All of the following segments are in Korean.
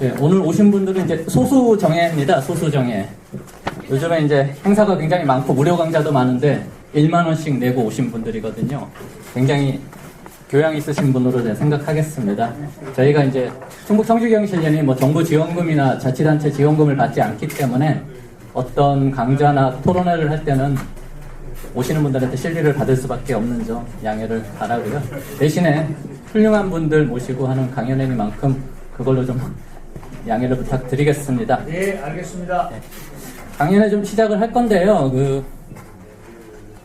네, 오늘 오신 분들은 이제 소수정예입니다. 소수정예. 요즘에 이제 행사가 굉장히 많고 무료 강좌도 많은데 1만 원씩 내고 오신 분들이거든요. 굉장히 교양 있으신 분으로 생각하겠습니다. 저희가 이제 충북 성주경실련이 뭐 정부 지원금이나 자치단체 지원금을 받지 않기 때문에 어떤 강좌나 토론회를 할 때는 오시는 분들한테 실리를 받을 수밖에 없는 점 양해를 바라고요. 대신에 훌륭한 분들 모시고 하는 강연회니만큼 그걸로 좀 양해를 부탁드리겠습니다. 네, 알겠습니다. 네. 강연회 좀 시작을 할 건데요. 그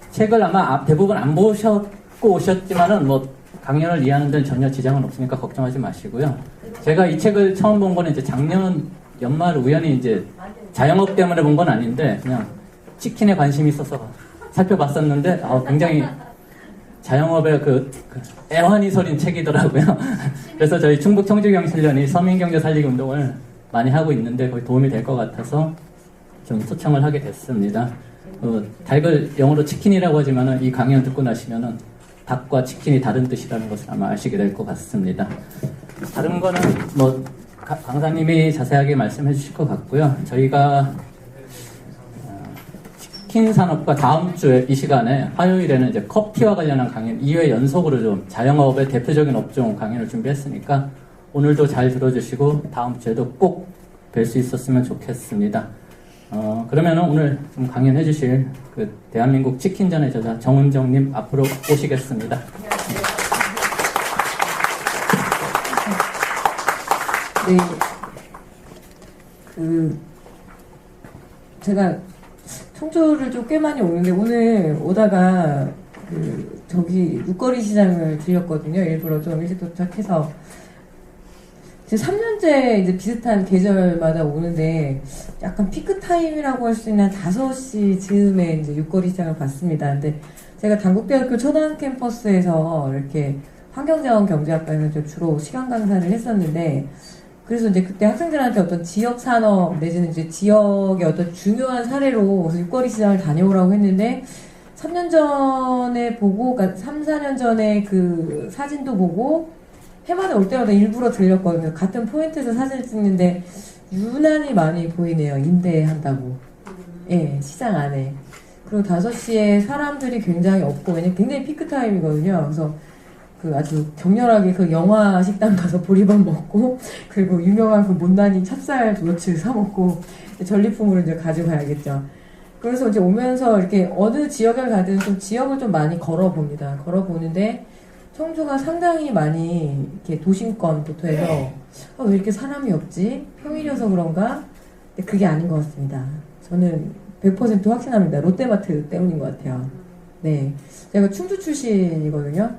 책을 아마 대부분 안 보셨고 오셨지만은 뭐 강연을 이해하는 데는 전혀 지장은 없으니까 걱정하지 마시고요. 제가 이 책을 처음 본 거는 이제 작년 연말 우연히 이제 자영업 때문에 본 건 아닌데 그냥 치킨에 관심이 있어서 살펴봤었는데 굉장히 자영업의 그 애환이 서린 책이더라고요. 그래서 저희 충북 청주경실련이 서민경제 살리기 운동을 많이 하고 있는데 거기 도움이 될 것 같아서 좀 초청을 하게 됐습니다. 닭을 영어로 치킨이라고 하지만은 이 강연 듣고 나시면은 닭과 치킨이 다른 뜻이라는 것을 아마 아시게 될 것 같습니다. 다른 거는 뭐 강사님이 자세하게 말씀해 주실 것 같고요. 저희가 치킨 산업과 다음 주에 이 시간에 화요일에는 이제 커피와 관련한 강연 2회 연속으로 좀 자영업의 대표적인 업종 강연을 준비했으니까 오늘도 잘 들어주시고 다음 주에도 꼭 뵐 수 있었으면 좋겠습니다. 그러면 오늘 좀 강연해 주실 그 대한민국 치킨전의 저자 정은정님 앞으로 오시겠습니다. 네. 제가 청주를 좀 꽤 많이 오는데 오늘 오다가 저기 육거리 시장을 들렸거든요. 일부러 좀 일찍 도착해서. 지금 3년째 이제 비슷한 계절마다 오는데 약간 피크타임이라고 할 수 있는 5시 즈음에 이제 육거리 시장을 봤습니다. 근데 제가 단국대학교 초단 캠퍼스에서 이렇게 환경자원 경제학과에서 주로 시간 강사를 했었는데 그래서 이제 그때 학생들한테 어떤 지역 산업 내지는 이제 지역의 어떤 중요한 사례로 육거리 시장을 다녀오라고 했는데 3년 전에 보고, 그러니까 3, 4년 전에 그 사진도 보고 해마다 올 때마다 일부러 들렸거든요. 같은 포인트에서 사진을 찍는데 유난히 많이 보이네요. 임대한다고. 예, 시장 안에. 그리고 5시에 사람들이 굉장히 없고, 왜냐면 굉장히 피크타임이거든요. 그래서 그 아주 격렬하게 그 영화 식당 가서 보리밥 먹고, 그리고 유명한 그 못난이 찹쌀 도너츠 사먹고, 전리품으로 이제 가져가야겠죠. 그래서 이제 오면서 이렇게 어느 지역을 가든 좀 지역을 좀 많이 걸어봅니다. 걸어보는데, 청주가 상당히 많이 이렇게 도심권부터 해서 왜 이렇게 사람이 없지? 평일이어서 그런가? 근데 그게 아닌 것 같습니다. 저는 100% 확신합니다. 롯데마트 때문인 것 같아요. 네, 제가 충주 출신이거든요.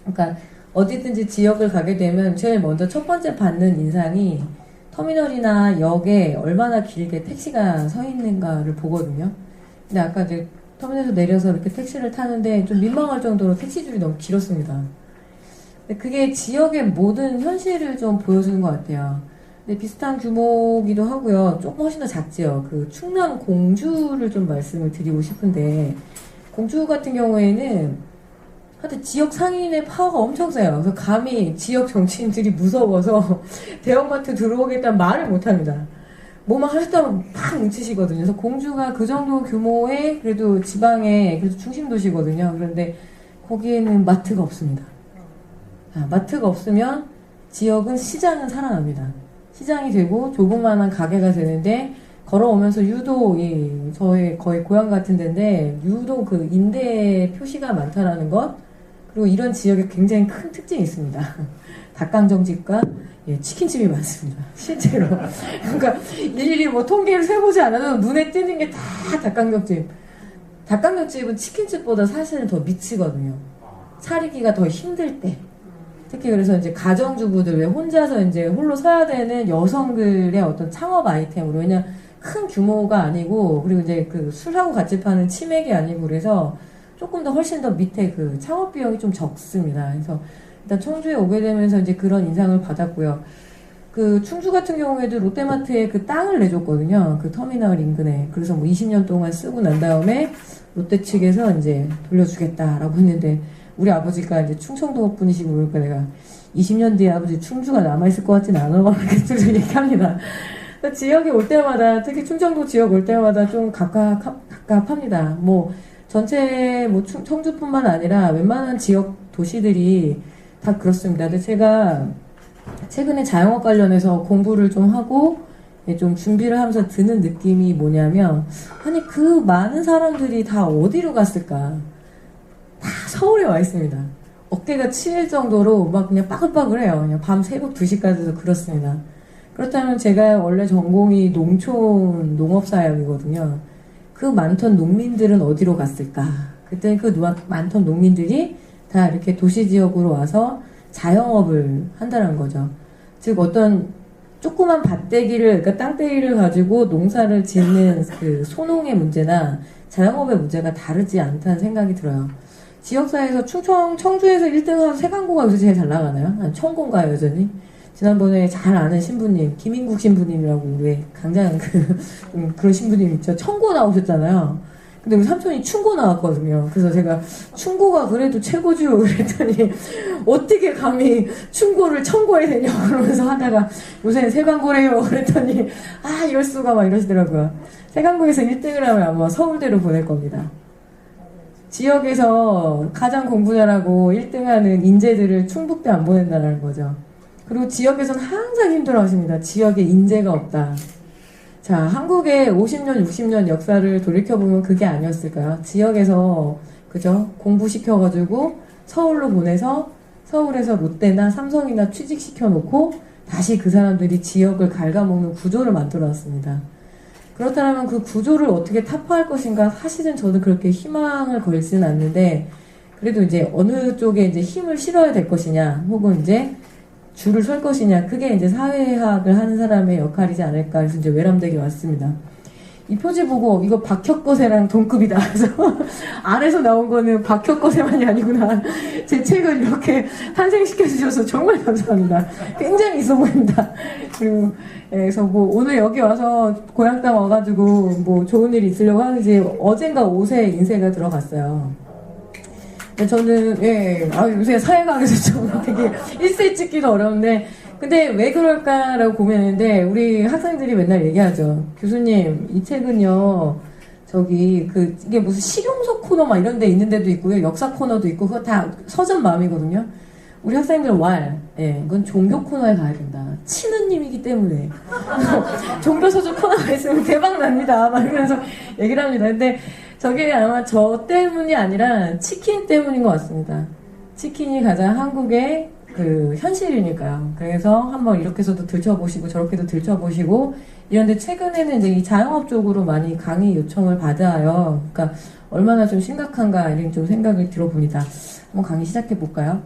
그러니까 어디든지 지역을 가게 되면 제일 먼저 첫 번째 받는 인상이 터미널이나 역에 얼마나 길게 택시가 서 있는가를 보거든요. 근데 아까 이제 터미널에서 내려서 이렇게 택시를 타는데 좀 민망할 정도로 택시줄이 너무 길었습니다. 근데 그게 지역의 모든 현실을 좀 보여주는 것 같아요. 근데 비슷한 규모기도 하고요. 조금 훨씬 더 작지요. 그 충남 공주를 좀 말씀을 드리고 싶은데 공주 같은 경우에는 하여튼 지역 상인의 파워가 엄청 세요. 그래서 감히 지역 정치인들이 무서워서 대형마트 들어오겠다는 말을 못합니다. 뭐만 하셨다면 막 뭉치시거든요. 그래서 공주가 그 정도 규모의 그래도 지방의 그래도 중심 도시거든요. 그런데 거기에는 마트가 없습니다. 마트가 없으면 지역은 시장은 살아납니다. 시장이 되고 조그마한 가게가 되는데 걸어오면서 유독 저의 거의 고향 같은 데인데 유독 그 임대 표시가 많다라는 것 그리고 이런 지역에 굉장히 큰 특징이 있습니다. 닭강정집과 치킨집이 많습니다. 실제로. 그러니까 일일이 뭐 통계를 세보지 않아도 눈에 띄는 게 다 닭강정집. 닭강정집은 치킨집보다 사실은 더 미치거든요. 차리기가 더 힘들 때. 특히 그래서 이제 가정주부들 왜 혼자서 이제 홀로 서야 되는 여성들의 어떤 창업 아이템으로 왜냐 큰 규모가 아니고 그리고 이제 그 술하고 같이 파는 치맥이 아니고 그래서 조금 더 훨씬 더 밑에 그 창업 비용이 좀 적습니다. 그래서 일단 청주에 오게 되면서 이제 그런 인상을 받았고요. 그 충주 같은 경우에도 롯데마트에 그 땅을 내줬거든요. 그 터미널 인근에. 그래서 뭐 20년 동안 쓰고 난 다음에 롯데 측에서 이제 돌려주겠다라고 했는데 우리 아버지가 이제 충청도 분이시고 그러니까 내가 20년 뒤에 아버지 충주가 남아있을 것 같진 않아. 이렇게 좀 얘기합니다. 지역에 올 때마다, 특히 충청도 지역 올 때마다 좀 갑갑합니다. 뭐, 전체, 뭐, 청주뿐만 아니라 웬만한 지역 도시들이 다 그렇습니다. 근데 제가 최근에 자영업 관련해서 공부를 좀 하고, 좀 준비를 하면서 드는 느낌이 뭐냐면, 아니, 그 많은 사람들이 다 어디로 갔을까? 다 서울에 와 있습니다. 어깨가 치일 정도로 막 그냥 빠글빠글해요. 그냥 밤 새벽 2시까지도 그렇습니다. 그렇다면 제가 원래 전공이 농촌 농업사역이거든요. 그 많던 농민들은 어디로 갔을까? 그때 그 많던 농민들이 다 이렇게 도시지역으로 와서 자영업을 한다는 거죠. 즉 어떤 조그만 밭대기를, 그러니까 땅대기를 가지고 농사를 짓는 그 소농의 문제나 자영업의 문제가 다르지 않다는 생각이 들어요. 지역사회에서 청주에서 1등하고 세강고가 요새 제일 잘 나가나요? 아니, 청고인가요, 여전히? 지난번에 잘 아는 신부님, 김인국 신부님이라고 왜 강장 그런 신부님 있죠. 청고 나오셨잖아요. 근데 우리 삼촌이 충고 나왔거든요. 그래서 제가 충고가 그래도 최고죠. 그랬더니 어떻게 감히 충고를 청고해야 되냐고 그러면서 하다가 요새는 세강고래요. 그랬더니 아 이럴 수가 막 이러시더라고요. 세강고에서 1등을 하면 아마 서울대로 보낼 겁니다. 지역에서 가장 공부 잘하고 1등하는 인재들을 충북대 안 보낸다는 거죠. 그리고 지역에서는 항상 힘들어 하십니다. 지역에 인재가 없다. 자, 한국의 50년, 60년 역사를 돌이켜보면 그게 아니었을까요? 지역에서, 그죠? 공부시켜가지고 서울로 보내서 서울에서 롯데나 삼성이나 취직시켜놓고 다시 그 사람들이 지역을 갉아먹는 구조를 만들어놨습니다. 그렇다면 그 구조를 어떻게 타파할 것인가 사실은 저는 그렇게 희망을 걸지는 않는데 그래도 이제 어느 쪽에 이제 힘을 실어야 될 것이냐 혹은 이제 줄을 설 것이냐 그게 이제 사회학을 하는 사람의 역할이지 않을까 해서 이제 외람되게 왔습니다. 이 표지 보고 이거 박혁거세랑 동급이다. 그래서 안에서 나온 거는 박혁거세만이 아니구나. 제 책을 이렇게 탄생시켜 주셔서 정말 감사합니다. 굉장히 있어 보입니다. 그리고 그래서 뭐 오늘 여기 와서 고향 땅 와가지고 뭐 좋은 일이 있으려고 하는지 어젠가 옷에 인쇄가 들어갔어요. 저는 요새 사회강에서 좀 되게 일세 찍기도 어려운데 근데 왜 그럴까라고 고민했는데 우리 학생들이 맨날 얘기하죠. 교수님 이 책은요 저기 이게 무슨 실용서 코너 막 이런 데 있는 데도 있고요 역사 코너도 있고 그거 다 서점 마음이거든요. 우리 학생들 그건 종교 코너에 가야 된다. 친우님이기 때문에 종교 서적 코너가 있으면 대박 납니다. 막 이러면서 얘기를 합니다. 근데 저게 아마 저 때문이 아니라 치킨 때문인 것 같습니다. 치킨이 가장 한국의 그 현실이니까요. 그래서 한번 이렇게서도 들춰보시고 저렇게도 들춰보시고 이런데 최근에는 이제 이 자영업 쪽으로 많이 강의 요청을 받아요. 그러니까 얼마나 좀 심각한가 이런 좀 생각을 들어봅니다. 한번 강의 시작해 볼까요?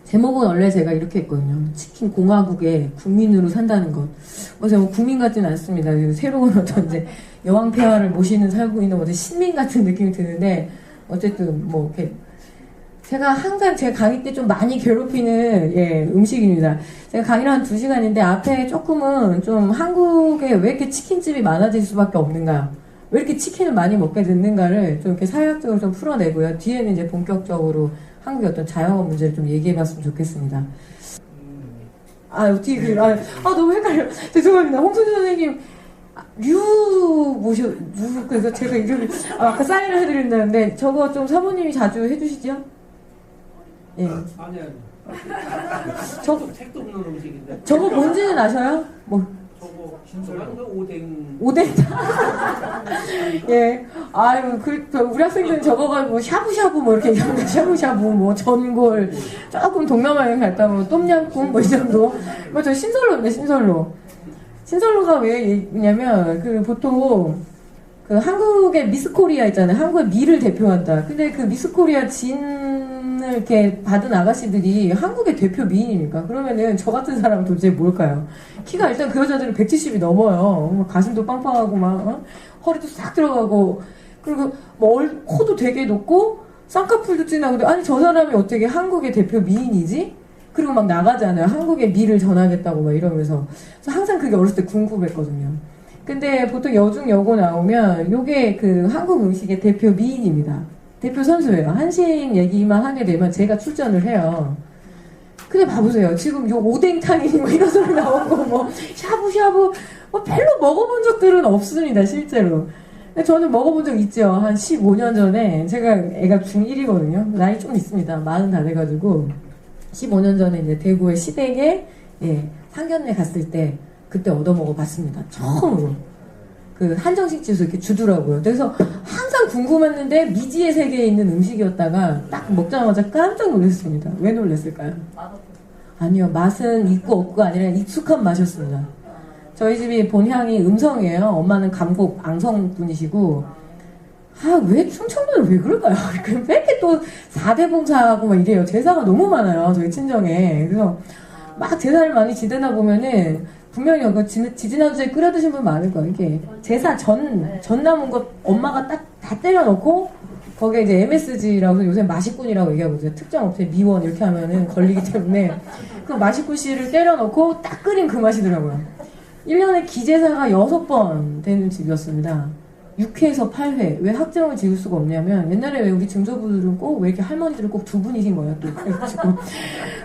제목은 원래 제가 이렇게 했거든요. 치킨 공화국의 국민으로 산다는 것. 제가 국민 같지는 않습니다. 새로운 어떤 이제 여왕 폐하를 모시는 살고 있는 어떤 신민 같은 느낌이 드는데 어쨌든 뭐 이렇게 제가 항상 제 강의 때 좀 많이 괴롭히는 음식입니다. 제가 강의를 한 2시간인데 앞에 조금은 좀 한국에 왜 이렇게 치킨집이 많아질 수밖에 없는가? 왜 이렇게 치킨을 많이 먹게 됐는가를 좀 이렇게 사회학적으로 좀 풀어내고요. 뒤에는 이제 본격적으로 한국의 어떤 자영업 문제를 좀 얘기해봤으면 좋겠습니다. 너무 헷갈려. 죄송합니다. 홍순주 선생님, 그래서 제가 이름을, 아까 사인을 해드린다는데, 저거 좀 사모님이 자주 해주시죠? 예. 아니. 책도 없는 음식인데. 저거 뭔지는 아셔요? 저거 신선한가 오뎅. 오뎅. 예. 우리 학생들은 저거 가지고 샤브샤브 뭐 이렇게 얘기합니다. 샤브샤브 뭐 전골 조금 동남아 여행 갔다 뭐 똠양꿍 뭐 이 정도. 저 신설로인데 신설로. 신설로가 왜 얘기냐면 보통 한국의 미스 코리아 있잖아요. 한국의 미를 대표한다. 근데 그 미스 코리아 진을 이렇게 받은 아가씨들이 한국의 대표 미인입니까? 그러면은 저 같은 사람은 도대체 뭘까요? 키가 일단 그 여자들은 170이 넘어요. 가슴도 빵빵하고 막 허리도 싹 들어가고 그리고 코도 되게 높고 쌍꺼풀도 진하고 아니 저 사람이 어떻게 한국의 대표 미인이지? 그리고 막 나가잖아요. 한국의 미를 전하겠다고 막 이러면서. 그래서 항상 그게 어렸을 때 궁금했거든요. 근데 보통 여중 여고 나오면 요게 한국 음식의 대표 미인입니다. 대표 선수예요. 한식 얘기만 하게 되면 제가 출전을 해요. 근데 봐보세요. 지금 요 오뎅탕이 뭐 이런 소리 나오고 뭐 샤브샤브 뭐 별로 먹어본 적들은 없습니다. 실제로. 근데 저는 먹어본 적 있죠. 한 15년 전에 제가 애가 중1이거든요. 나이 좀 있습니다. 40 다 돼가지고 15년 전에 이제 대구의 시댁에 상견례 갔을 때 그때 얻어먹어봤습니다. 처음으로. 그 한정식 집에서 이렇게 주더라고요. 그래서 항상 궁금했는데 미지의 세계에 있는 음식이었다가 딱 먹자마자 깜짝 놀랐습니다. 왜 놀랐을까요? 아니요, 맛은 있고 없고가 아니라 익숙한 맛이었습니다. 저희 집이 본향이 음성이에요. 엄마는 감곡 앙성 분이시고, 왜 충청도는 왜 그럴까요? 왜 이렇게 또 4대 봉사하고 막 이래요. 제사가 너무 많아요, 저희 친정에. 그래서 막 제사를 많이 지내다 보면은 분명히 지지난주에 끓여 드신 분 많을 거예요. 이게 제사 전 남은 것 엄마가 딱 다 때려놓고 거기에 이제 MSG라고 요새 마식군이라고 얘기하거든요. 특정 업체 미원 이렇게 하면은 걸리기 때문에 그 마식군 씨를 때려놓고 딱 끓인 그 맛이더라고요. 1년에 기제사가 6번 되는 집이었습니다. 6회에서 8회. 왜 학점을 지을 수가 없냐면 옛날에 왜 우리 증조부들은 꼭 왜 이렇게 할머니들은 꼭 2분이신 거예요. 또 그래가지고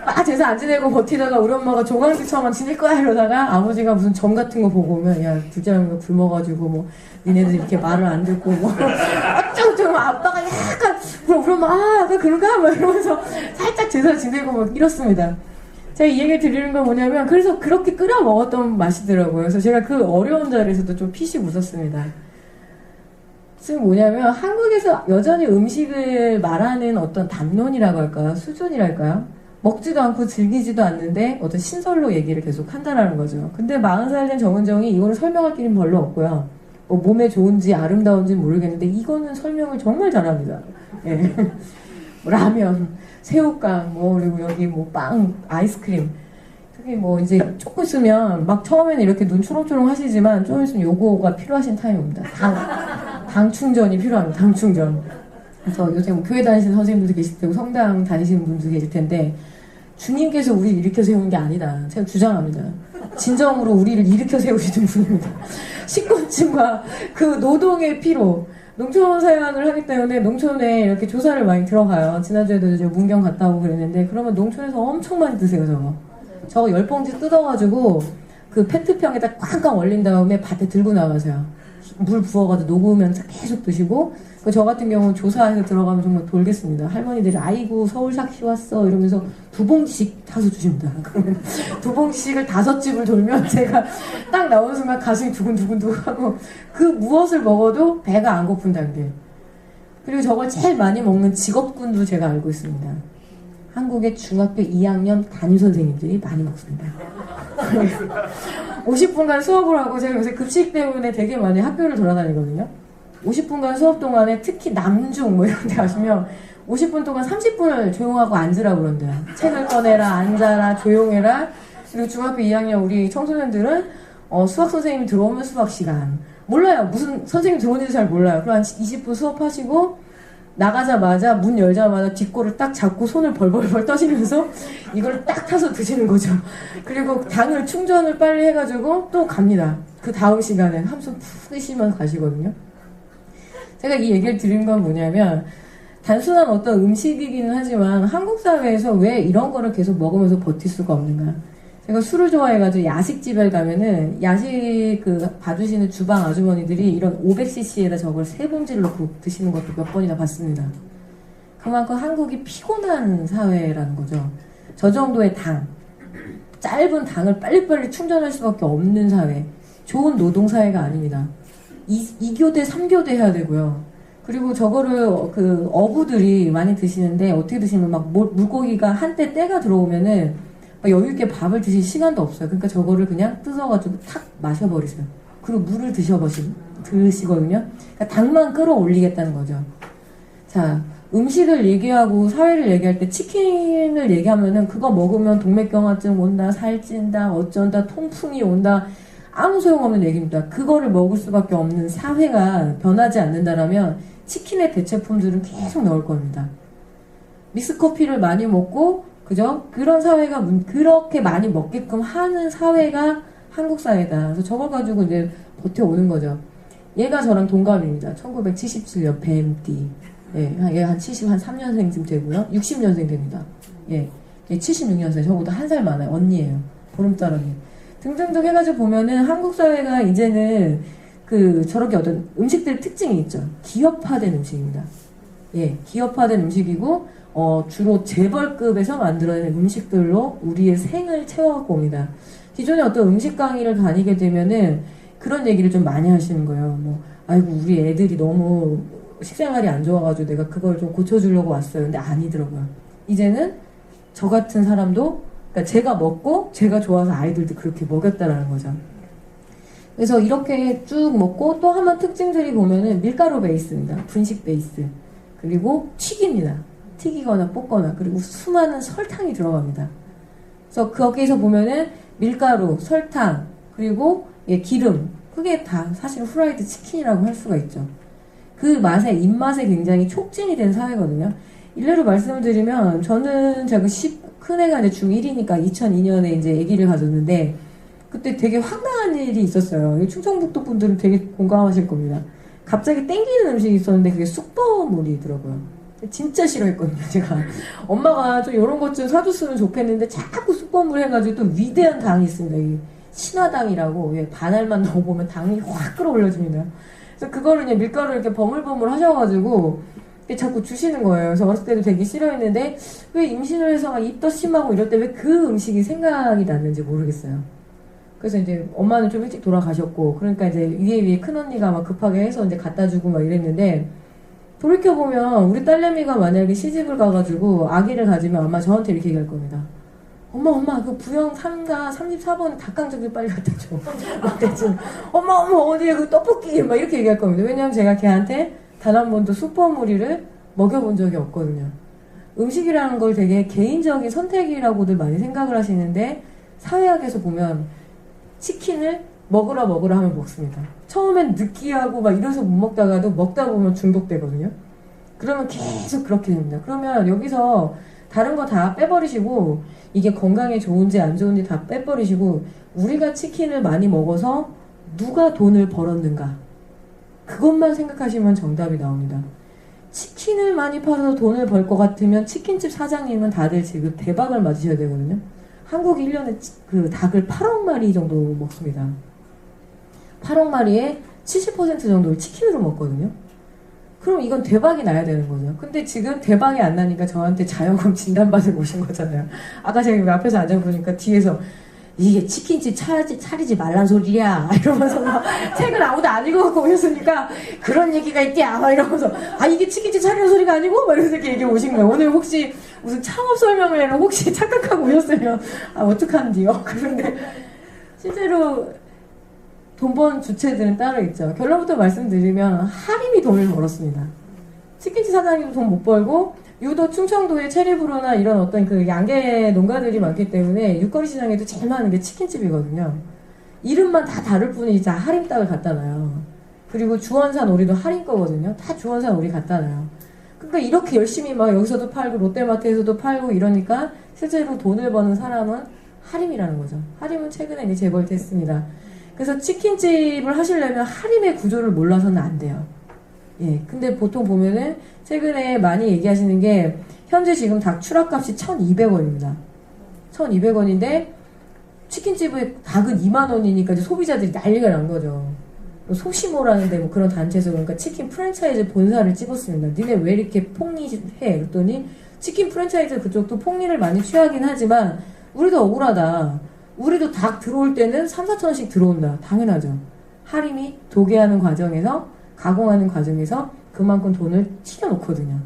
막 제사 안 지내고 버티다가 우리 엄마가 조강지처럼 지낼 거야 이러다가 아버지가 무슨 점 같은 거 보고 오면 야 둘째 형이가 굶어가지고 뭐 니네들 이렇게 말을 안 듣고 뭐 어쩌고저쩌고 아빠가 약간 그럼 우리 엄마 약간 그런가? 막 이러면서 살짝 제사 지내고 막 이렇습니다. 제가 이 얘기를 드리는 건 뭐냐면 그래서 그렇게 끓여 먹었던 맛이더라고요. 그래서 제가 그 어려운 자리에서도 좀 피식 웃었습니다. 지금 뭐냐면 한국에서 여전히 음식을 말하는 어떤 담론이라고 할까요? 수준이랄까요? 먹지도 않고 즐기지도 않는데 어떤 신설로 얘기를 계속 한다는 거죠. 근데 40살 된 정은정이 이거를 설명할 길은 별로 없고요. 뭐 몸에 좋은지 아름다운지 모르겠는데 이거는 설명을 정말 잘합니다. 예. 라면, 새우깡, 뭐 그리고 여기 뭐 빵, 아이스크림. 특히 뭐 이제 조금 있으면 막 처음에는 이렇게 눈 초롱초롱 하시지만 좀 있으면 요거가 필요하신 타임입니다. 당 충전이 필요합니다. 당 충전. 그래서 요새 뭐 교회 다니시는 선생님들도 계실 테고 성당 다니시는 분도 계실 텐데 주님께서 우리를 일으켜 세우는 게 아니다. 제가 주장합니다. 진정으로 우리를 일으켜 세우시는 분입니다. 식곤증과 그 노동의 피로. 농촌 사역을 하기 때문에 농촌에 이렇게 조사를 많이 들어가요. 지난주에도 이제 문경 갔다 오고 그랬는데 그러면 농촌에서 엄청 많이 드세요, 저거. 저거 10봉지 뜯어가지고 그 페트병에다 꽝꽝 얼린 다음에 밭에 들고 나가세요. 물 부어가지고 녹으면서 계속 드시고 저 같은 경우는 조사해서 들어가면 정말 돌겠습니다. 할머니들이 아이고 서울삭시 왔어 이러면서 2봉지씩 타서 주십니다. 그러면 2봉지씩을 5집을 돌면 제가 딱 나오는 순간 가슴이 두근두근두근하고 그 무엇을 먹어도 배가 안 고픈 단계. 그리고 저걸 제일 많이 먹는 직업군도 제가 알고 있습니다. 한국의 중학교 2학년 담임선생님들이 많이 먹습니다. 50분간 수업을 하고 제가 요새 급식 때문에 되게 많이 학교를 돌아다니거든요. 50분간 수업 동안에 특히 남중 뭐 이런 데 가시면 50분 동안 30분을 조용하고 앉으라고 그런대요. 책을 꺼내라, 앉아라, 조용해라. 그리고 중학교 2학년 우리 청소년들은 수학 선생님이 들어오면 수학 시간. 몰라요. 무슨 선생님 들어오는지 잘 몰라요. 그럼 한 20분 수업하시고 나가자마자 문 열자마자 뒷골을 딱 잡고 손을 벌벌벌 떠시면서 이걸 딱 타서 드시는 거죠. 그리고 당을 충전을 빨리 해가지고 또 갑니다. 그 다음 시간엔 한숨 푹 쉬면서 가시거든요. 제가 이 얘기를 드린 건 뭐냐면 단순한 어떤 음식이기는 하지만 한국 사회에서 왜 이런 거를 계속 먹으면서 버틸 수가 없는가. 제가 술을 좋아해가지고 야식집에 가면은 야식 봐주시는 주방 아주머니들이 이런 500cc에다 저걸 3봉지를 넣고 드시는 것도 몇 번이나 봤습니다. 그만큼 한국이 피곤한 사회라는 거죠. 저 정도의 짧은 당을 빨리빨리 충전할 수밖에 없는 사회. 좋은 노동사회가 아닙니다. 2교대, 3교대 해야 되고요. 그리고 저거를 어부들이 많이 드시는데 어떻게 드시면 막 물고기가 한때 때가 들어오면은 여유있게 밥을 드실 시간도 없어요. 그러니까 저거를 그냥 뜯어가지고 탁 마셔버리세요. 그리고 물을 드시거든요. 그러니까 당만 끌어올리겠다는 거죠. 자, 음식을 얘기하고 사회를 얘기할 때 치킨을 얘기하면은 그거 먹으면 동맥경화증 온다, 살찐다, 어쩐다, 통풍이 온다. 아무 소용없는 얘기입니다. 그거를 먹을 수밖에 없는 사회가 변하지 않는다라면 치킨의 대체품들은 계속 나올 겁니다. 믹스커피를 많이 먹고 그죠? 그런 사회가 그렇게 많이 먹게끔 하는 사회가 한국 사회다. 그래서 저걸 가지고 이제 버텨오는 거죠. 얘가 저랑 동갑입니다. 1977년 뱀띠. 예, 얘한 73년생쯤 되고요. 60년생 됩니다. 예, 얘 76년생, 저보다 한 살 많아요. 언니예요. 보름달 언니. 등등등 해가지고 보면은 한국 사회가 이제는 저렇게 어떤 음식들 특징이 있죠. 기업화된 음식입니다. 예, 기업화된 음식이고, 주로 재벌급에서 만들어낸 음식들로 우리의 생을 채워갖고 옵니다. 기존에 어떤 음식 강의를 다니게 되면은 그런 얘기를 좀 많이 하시는 거예요. 뭐, 아이고, 우리 애들이 너무 식생활이 안 좋아가지고 내가 그걸 좀 고쳐주려고 왔어요. 근데 아니더라고요. 이제는 저 같은 사람도, 그러니까 제가 먹고 제가 좋아서 아이들도 그렇게 먹였다라는 거죠. 그래서 이렇게 쭉 먹고 또 한번 특징들이 보면은 밀가루 베이스입니다. 분식 베이스. 그리고 튀깁니다. 튀기거나 볶거나. 그리고 수많은 설탕이 들어갑니다. 그래서 거기에서 보면은 밀가루, 설탕, 그리고 기름. 그게 다 사실 후라이드 치킨이라고 할 수가 있죠. 그 맛에, 입맛에 굉장히 촉진이 된 사회거든요. 일례로 말씀을 드리면, 저는 제가 큰 애가 이제 중1이니까 2002년에 이제 아기를 가졌는데, 그때 되게 황당한 일이 있었어요. 충청북도 분들은 되게 공감하실 겁니다. 갑자기 땡기는 음식이 있었는데, 그게 쑥버물이더라고요. 진짜 싫어했거든요, 제가. 엄마가 좀 이런 것 좀 사줬으면 좋겠는데, 자꾸 쑥버물 해가지고 또 위대한 당이 있습니다. 이 신화당이라고, 반알만 넣어보면 당이 확 끌어올려집니다. 그래서 그거를 그냥 밀가루 이렇게 버물버물 하셔가지고 자꾸 주시는 거예요. 그래서 어렸을 때도 되게 싫어했는데 왜 임신을 해서 막 입도 심하고 이럴 때 왜 그 음식이 생각이 났는지 모르겠어요. 그래서 이제 엄마는 좀 일찍 돌아가셨고 그러니까 이제 위에 큰언니가 막 급하게 해서 이제 갖다 주고 막 이랬는데 돌이켜보면 우리 딸내미가 만약에 시집을 가가지고 아기를 가지면 아마 저한테 이렇게 얘기할 겁니다. 엄마 그 부영 3가 34번 닭강정도 빨리 갖다 줘. 엄마 어디에 그 떡볶이 막 이렇게 얘기할 겁니다. 왜냐면 제가 걔한테 단 한 번도 쑥버무리를 먹여본 적이 없거든요. 음식이라는 걸 되게 개인적인 선택이라고들 많이 생각을 하시는데 사회학에서 보면 치킨을 먹으라 하면 먹습니다. 처음엔 느끼하고 막 이래서 못 먹다가도 먹다 보면 중독되거든요. 그러면 계속 그렇게 됩니다. 그러면 여기서 다른 거 다 빼버리시고 이게 건강에 좋은지 안 좋은지 다 빼버리시고 우리가 치킨을 많이 먹어서 누가 돈을 벌었는가 그것만 생각하시면 정답이 나옵니다. 치킨을 많이 팔아서 돈을 벌 것 같으면 치킨집 사장님은 다들 지금 대박을 맞으셔야 되거든요. 한국이 1년에 그 닭을 8억 마리 정도 먹습니다. 8억 마리에 70% 정도를 치킨으로 먹거든요. 그럼 이건 대박이 나야 되는 거죠. 근데 지금 대박이 안 나니까 저한테 자연금 진단받으러 오신 거잖아요. 아까 제가 여기 앞에서 앉아보니까 뒤에서 이게 치킨집 차리지 말란 소리야 이러면서 막 책을 아무도 안 읽어갖고 오셨으니까 그런 얘기가 있대야 막 이러면서 이게 치킨집 차리는 소리가 아니고 막 이러면서 이렇게 얘기해 오신 거예요. 오늘 혹시 무슨 창업 설명을 해서 혹시 착각하고 오셨으면 어떡한디요. 그런데 실제로 돈 번 주체들은 따로 있죠. 결론부터 말씀드리면 할인이 돈을 벌었습니다. 치킨집 사장님도 돈 못 벌고 유독 충청도의 체리브로나 이런 어떤 그 양계 농가들이 많기 때문에 육거리 시장에도 제일 많은 게 치킨집이거든요. 이름만 다 다를 뿐이지 다 할인닭을 갖다 놔요. 그리고 주원산 오리도 할인 거거든요. 다 주원산 오리 갖다 놔요. 그러니까 이렇게 열심히 막 여기서도 팔고 롯데마트에서도 팔고 이러니까 실제로 돈을 버는 사람은 할인이라는 거죠. 할인은 최근에 이제 재벌됐습니다. 그래서 치킨집을 하시려면 할인의 구조를 몰라서는 안 돼요. 예. 근데 보통 보면은 최근에 많이 얘기하시는 게 현재 지금 닭 추락값이 1,200원입니다. 1,200원인데 치킨집의 닭은 2만 원이니까 이제 소비자들이 난리가 난 거죠. 소시모라는데 뭐 그런 단체에서 그러니까 치킨 프랜차이즈 본사를 찍었습니다. 니네 왜 이렇게 폭리해? 그랬더니 치킨 프랜차이즈 그쪽도 폭리를 많이 취하긴 하지만 우리도 억울하다. 우리도 닭 들어올 때는 3, 4천원씩 들어온다. 당연하죠. 할인이 도개하는 과정에서 가공하는 과정에서 그만큼 돈을 튀겨놓거든요.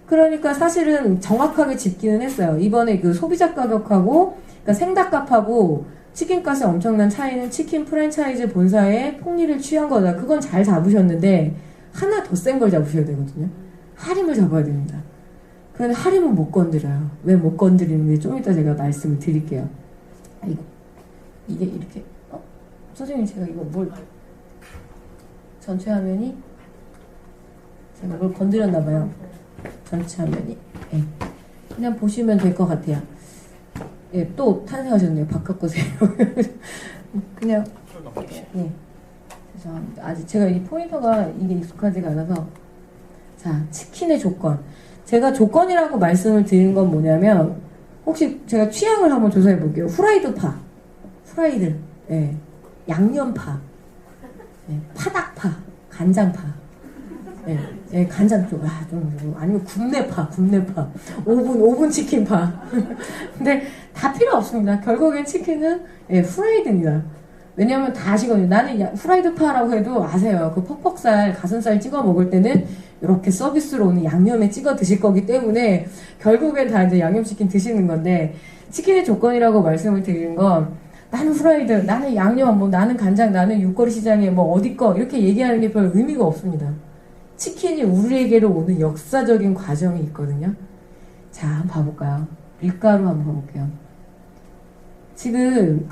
그러니까 사실은 정확하게 짚기는 했어요. 이번에 그 소비자 가격하고 그러니까 생닭값하고 치킨값의 엄청난 차이는 치킨 프랜차이즈 본사의 폭리를 취한 거다. 그건 잘 잡으셨는데 하나 더 센 걸 잡으셔야 되거든요. 할인을 잡아야 됩니다. 그런데 할인은 못 건드려요. 왜 못 건드리는지 좀 이따 제가 말씀을 드릴게요. 아이고 이게 이렇게 선생님 제가 이거 뭘 전체 화면이 제가 뭘 건드렸나봐요. 전체 화면이 그냥 보시면 될 것 같아요. 또 탄생하셨네요. 바꿔보세요. 그냥 죄송합니다. 아직 제가 이 포인터가 이게 익숙하지가 않아서 자, 치킨의 조건. 제가 조건이라고 말씀을 드린 건 뭐냐면, 혹시 제가 취향을 한번 조사해 볼게요. 후라이드 파. 후라이드. 예. 양념파. 예. 파닭파. 간장파. 예. 예. 간장 쪽. 아, 아니면 굽네파. 오븐 치킨파. 근데 다 필요 없습니다. 결국엔 치킨은, 예, 후라이드입니다. 왜냐면 다 아시거든요. 나는 후라이드파라고 해도 아세요. 그 퍽퍽살, 가슴살 찍어 먹을 때는 이렇게 서비스로 오는 양념에 찍어 드실 거기 때문에 결국엔 다 이제 양념치킨 드시는 건데, 치킨의 조건이라고 말씀을 드리는 건 나는 후라이드, 나는 양념, 뭐 나는 간장, 나는 육거리 시장에 뭐 어디 거 이렇게 얘기하는 게 별 의미가 없습니다. 치킨이 우리에게로 오는 역사적인 과정이 있거든요. 자, 한번 봐볼까요? 밀가루 한번 봐볼게요. 지금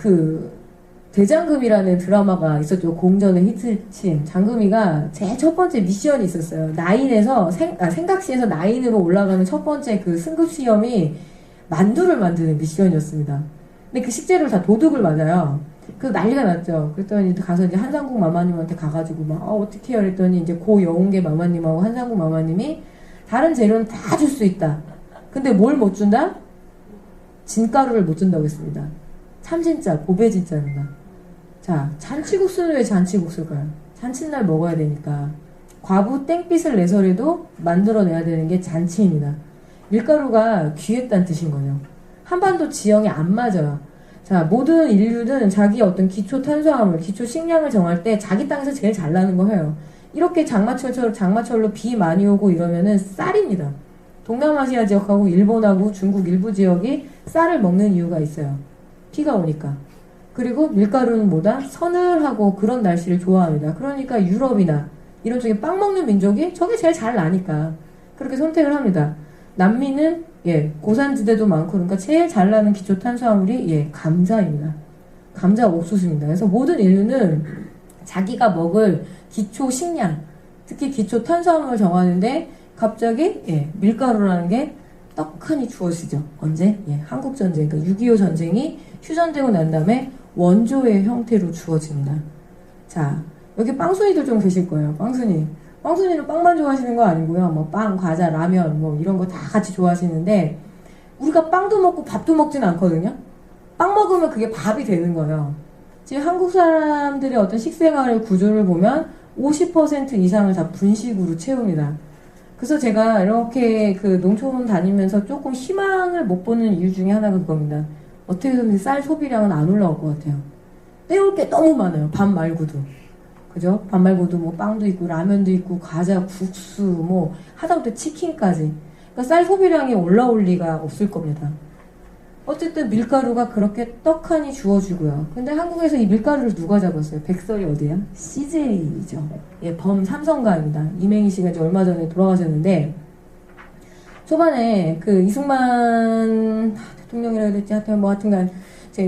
대장금이라는 드라마가 있었죠. 공전의 히트친. 장금이가 제 첫 번째 미션이 있었어요. 나인에서, 생각시에서 나인으로 올라가는 첫 번째 그 승급 시험이 만두를 만드는 미션이었습니다. 근데 그 식재료를 다 도둑을 맞아요. 그래서 난리가 났죠. 그랬더니 가서 이제 한상국 마마님한테 가가지고 막, 어떻게 해요? 그랬더니 이제 고영웅계 마마님하고 한상국 마마님이 다른 재료는 다 줄 수 있다. 근데 뭘 못 준다? 진가루를 못 준다고 했습니다. 참진짜, 고배진짜입니다. 자, 잔치국수는 왜 잔치국수일까요? 잔칫날 먹어야 되니까. 과부 땡빛을 내서라도 만들어내야 되는 게 잔치입니다. 밀가루가 귀했다는 뜻인 거죠. 한반도 지형이 안 맞아요. 자, 모든 인류는 자기 어떤 기초 탄수화물, 기초 식량을 정할 때 자기 땅에서 제일 잘 나는 거 해요. 이렇게 장마철로 비 많이 오고 이러면은 쌀입니다. 동남아시아 지역하고 일본하고 중국 일부 지역이 쌀을 먹는 이유가 있어요. 비가 오니까. 그리고 밀가루는 뭐다? 서늘하고 그런 날씨를 좋아합니다. 그러니까 유럽이나 이런 쪽에 빵 먹는 민족이 저게 제일 잘 나니까 그렇게 선택을 합니다. 남미는 고산지대도 많고 그러니까 제일 잘 나는 기초 탄수화물이 감자입니다. 감자 옥수수입니다. 그래서 모든 인류는 자기가 먹을 기초 식량, 특히 기초 탄수화물을 정하는데 갑자기 밀가루라는 게 떡하니 주어지죠. 언제? 한국전쟁, 그러니까 6.25 전쟁이 휴전되고 난 다음에 원조의 형태로 주어집니다. 자, 여기 빵순이들 좀 계실 거예요. 빵순이는 빵만 좋아하시는 거 아니고요. 뭐 빵, 과자, 라면 뭐 이런 거 다 같이 좋아하시는데 우리가 빵도 먹고 밥도 먹진 않거든요. 빵 먹으면 그게 밥이 되는 거예요. 지금 한국 사람들의 어떤 식생활의 구조를 보면 50% 이상을 다 분식으로 채웁니다. 그래서 제가 이렇게 농촌 다니면서 조금 희망을 못 보는 이유 중에 하나가 그겁니다. 어떻게 해서든 쌀 소비량은 안 올라올 것 같아요. 때울 게 너무 많아요. 밥 말고도. 그죠? 밥 말고도 뭐 빵도 있고 라면도 있고 과자, 국수 뭐 하다못해 치킨까지. 그러니까 쌀 소비량이 올라올 리가 없을 겁니다. 어쨌든 밀가루가 그렇게 떡하니 주어지고요. 근데 한국에서 이 밀가루를 누가 잡았어요? 백설이 어디야? CJ죠. 범 삼성가입니다. 이맹희 씨가 이제 얼마 전에 돌아가셨는데 초반에 이승만 대통령이라 해야 될지 하여튼간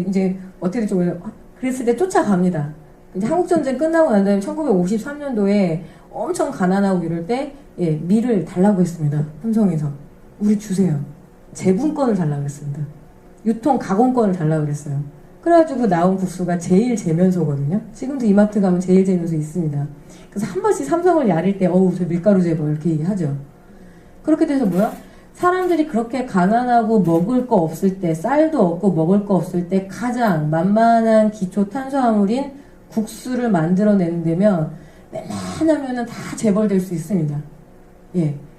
이제 어떻게 될지 몰라요. 그랬을 때 쫓아갑니다. 이제 한국전쟁 끝나고 난 다음에 1953년도에 엄청 가난하고 이럴 때 밀을 달라고 했습니다. 삼성에서. 우리 주세요. 제분권을 달라고 했습니다. 유통 가공권을 달라고 그랬어요. 그래가지고 나온 국수가 제일 재면소거든요. 지금도 이마트 가면 제일 재면소 있습니다. 그래서 한 번씩 삼성을 야릴 때 저 밀가루 재벌 이렇게 얘기하죠. 그렇게 돼서 뭐야? 사람들이 그렇게 가난하고 먹을 거 없을 때, 쌀도 없고 먹을 거 없을 때 가장 만만한 기초 탄수화물인 국수를 만들어내는 데면 웬만하면은 다 재벌될 수 있습니다.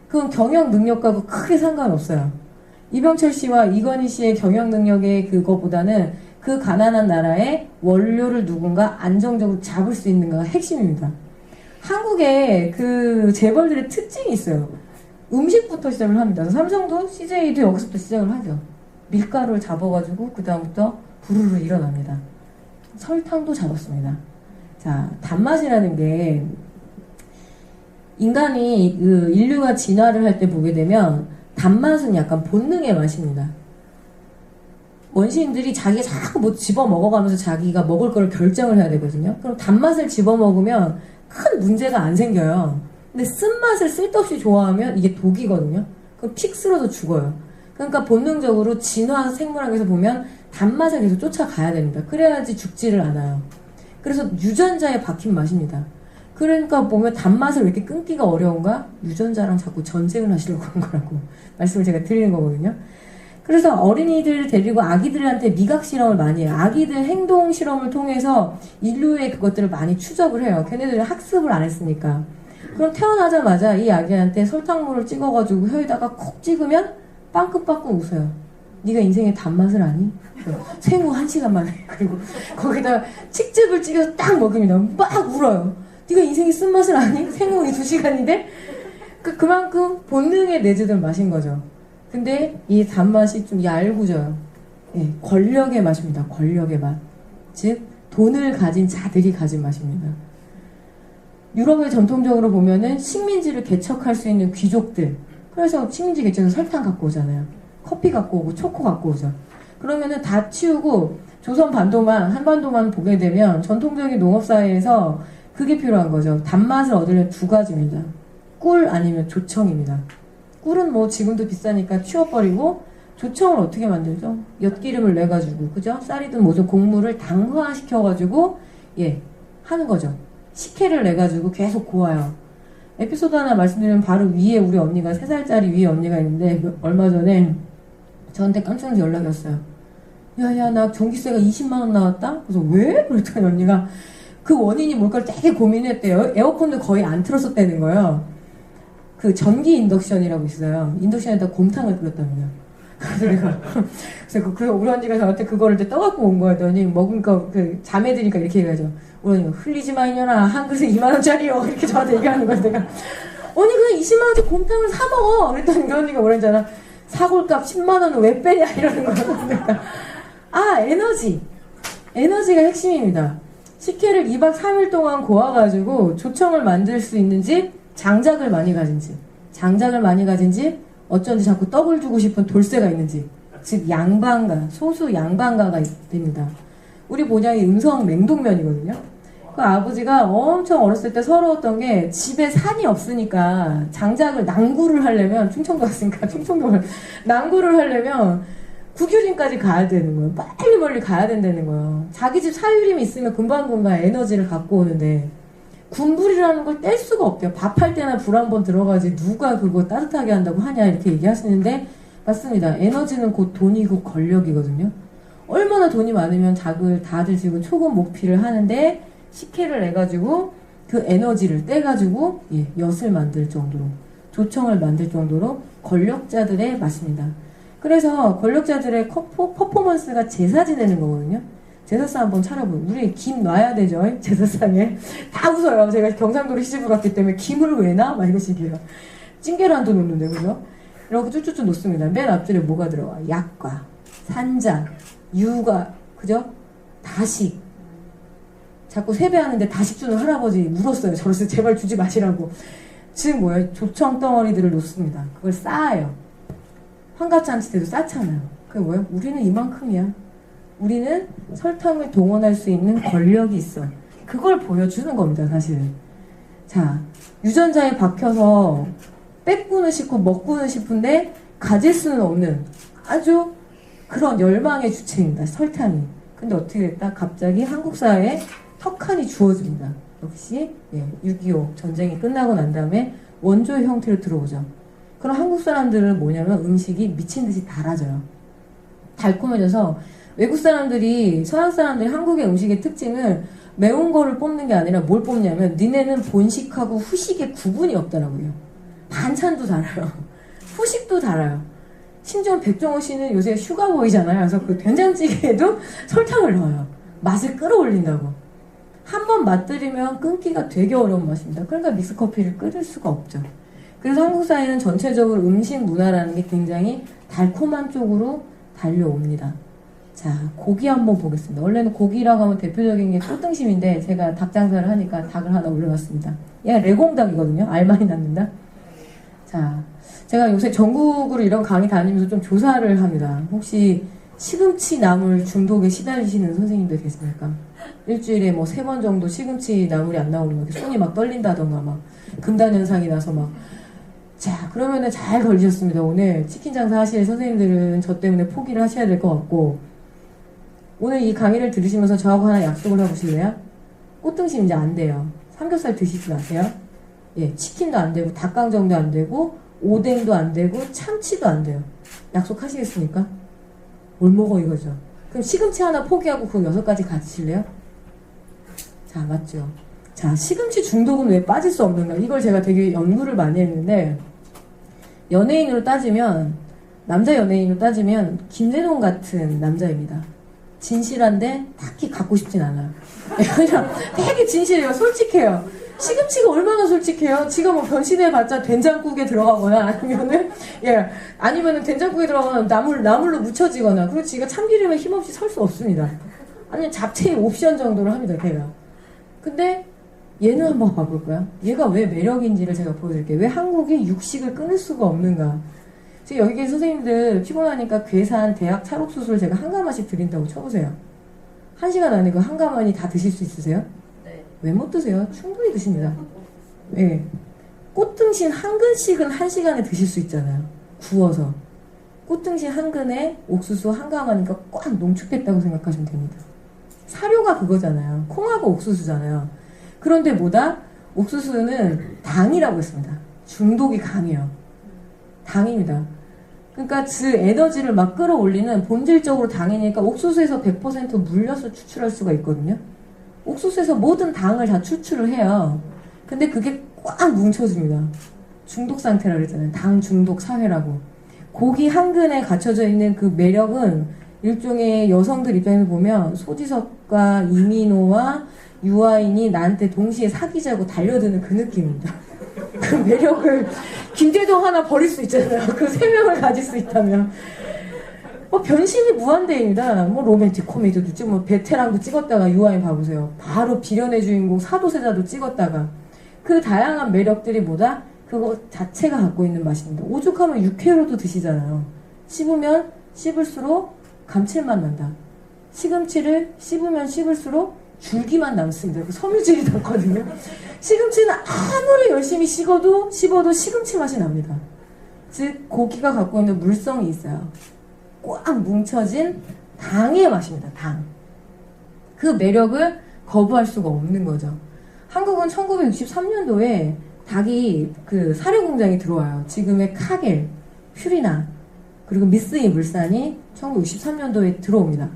그건 경영 능력과 크게 상관없어요. 이병철 씨와 이건희 씨의 경영 능력의 그거보다는 그 가난한 나라의 원료를 누군가 안정적으로 잡을 수 있는가가 핵심입니다. 한국에 재벌들의 특징이 있어요. 음식부터 시작을 합니다. 삼성도 CJ도 여기서부터 시작을 하죠. 밀가루를 잡아가지고 그 다음부터 부르르 일어납니다. 설탕도 잡았습니다. 자, 단맛이라는 게 인간이 인류가 진화를 할 때 보게 되면 단맛은 약간 본능의 맛입니다. 원시인들이 자기가 자꾸 뭐 집어 먹어가면서 자기가 먹을 걸 결정을 해야 되거든요. 그럼 단맛을 집어 먹으면 큰 문제가 안 생겨요. 근데 쓴맛을 쓸데없이 좋아하면 이게 독이거든요. 그럼 픽 쓰러져 죽어요. 그러니까 본능적으로 진화 생물학에서 보면 단맛을 계속 쫓아가야 됩니다. 그래야지 죽지를 않아요. 그래서 유전자에 박힌 맛입니다. 그러니까 보면 단맛을 왜 이렇게 끊기가 어려운가? 유전자랑 자꾸 전쟁을 하시려고 하는 거라고 말씀을 제가 드리는 거거든요. 그래서 어린이들을 데리고 아기들한테 미각 실험을 많이 해요. 아기들 행동 실험을 통해서 인류의 그것들을 많이 추적을 해요. 걔네들은 학습을 안 했으니까. 그럼 태어나자마자 이 아기한테 설탕물을 찍어가지고 혀에다가 콕 찍으면 빵긋빵긋 웃어요. 네가 인생의 단맛을 아니? 생후 1시간 만에. 그리고 거기다 칡즙을 찍어서 딱 먹입니다. 막 울어요. 네가 인생의 쓴맛을 아니? 생후 2시간인데? 그만큼 본능에 내재된 맛인 거죠. 근데 이 단맛이 좀 얄궂어요. 예, 권력의 맛입니다. 권력의 맛. 즉 돈을 가진 자들이 가진 맛입니다. 유럽에 전통적으로 보면은 식민지를 개척할 수 있는 귀족들. 그래서 식민지 개척에서 설탕 갖고 오잖아요. 커피 갖고 오고 초코 갖고 오죠. 그러면은 다 치우고 조선 반도만, 한반도만 보게 되면 전통적인 농업사회에서 그게 필요한 거죠. 단맛을 얻으려면 두 가지입니다. 꿀 아니면 조청입니다. 꿀은 뭐 지금도 비싸니까 치워버리고, 조청을 어떻게 만들죠? 엿기름을 내가지고, 그죠? 쌀이든 뭐든 곡물을 당화시켜가지고, 예, 하는 거죠. 식혜를 내가지고 계속 고아요. 에피소드 하나 말씀드리면 바로 위에 우리 언니가, 3살짜리 위에 언니가 있는데, 얼마 전에 저한테 깜짝 놀라서 연락이 왔어요. 야, 나 전기세가 20만원 나왔다? 그래서 왜? 그랬더니 언니가 그 원인이 뭘까 되게 고민했대요. 에어컨도 거의 안 틀었었다는 거예요. 그 전기 인덕션이라고 있어요. 인덕션에다 곰탕을 끓였답니다. 그래서 우리 언니가 저한테 그거를 이제 떠갖고 온 거였더니 먹으니까 그 자매들이니까 이렇게 얘기하죠. 우리 언니가 흘리지 마 이년아, 한 그릇에 2만원짜리요 이렇게 저한테 얘기하는 거예요. 내가 언니 그냥 20만원짜리 곰탕을 사 먹어. 그랬더니 우리 언니가 뭐랬잖아. 사골값 10만원은 왜 빼냐 이러는 거예요. 내가 에너지가 핵심입니다. 식혜를 2박 3일 동안 고아가지고 조청을 만들 수 있는 집, 장작을 많이 가진 집, 어쩐지 자꾸 떡을 주고 싶은 돌쇠가 있는 집, 즉 양반가, 소수 양반가가 됩니다. 우리 본향이 음성 냉동면이거든요. 그 아버지가 엄청 어렸을 때 서러웠던 게 집에 산이 없으니까 장작을 낭구를 하려면, 충청도 왔으니까 충청도를 낭구를 하려면 국유림까지 가야 되는 거예요. 빨리 멀리 가야 된다는 거예요. 자기 집 사유림이 있으면 금방금방 에너지를 갖고 오는데 군불이라는 걸 뗄 수가 없대요. 밥할 때나 불 한 번 들어가지 누가 그거 따뜻하게 한다고 하냐 이렇게 얘기하시는데 맞습니다. 에너지는 곧 돈이고 권력이거든요. 얼마나 돈이 많으면 다들 지금 초급 목피를 하는데 식혜를 내가지고 그 에너지를 떼가지고 엿을 만들 정도로, 조청을 만들 정도로 권력자들의 맛입니다. 그래서 권력자들의 퍼포먼스가 제사 지내는 거거든요. 제사상 한번 차려보고 우리 김 놔야 되죠. 제사상에 다 웃어요. 제가 경상도로 시집을 갔기 때문에 김을 왜 놔? 막 이러시게요. 찐계란도 놓는데 그죠? 이렇게 쭈쭈쭈 놓습니다. 맨 앞줄에 뭐가 들어와? 약과, 산자, 유가, 그죠? 다식. 자꾸 세배하는데 다식 주는 할아버지 물었어요. 저를 제발 주지 마시라고. 즉 뭐예요? 조청 덩어리들을 놓습니다. 그걸 쌓아요. 환갑잔치 때도 쌓잖아요. 그게 뭐예요? 우리는 이만큼이야. 우리는 설탕을 동원할 수 있는 권력이 있어. 그걸 보여주는 겁니다, 사실은. 자, 유전자에 박혀서 뺏고는 싶고 먹고는 싶은데 가질 수는 없는 아주 그런 열망의 주체입니다, 설탕이. 근데 어떻게 됐다? 갑자기 한국 사회에 턱하니 주어집니다. 역시 6.25 전쟁이 끝나고 난 다음에 원조의 형태로 들어오죠. 그럼 한국 사람들은 뭐냐면 음식이 미친 듯이 달아져요. 달콤해져서 외국 사람들이, 서양 사람들이 한국의 음식의 특징은 매운 거를 뽑는 게 아니라 뭘 뽑냐면 니네는 본식하고 후식의 구분이 없다라고요. 반찬도 달아요. 후식도 달아요. 심지어 백종원 씨는 요새 슈가보이잖아요. 그래서 그 된장찌개에도 설탕을 넣어요. 맛을 끌어올린다고. 한 번 맛들이면 끊기가 되게 어려운 맛입니다. 그러니까 믹스커피를 끓일 수가 없죠. 그래서 한국 사회는 전체적으로 음식 문화라는 게 굉장히 달콤한 쪽으로 달려옵니다. 자, 고기 한번 보겠습니다. 원래는 고기라고 하면 대표적인 게 꽃등심인데 제가 닭 장사를 하니까 닭을 하나 올려놨습니다. 얘가 레공닭이거든요. 알만이 낳는다. 자, 제가 요새 전국으로 이런 강의 다니면서 좀 조사를 합니다. 혹시 시금치 나물 중독에 시달리시는 선생님들 계십니까? 일주일에 뭐 3번 정도 시금치 나물이 안 나오면 손이 막 떨린다던가 막 금단 현상이 나서 막. 자, 그러면은 잘 걸리셨습니다. 오늘 치킨 장사 하실 선생님들은 저 때문에 포기를 하셔야 될 것 같고, 오늘 이 강의를 들으시면서 저하고 하나 약속을 해보실래요? 꽃등심 이제 안 돼요. 삼겹살 드시지 마세요. 예, 치킨도 안 되고 닭강정도 안 되고 오뎅도 안 되고 참치도 안 돼요. 약속하시겠습니까? 뭘 먹어 이거죠. 그럼 시금치 하나 포기하고 그 6가지 가지실래요? 자, 맞죠. 자, 시금치 중독은 왜 빠질 수 없는가? 이걸 제가 되게 연구를 많이 했는데, 연예인으로 따지면, 남자 연예인으로 따지면, 김대동 같은 남자입니다. 진실한데, 딱히 갖고 싶진 않아요. 그냥 되게 진실해요. 솔직해요. 시금치가 얼마나 솔직해요? 지가 뭐 변신해봤자 된장국에 들어가거나, 아니면은 된장국에 들어가거나 나물로 묻혀지거나, 그리고 지가 참기름에 힘없이 설 수 없습니다. 아니면 잡채 옵션 정도로 합니다, 걔가. 근데, 얘는 한번 봐볼까요? 얘가 왜 매력인지를 제가 보여드릴게요. 왜 한국이 육식을 끊을 수가 없는가? 지금 여기 계신 선생님들 피곤하니까 괴산 대학 찰옥수수를 제가 한 가마씩 드린다고 쳐보세요. 1시간 안에 그 한 가마니 다 드실 수 있으세요? 네. 왜 못 드세요? 충분히 드십니다. 예. 꽃등심 한 근씩은 1시간에 드실 수 있잖아요. 구워서. 꽃등심 한 근에 옥수수 한 가마니까 꽉 농축됐다고 생각하시면 됩니다. 사료가 그거잖아요. 콩하고 옥수수잖아요. 그런데 뭐다? 옥수수는 당이라고 했습니다. 중독이 강해요. 당입니다. 그러니까 그 에너지를 막 끌어올리는 본질적으로 당이니까 옥수수에서 100% 물려서 추출할 수가 있거든요. 옥수수에서 모든 당을 다 추출을 해요. 근데 그게 꽉 뭉쳐집니다. 중독 상태라고 그랬잖아요. 당 중독 사회라고. 고기 한 근에 갖춰져 있는 그 매력은 일종의 여성들 입장에서 보면 소지섭과 이민호와 유아인이 나한테 동시에 사귀자고 달려드는 그 느낌입니다. 그 매력을 김대동 하나 버릴 수 있잖아요. 그 3명을 가질 수 있다면. 변신이 무한대입니다. 로맨틱 코미디도 찍고, 베테랑도 찍었다가 유아인 봐보세요. 바로 비련의 주인공 사도세자도 찍었다가. 그 다양한 매력들이 뭐다? 그거 자체가 갖고 있는 맛입니다. 오죽하면 육회로도 드시잖아요. 씹으면 씹을수록 감칠맛 난다. 시금치를 씹으면 씹을수록 줄기만 남습니다. 그 섬유질이 남거든요. 시금치는 아무리 열심히 씹어도 시금치 맛이 납니다. 즉 고기가 갖고 있는 물성이 있어요. 꽉 뭉쳐진 당의 맛입니다. 당. 그 매력을 거부할 수가 없는 거죠. 한국은 1963년도에 닭이 그 사료 공장이 들어와요. 지금의 카겔, 퓨리나, 그리고 미쓰이 물산이 1963년도에 들어옵니다.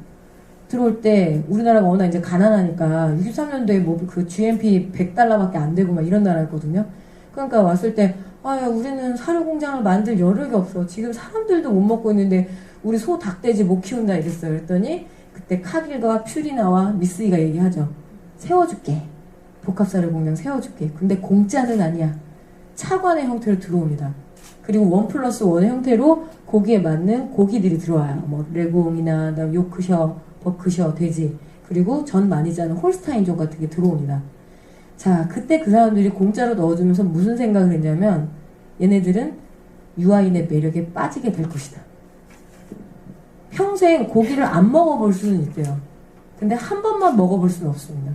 들어올 때 우리나라가 워낙 이제 가난하니까 63년도에 뭐 그 GNP 100달러밖에 안 되고 막 이런 나라였거든요. 그러니까 왔을 때 우리는 사료 공장을 만들 여력이 없어. 지금 사람들도 못 먹고 있는데 우리 소, 닭, 돼지 못 키운다 이랬어요. 그랬더니 그때 카길과 퓨리나와 미쓰이가 얘기하죠. 세워줄게. 복합사료 공장 세워줄게. 근데 공짜는 아니야. 차관의 형태로 들어옵니다. 그리고 1+1의 형태로 고기에 맞는 고기들이 들어와요. 뭐 레공이나 요크셔, 버크셔, 돼지, 그리고 전 많이 짜는 홀스타인족 같은 게 들어옵니다. 자, 그때 그 사람들이 공짜로 넣어주면서 무슨 생각을 했냐면 얘네들은 유아인의 매력에 빠지게 될 것이다. 평생 고기를 안 먹어볼 수는 있대요. 근데 한 번만 먹어볼 수는 없습니다.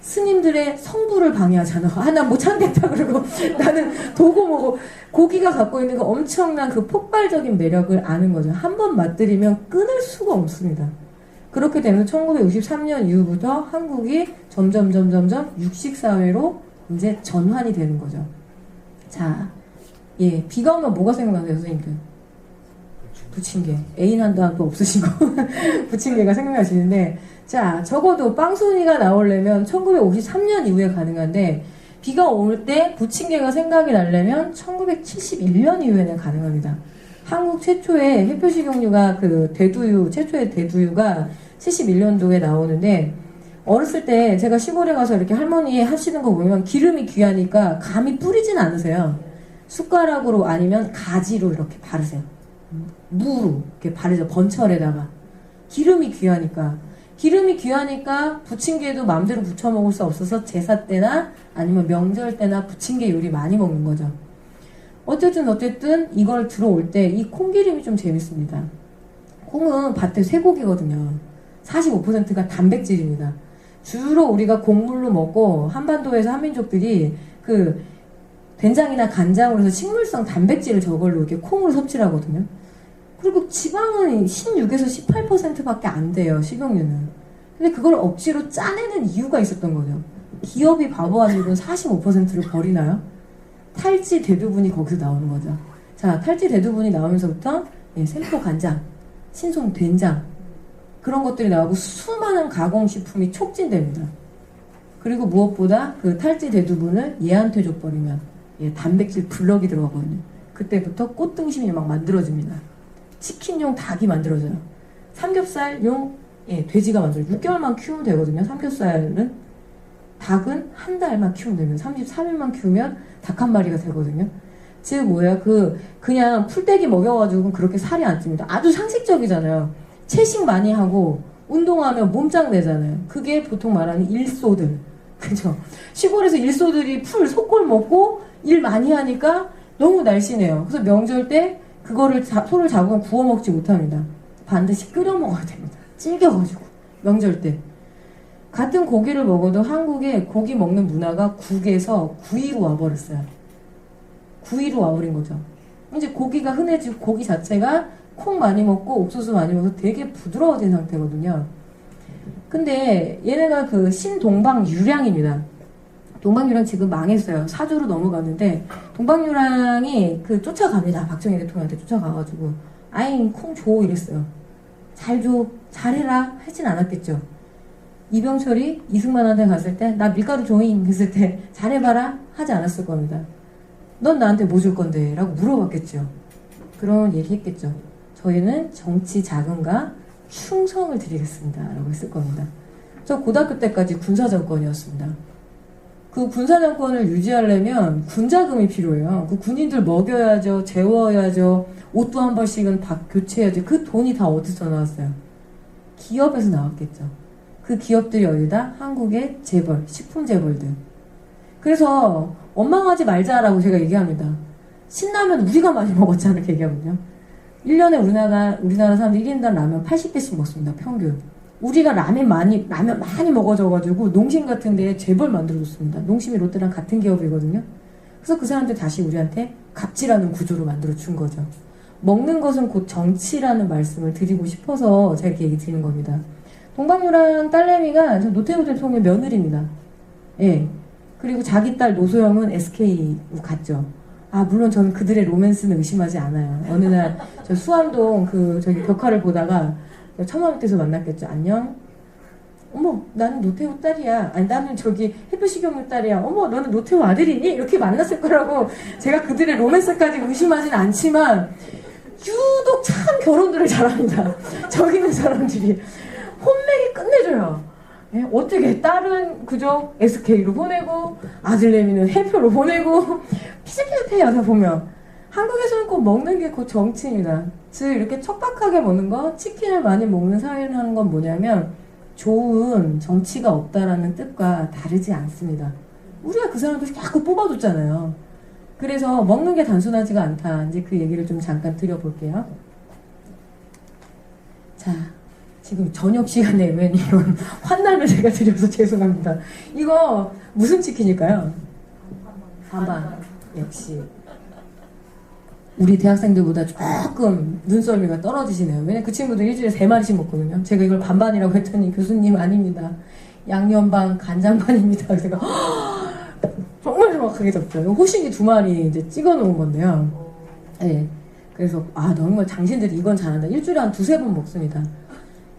스님들의 성부를 방해하잖아. 나 못 참겠다 그러고 나는 도고 뭐고. 고기가 갖고 있는 그 엄청난 그 폭발적인 매력을 아는 거죠. 한 번 맛들이면 끊을 수가 없습니다. 그렇게 되면서 1963년 이후부터 한국이 점점 육식사회로 이제 전환이 되는 거죠. 자, 비가 오면 뭐가 생각나세요, 선생님들? 부침개. 애인 한도 없으시고 부침개가 생각나시는데, 자, 적어도 빵순이가 나오려면 1953년 이후에 가능한데, 비가 올 때 부침개가 생각이 나려면 1971년 이후에는 가능합니다. 한국 최초의 해표식용유가 최초의 대두유가 71년도에 나오는데, 어렸을 때 제가 시골에 가서 이렇게 할머니 하시는 거 보면 기름이 귀하니까 감히 뿌리진 않으세요. 숟가락으로 아니면 가지로 이렇게 바르세요. 무로 이렇게 바르죠. 번철에다가. 기름이 귀하니까 부침개도 마음대로 부쳐 먹을 수 없어서 제사 때나 아니면 명절 때나 부침개 요리 많이 먹는 거죠. 어쨌든 이걸 들어올 때 이 콩기름이 좀 재밌습니다. 콩은 밭에 쇠고기거든요. 45%가 단백질입니다. 주로 우리가 곡물로 먹고 한반도에서 한민족들이 그 된장이나 간장으로 해서 식물성 단백질을 저걸로 이렇게 콩으로 섭취를 하거든요. 그리고 지방은 16에서 18%밖에 안 돼요, 식용유는. 근데 그걸 억지로 짜내는 이유가 있었던 거죠. 기업이 바보 아니고 45%를 버리나요? 탈지 대두분이 거기서 나오는 거죠. 자, 탈지 대두분이 나오면서부터 샘표 간장, 신송 된장 그런 것들이 나오고 수많은 가공식품이 촉진됩니다. 그리고 무엇보다 그 탈지 대두분을 얘한테 줘버리면 단백질 블럭이 들어가거든요. 그때부터 꽃등심이 막 만들어집니다. 치킨용 닭이 만들어져요. 삼겹살용 돼지가 만들어요. 6개월만 키우면 되거든요. 삼겹살은. 닭은 한 달만 키우면 됩니다. 33일만 키우면 닭 한 마리가 되거든요. 즉 뭐야 그냥 풀떼기 먹여가지고 그렇게 살이 안 찝니다. 아주 상식적이잖아요. 채식 많이 하고 운동하면 몸짱 되잖아요. 그게 보통 말하는 일소들. 그죠? 시골에서 일소들이 풀 속골 먹고 일 많이 하니까 너무 날씬해요. 그래서 명절 때 그거를 소를 잡으면 구워 먹지 못합니다. 반드시 끓여 먹어야 됩니다. 질겨가지고 명절 때. 같은 고기를 먹어도 한국에 고기 먹는 문화가 국에서 구이로 와버렸어요. 구이로 와버린 거죠. 이제 고기가 흔해지고 고기 자체가 콩 많이 먹고 옥수수 많이 먹어서 되게 부드러워진 상태거든요. 근데 얘네가 그 신동방유량입니다. 동방유량 지금 망했어요. 사주로 넘어갔는데 동방유량이 쫓아갑니다. 박정희 대통령한테 쫓아가가지고 아잉 콩 줘 이랬어요. 잘 줘, 잘해라 하진 않았겠죠. 이병철이 이승만한테 갔을 때 나 밀가루 줘잉 했을 때 잘해봐라 하지 않았을 겁니다. 넌 나한테 뭐 줄 건데? 라고 물어봤겠죠. 그런 얘기 했겠죠. 저희는 정치 자금과 충성을 드리겠습니다. 라고 했을 겁니다. 저 고등학교 때까지 군사정권이었습니다. 그 군사정권을 유지하려면 군자금이 필요해요. 그 군인들 먹여야죠. 재워야죠. 옷도 한 벌씩은 교체해야죠. 그 돈이 다 어디서 나왔어요? 기업에서 나왔겠죠. 그 기업들이 어디다? 한국의 재벌, 식품 재벌들. 그래서 원망하지 말자라고 제가 얘기합니다. 신라면 우리가 많이 먹었잖아 이렇게 얘기하거든요. 1년에 우리나라 사람들 1인당 라면 80개씩 먹습니다. 평균. 우리가 라면 많이 먹어져가지고 농심 같은 데에 재벌 만들어줬습니다. 농심이 롯데랑 같은 기업이거든요. 그래서 그 사람들 다시 우리한테 갑질하는 구조로 만들어준 거죠. 먹는 것은 곧 정치라는 말씀을 드리고 싶어서 제가 이렇게 얘기 드리는 겁니다. 동방유랑 딸내미가 노태우 대통령의 며느리입니다. 예. 그리고 자기 딸 노소영은 SK로 갔죠. 아, 물론 저는 그들의 로맨스는 의심하지 않아요. 어느 날, 저 수암동 저기 벽화를 보다가 처마밑에서 만났겠죠. 안녕? 어머, 나는 노태우 딸이야. 아니, 나는 저기 햇볕이 경유 딸이야. 어머, 너는 노태우 아들이니? 이렇게 만났을 거라고 제가 그들의 로맨스까지 의심하진 않지만, 유독 참 결혼들을 잘합니다. 저기 있는 사람들이. 혼맥이 끝내줘요. 예? 어떻게 딸은 그저 SK로 보내고 아들내미는 해표로 보내고 피지피지해요. 다 보면 한국에서는 꼭 먹는 게 곧 정치입니다. 즉 이렇게 척박하게 먹는 거 치킨을 많이 먹는 사회를 하는 건 뭐냐면 좋은 정치가 없다라는 뜻과 다르지 않습니다. 우리가 그 사람들 자꾸 뽑아줬잖아요. 그래서 먹는 게 단순하지가 않다. 이제 그 얘기를 좀 잠깐 드려볼게요. 자, 지금 저녁 시간에 웬 이런 환난을 제가 드려서 죄송합니다. 이거 무슨 치킨일까요? 반반. 역시 우리 대학생들보다 조금 눈썰미가 떨어지시네요. 왜냐면 그 친구들 일주일에 3마리씩 먹거든요. 제가 이걸 반반이라고 했더니 교수님 아닙니다. 양념반, 간장반입니다. 제가 정말 정확하게 적죠. 호식이 2마리 이제 찍어 놓은 건데요. 네. 그래서 정말 당신들이 이건 잘한다. 일주일에 한 2-3번 먹습니다.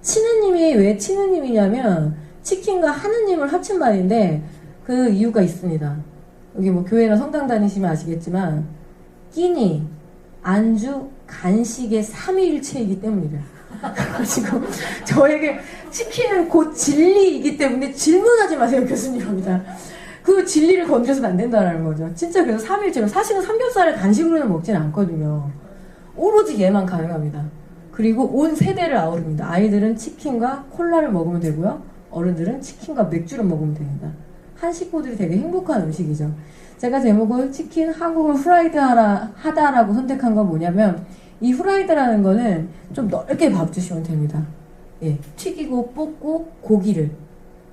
치느님이 왜 치느님이냐면 치킨과 하느님을 합친 말인데 그 이유가 있습니다. 여기 뭐 교회나 성당 다니시면 아시겠지만 끼니, 안주, 간식의 삼위일체이기 때문이래요. 지금 저에게 치킨은 곧 진리이기 때문에 질문하지 마세요 교수님입니다. 그 진리를 건드려서는 안 된다는 거죠. 진짜 그래서 삼위일체로 사실은 삼겹살을 간식으로는 먹진 않거든요. 오로지 얘만 가능합니다. 그리고 온 세대를 아우릅니다. 아이들은 치킨과 콜라를 먹으면 되고요. 어른들은 치킨과 맥주를 먹으면 됩니다. 한 식구들이 되게 행복한 음식이죠. 제가 제목을 치킨 한국을 후라이드 하다라고 선택한 건 뭐냐면 이 후라이드라는 거는 좀 넓게 밥 주시면 됩니다. 예, 튀기고 볶고 고기를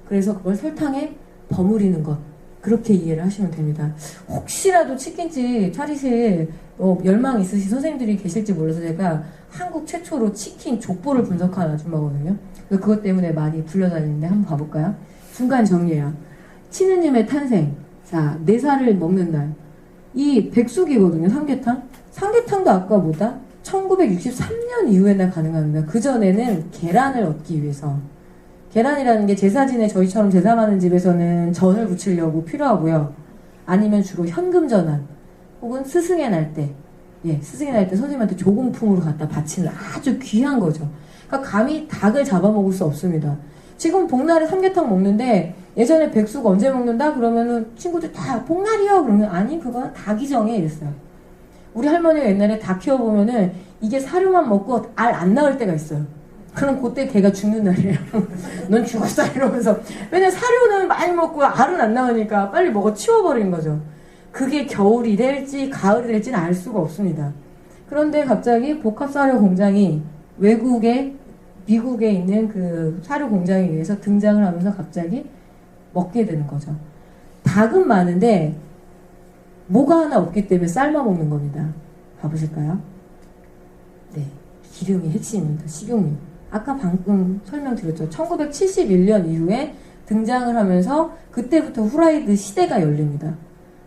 그래서 그걸 설탕에 버무리는 것 그렇게 이해를 하시면 됩니다. 혹시라도 치킨집 차리실 열망 있으신 선생님들이 계실지 몰라서 제가 한국 최초로 치킨 족보를 분석한 아줌마거든요. 그것 때문에 많이 불려다니는데 한번 봐볼까요? 중간 정리해요. 치느님의 탄생. 자, 4살을 먹는 날. 이 백숙이거든요, 삼계탕. 삼계탕도 아까 보다 1963년 이후에나 가능합니다. 그전에는 계란을 얻기 위해서. 계란이라는 게 제사진에 저희처럼 제사 많은 집에서는 전을 부치려고 필요하고요. 아니면 주로 현금 전환 혹은 스승의 날 때, 스승의 날 때 선생님한테 조공품으로 갖다 바치는 아주 귀한 거죠. 그러니까 감히 닭을 잡아먹을 수 없습니다. 지금 복날에 삼계탕 먹는데 예전에 백숙 언제 먹는다? 그러면은 친구들 다 복날이요. 그러면 아니 그건 닭이 정해 이랬어요. 우리 할머니가 옛날에 닭 키워보면은 이게 사료만 먹고 알 안 낳을 때가 있어요. 그럼 그때 걔가 죽는 날이에요. 넌 죽었어 이러면서. 왜냐면 사료는 많이 먹고 알은 안 나오니까 빨리 먹어 치워버리는 거죠. 그게 겨울이 될지 가을이 될지는 알 수가 없습니다. 그런데 갑자기 복합사료 공장이 미국에 있는 그 사료 공장에 의해서 등장을 하면서 갑자기 먹게 되는 거죠. 닭은 많은데 뭐가 하나 없기 때문에 삶아 먹는 겁니다. 봐보실까요? 네, 기름이 핵심입니다. 식용유. 아까 방금 설명드렸죠. 1971년 이후에 등장을 하면서 그때부터 후라이드 시대가 열립니다.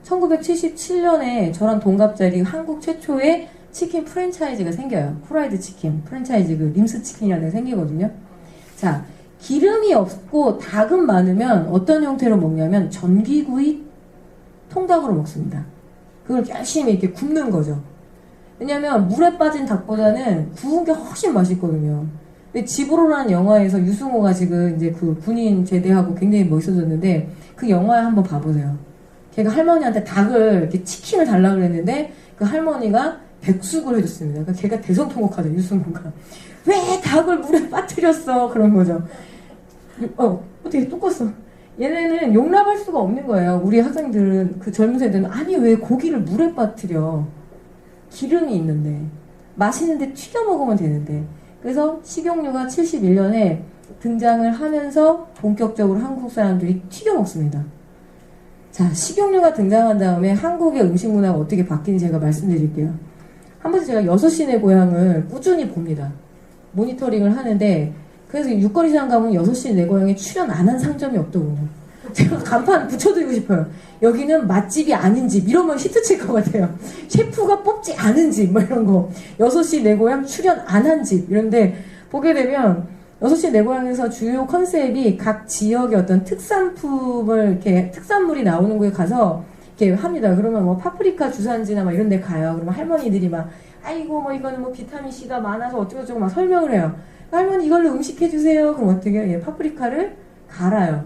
1977년에 저랑 동갑자리 한국 최초의 치킨 프랜차이즈가 생겨요. 후라이드 치킨 프랜차이즈, 그 림스 치킨이라는 게 생기거든요. 자, 기름이 없고 닭은 많으면 어떤 형태로 먹냐면 전기구이 통닭으로 먹습니다. 그걸 열심히 이렇게 굽는 거죠. 왜냐면 물에 빠진 닭보다는 구운 게 훨씬 맛있거든요. 근데 집으로라는 영화에서 유승호가 지금 이제 그 군인 제대하고 굉장히 멋있어졌는데 그 영화에 한번 봐보세요. 걔가 할머니한테 닭을 이렇게 치킨을 달라고 그랬는데 그 할머니가 백숙을 해줬습니다. 그러니까 걔가 대성통곡하죠, 유승호가. 왜 닭을 물에 빠뜨렸어? 그런 거죠. 어떻게 또 껐어? 얘네는 용납할 수가 없는 거예요. 우리 학생들은, 그 젊은 세대는 아니 왜 고기를 물에 빠뜨려? 기름이 있는데 맛있는데 튀겨 먹으면 되는데. 그래서 식용유가 71년에 등장을 하면서 본격적으로 한국 사람들이 튀겨 먹습니다. 자, 식용유가 등장한 다음에 한국의 음식 문화가 어떻게 바뀌는지 제가 말씀드릴게요. 한 번씩 제가 6시 내 고향을 꾸준히 봅니다. 모니터링을 하는데, 그래서 육거리 시장 가면 6시 내 고향에 출연 안 한 상점이 없더군요. 제가 간판 붙여드리고 싶어요. 여기는 맛집이 아닌 집, 이러면 히트칠 것 같아요. 셰프가 뽑지 않은 집, 뭐 이런 거. 6시 내 고향 출연 안 한 집, 이런데 보게 되면 6시 내 고향에서 주요 컨셉이 각 지역의 어떤 특산품을, 이렇게 특산물이 나오는 곳에 가서 이렇게 합니다. 그러면 뭐 파프리카 주산지나 막 이런 데 가요. 그러면 할머니들이 막, 아이고, 뭐 이거는 뭐 비타민C가 많아서 어쩌고저쩌고 막 설명을 해요. 할머니 이걸로 음식 해주세요. 그럼 어떻게 해요? 파프리카를 갈아요.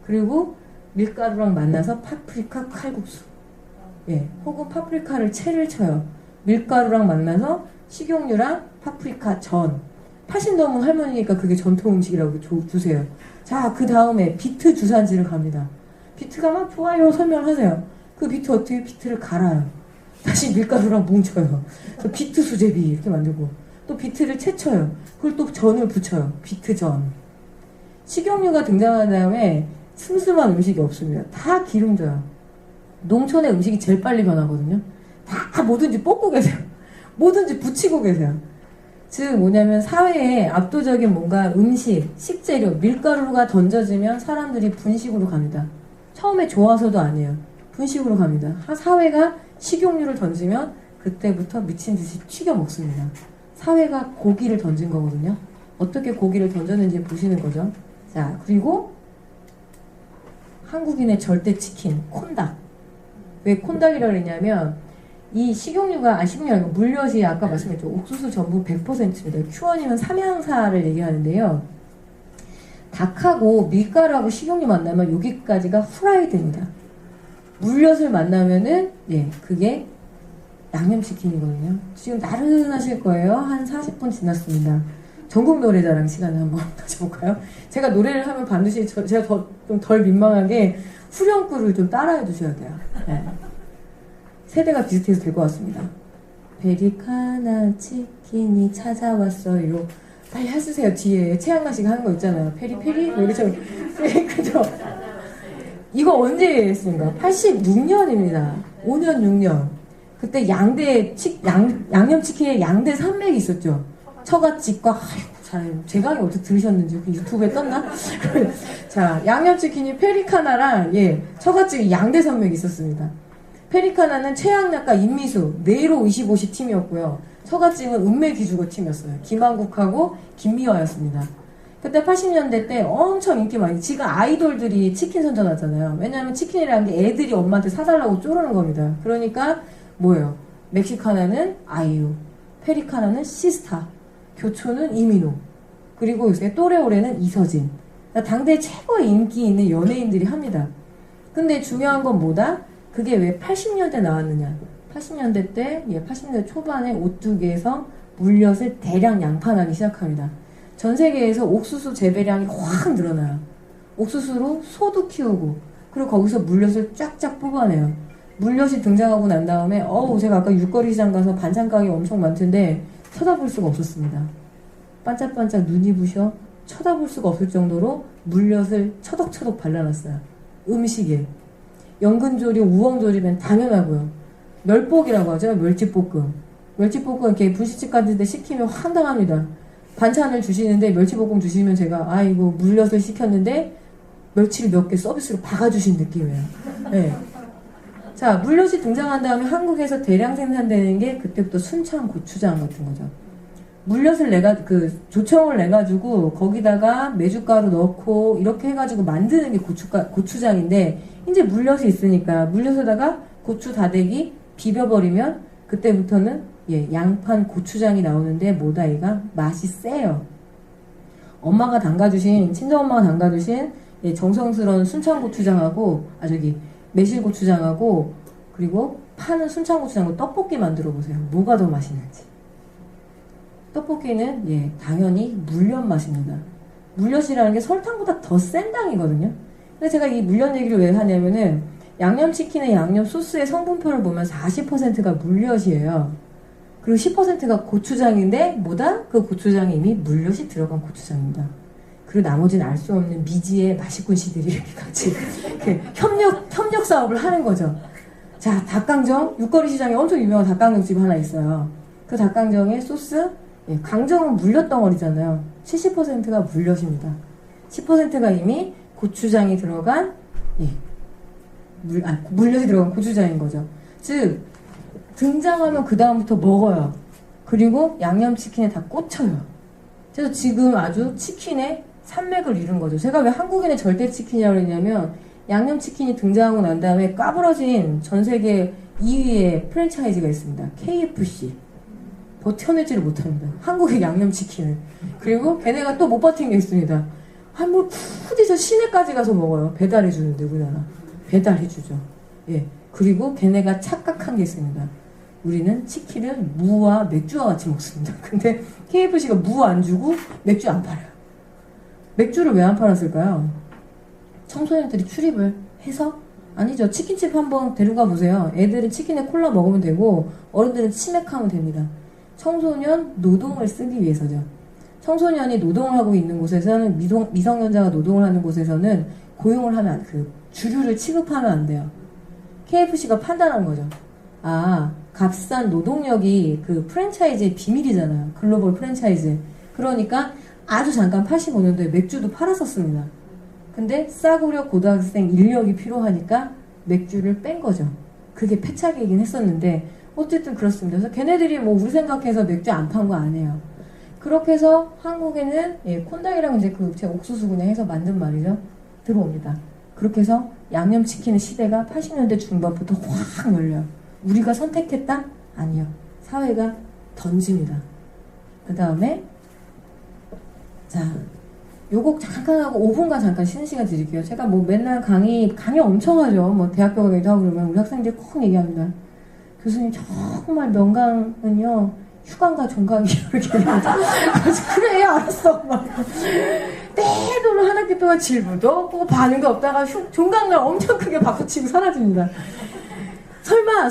그리고 밀가루랑 만나서 파프리카 칼국수. 혹은 파프리카를 채를 쳐요. 밀가루랑 만나서 식용유랑 파프리카 전. 80 넘은 할머니니까 그게 전통 음식이라고 주세요. 자, 그 다음에 비트 주산지를 갑니다. 비트가 막 좋아요 설명을 하세요. 그 비트 어떻게 비트를 갈아요. 다시 밀가루랑 뭉쳐요. 그래서 비트 수제비 이렇게 만들고 또 비트를 채쳐요. 그걸 또 전을 붙여요. 비트 전. 식용유가 등장한 다음에 슴슴한 음식이 없습니다. 다 기름져요. 농촌의 음식이 제일 빨리 변하거든요. 다 뭐든지 뽑고 계세요. 뭐든지 붙이고 계세요. 즉 뭐냐면 사회에 압도적인 뭔가 음식, 식재료, 밀가루가 던져지면 사람들이 분식으로 갑니다. 처음에 좋아서도 아니에요. 분식으로 갑니다. 사회가 식용유를 던지면 그때부터 미친 듯이 튀겨 먹습니다. 사회가 고기를 던진 거거든요. 어떻게 고기를 던졌는지 보시는 거죠. 자, 그리고 한국인의 절대 치킨, 콘닭. 왜 콘닭이라고 그랬냐면 이 식용유가, 식용유 아니고 물엿이 아까 말씀드렸죠. 옥수수 전분 100%입니다. Q1이면 삼양사를 얘기하는데요. 닭하고 밀가루하고 식용유 만나면 여기까지가 후라이드입니다. 물엿을 만나면은 그게 양념치킨이거든요. 지금 나른하실 거예요. 한 40분 지났습니다. 전국 노래자랑 시간을 한번 가져볼까요? 제가 노래를 하면 반드시 제가 좀 덜 민망하게 후렴구를 좀 따라해 주셔야 돼요. 세대가 비슷해서 될 것 같습니다. 페리카나 치킨이 찾아왔어요. 빨리 해주세요. 뒤에 최양락 씨가 하는 거 있잖아요. 페리페리? 이렇게 그죠? 이거 언제 했습니까? 86년입니다. 5년, 6년. 그때 양념치킨에 양대 산맥이 있었죠. 처갓집과, 잘, 제 강의 어떻게 들으셨는지 유튜브에 떴나? 자, 양념치킨이 페리카나랑, 예, 처갓집이 양대산맥이 있었습니다. 페리카나는 최양락과 임미수, 네이로 25시 팀이었고요. 처갓집은 은매기주고 팀이었어요. 김한국하고 김미화였습니다. 그때 80년대 때 엄청 인기 많이, 지금 아이돌들이 치킨 선전하잖아요. 왜냐하면 치킨이라는 게 애들이 엄마한테 사달라고 쪼르는 겁니다. 그러니까 뭐예요? 멕시카나는 아이유, 페리카나는 시스타, 교초는 이민호, 그리고 요새 또래오래는 이서진. 그러니까 당대 최고의 인기 있는 연예인들이 합니다. 근데 중요한 건 뭐다? 그게 왜 80년대 나왔느냐? 80년대 때, 80년대 초반에 오뚜기에서 물엿을 대량 양판하기 시작합니다. 전 세계에서 옥수수 재배량이 확 늘어나요. 옥수수로 소도 키우고, 그리고 거기서 물엿을 쫙쫙 뽑아내요. 물엿이 등장하고 난 다음에, 제가 아까 육거리 시장 가서 반찬 가게 엄청 많던데, 쳐다볼 수가 없었습니다. 반짝반짝 눈이 부셔 쳐다볼 수가 없을 정도로 물엿을 처덕처덕 발라놨어요. 음식에. 연근조림, 우엉조림은 당연하고요. 멸볶이라고 하죠. 멸치볶음. 멸치볶음 이렇게 분식집 같은 데 시키면 황당합니다. 반찬을 주시는데 멸치볶음 주시면 제가 아이고 물엿을 시켰는데 멸치를 몇 개 서비스로 박아주신 느낌이에요. 네. 자, 물엿이 등장한 다음에 한국에서 대량 생산되는 게 그때부터 순창 고추장 같은 거죠. 물엿을 조청을 내가지고 거기다가 메주가루 넣고 이렇게 해가지고 만드는 게 고추장인데 이제 물엿이 있으니까 물엿에다가 고추 다대기 비벼버리면 그때부터는 양판 고추장이 나오는데 뭐다이가 맛이 세요. 엄마가 담가주신, 친정엄마가 담가주신 정성스러운 순창고추장하고 매실고추장하고 그리고 파는 순창고추장하고 떡볶이 만들어 보세요. 뭐가 더 맛있는지. 떡볶이는 당연히 물엿 맛입니다. 물엿이라는 게 설탕보다 더 센 당이거든요. 근데 제가 이 물엿 얘기를 왜 하냐면은 양념치킨의 양념 소스의 성분표를 보면 40%가 물엿이에요. 그리고 10%가 고추장인데 그 고추장이 이미 물엿이 들어간 고추장입니다. 그리고 나머지는 알 수 없는 미지의 마시꾼 씨들이 이렇게 같이 협력 사업을 하는 거죠. 자, 닭강정, 육거리 시장에 엄청 유명한 닭강정집 하나 있어요. 그 닭강정의 소스, 강정은 물엿 덩어리잖아요. 70%가 물엿입니다. 10%가 이미 고추장이 들어간, 물엿이 들어간 고추장인 거죠. 즉, 등장하면 그 다음부터 먹어요. 그리고 양념치킨에 다 꽂혀요. 그래서 지금 아주 치킨의 산맥을 이룬 거죠. 제가 왜 한국인의 절대치킨이라고 했냐면 양념치킨이 등장하고 난 다음에 까부러진 전 세계 2위의 프랜차이즈가 있습니다. KFC. 버텨내지를 못합니다. 한국의 양념치킨을. 그리고 걔네가 또 못 버틴 게 있습니다. 굳이 저 시내까지 가서 먹어요. 배달해주는데 우리나라. 배달해주죠. 그리고 걔네가 착각한 게 있습니다. 우리는 치킨을 무와 맥주와 같이 먹습니다. 근데 KFC가 무 안 주고 맥주 안 팔아요. 맥주를 왜 안 팔았을까요? 청소년들이 출입을 해서? 아니죠. 치킨집 한번 데려가 보세요. 애들은 치킨에 콜라 먹으면 되고 어른들은 치맥하면 됩니다. 청소년 노동을 쓰기 위해서죠. 청소년이 노동을 하고 있는 곳에서는 미성년자가 노동을 하는 곳에서는 고용을 하면 주류를 취급하면 안 돼요. KFC가 판단한 거죠. 값싼 노동력이 그 프랜차이즈의 비밀이잖아요. 글로벌 프랜차이즈. 그러니까 아주 잠깐 85년도에 맥주도 팔았었습니다. 근데 싸구려 고등학생 인력이 필요하니까 맥주를 뺀 거죠. 그게 패착이긴 했었는데 어쨌든 그렇습니다. 그래서 걔네들이 우리 생각해서 맥주 안 판 거 아니에요. 그렇게 해서 한국에는 콘닭이랑 이제 제 옥수수 그냥 해서 만든 말이죠. 들어옵니다. 그렇게 해서 양념치킨의 시대가 80년대 중반부터 확 열려요. 우리가 선택했다? 아니요. 사회가 던집니다. 그 다음에 요거 잠깐 하고 5분간 잠깐 쉬는 시간 드릴게요. 제가 맨날 강의 엄청 하죠. 대학교 강의도 하고 그러면 우리 학생들이 꼭 얘기합니다. 교수님 정말 명강은요 휴강과 종강이 이렇게 합니다. 그래 알았어. 때로는 한 학기 동안 질문도 없고 반응도 없다가 종강날 엄청 크게 박수치고 사라집니다.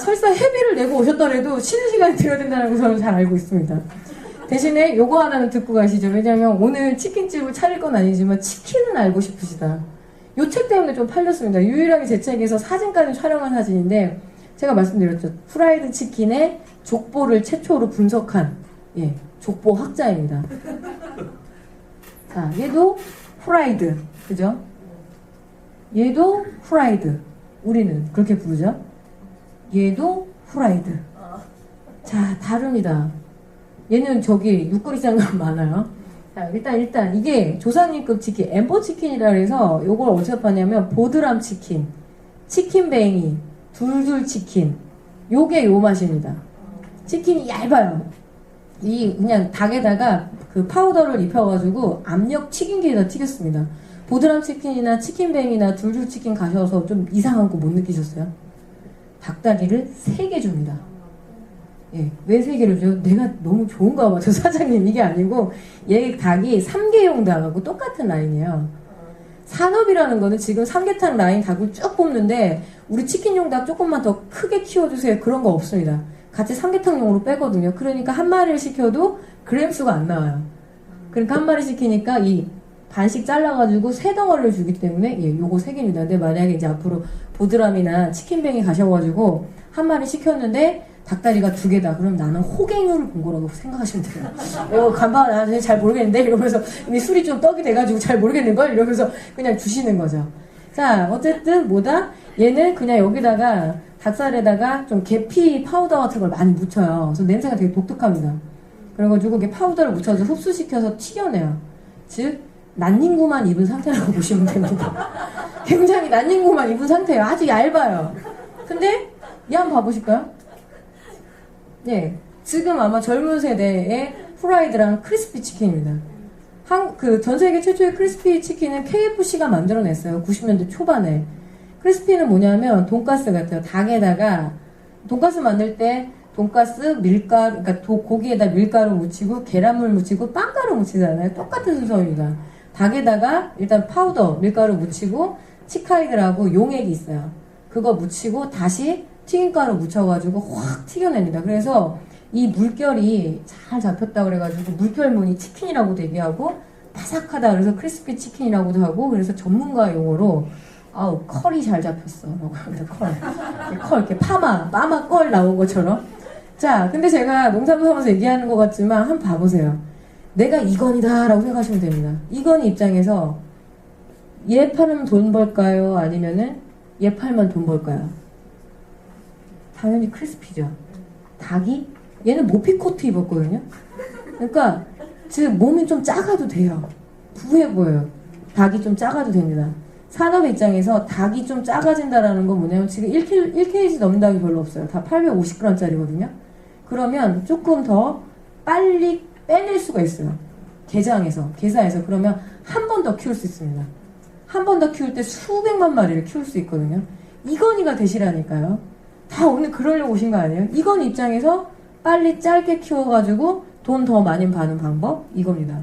설사 회비를 내고 오셨더라도 쉬는 시간이 들어야 된다는 거 저는 잘 알고 있습니다. 대신에 요거 하나는 듣고 가시죠. 왜냐면 오늘 치킨집을 차릴 건 아니지만 치킨은 알고 싶으시다. 요 책 때문에 좀 팔렸습니다. 유일하게 제 책에서 사진까지 촬영한 사진인데 제가 말씀드렸죠. 프라이드 치킨의 족보를 최초로 분석한 족보 학자입니다. 자, 얘도 후라이드. 그죠? 얘도 후라이드. 우리는 그렇게 부르죠? 얘도 후라이드. 자, 다릅니다. 얘는 저기 육거리장감 많아요. 자, 일단 이게 조상님급 치킨, 엠버 치킨이라 해서 요걸 어디서 파냐면 보드람 치킨, 치킨뱅이, 둘둘 치킨. 요게 요 맛입니다. 치킨이 얇아요. 이 그냥 닭에다가 그 파우더를 입혀가지고 압력 튀김기에다 튀겼습니다. 보드람 치킨이나 치킨뱅이나 둘둘 치킨 가셔서 좀 이상한 거 못 느끼셨어요? 닭다리를 3개 줍니다. 예, 왜 3개를 줘요? 내가 너무 좋은가 봐. 저 사장님 이게 아니고 얘 닭이 3개용 닭하고 똑같은 라인이에요. 산업이라는 거는 지금 삼계탕 라인 닭을 쭉 뽑는데 우리 치킨용 닭 조금만 더 크게 키워주세요. 그런 거 없습니다. 같이 삼계탕용으로 빼거든요. 그러니까 한 마리를 시켜도 그램 수가 안 나와요. 그러니까 한 마리 시키니까 이 반씩 잘라가지고 3덩어리를 주기 때문에 예, 요거 3개입니다. 근데 만약에 이제 앞으로 보드람이나 치킨뱅이 가셔가지고 한 마리 시켰는데 닭다리가 2개다. 그럼 나는 호갱이를 본 거라고 생각하시면 돼요. 간판 나 잘 모르겠는데 이러면서 이미 술이 좀 떡이 돼가지고 잘 모르겠는걸 이러면서 그냥 주시는 거죠. 자, 어쨌든 뭐다? 얘는 그냥 여기다가 닭살에다가 좀 계피 파우더 같은 걸 많이 묻혀요. 그래서 냄새가 되게 독특합니다. 그래가지고 이게 파우더를 묻혀서 흡수시켜서 튀겨내요. 즉 난닝구만 입은 상태라고 보시면 됩니다. 굉장히 난닝구만 입은 상태예요. 아주 얇아요. 근데 얘 한번 봐보실까요? 네, 지금 아마 젊은 세대의 후라이드랑 크리스피 치킨입니다. 전 세계 최초의 크리스피 치킨은 KFC가 만들어냈어요. 90년대 초반에. 크리스피는 뭐냐면 돈가스 같아요. 닭에다가 돈가스 만들 때 돈가스 밀가루, 그러니까 고기에다 밀가루 묻히고 계란물 묻히고 빵가루 묻히잖아요. 똑같은 순서입니다. 닭에다가 일단 파우더 밀가루 묻히고 치카이드라고 용액이 있어요. 그거 묻히고 다시 튀김가루 묻혀가지고 확 튀겨냅니다. 그래서 이 물결이 잘 잡혔다 그래가지고 물결무늬 치킨이라고 얘기하고 바삭하다 그래서 크리스피 치킨이라고도 하고 그래서 전문가 용어로 아우 컬이 잘 잡혔어 라고 합니다. 컬 이렇게 마마 컬 나온 것처럼. 자, 근데 제가 농담 삼아서 얘기하는 것 같지만 한번 봐보세요. 내가 이건이다 라고 생각하시면 됩니다. 이건희 입장에서 얘 팔면 돈 벌까요? 아니면은 얘 팔면 돈 벌까요? 당연히 크리스피죠. 닭이 얘는 모피 코트 입었거든요. 그러니까 즉 몸이 좀 작아도 돼요. 부해 보여요. 닭이 좀 작아도 됩니다. 산업 입장에서 닭이 좀 작아진다라는 건 뭐냐면 지금 1kg 넘는 닭이 별로 없어요. 다 850g짜리거든요. 그러면 조금 더 빨리 빼낼 수가 있어요. 계사에서 그러면 한 번 더 키울 수 있습니다. 한 번 더 키울 때 수백만 마리를 키울 수 있거든요. 이건희가 되시라니까요. 다 오늘 그러려고 오신 거 아니에요? 이건 입장에서 빨리 짧게 키워가지고 돈 더 많이 버는 방법 이겁니다.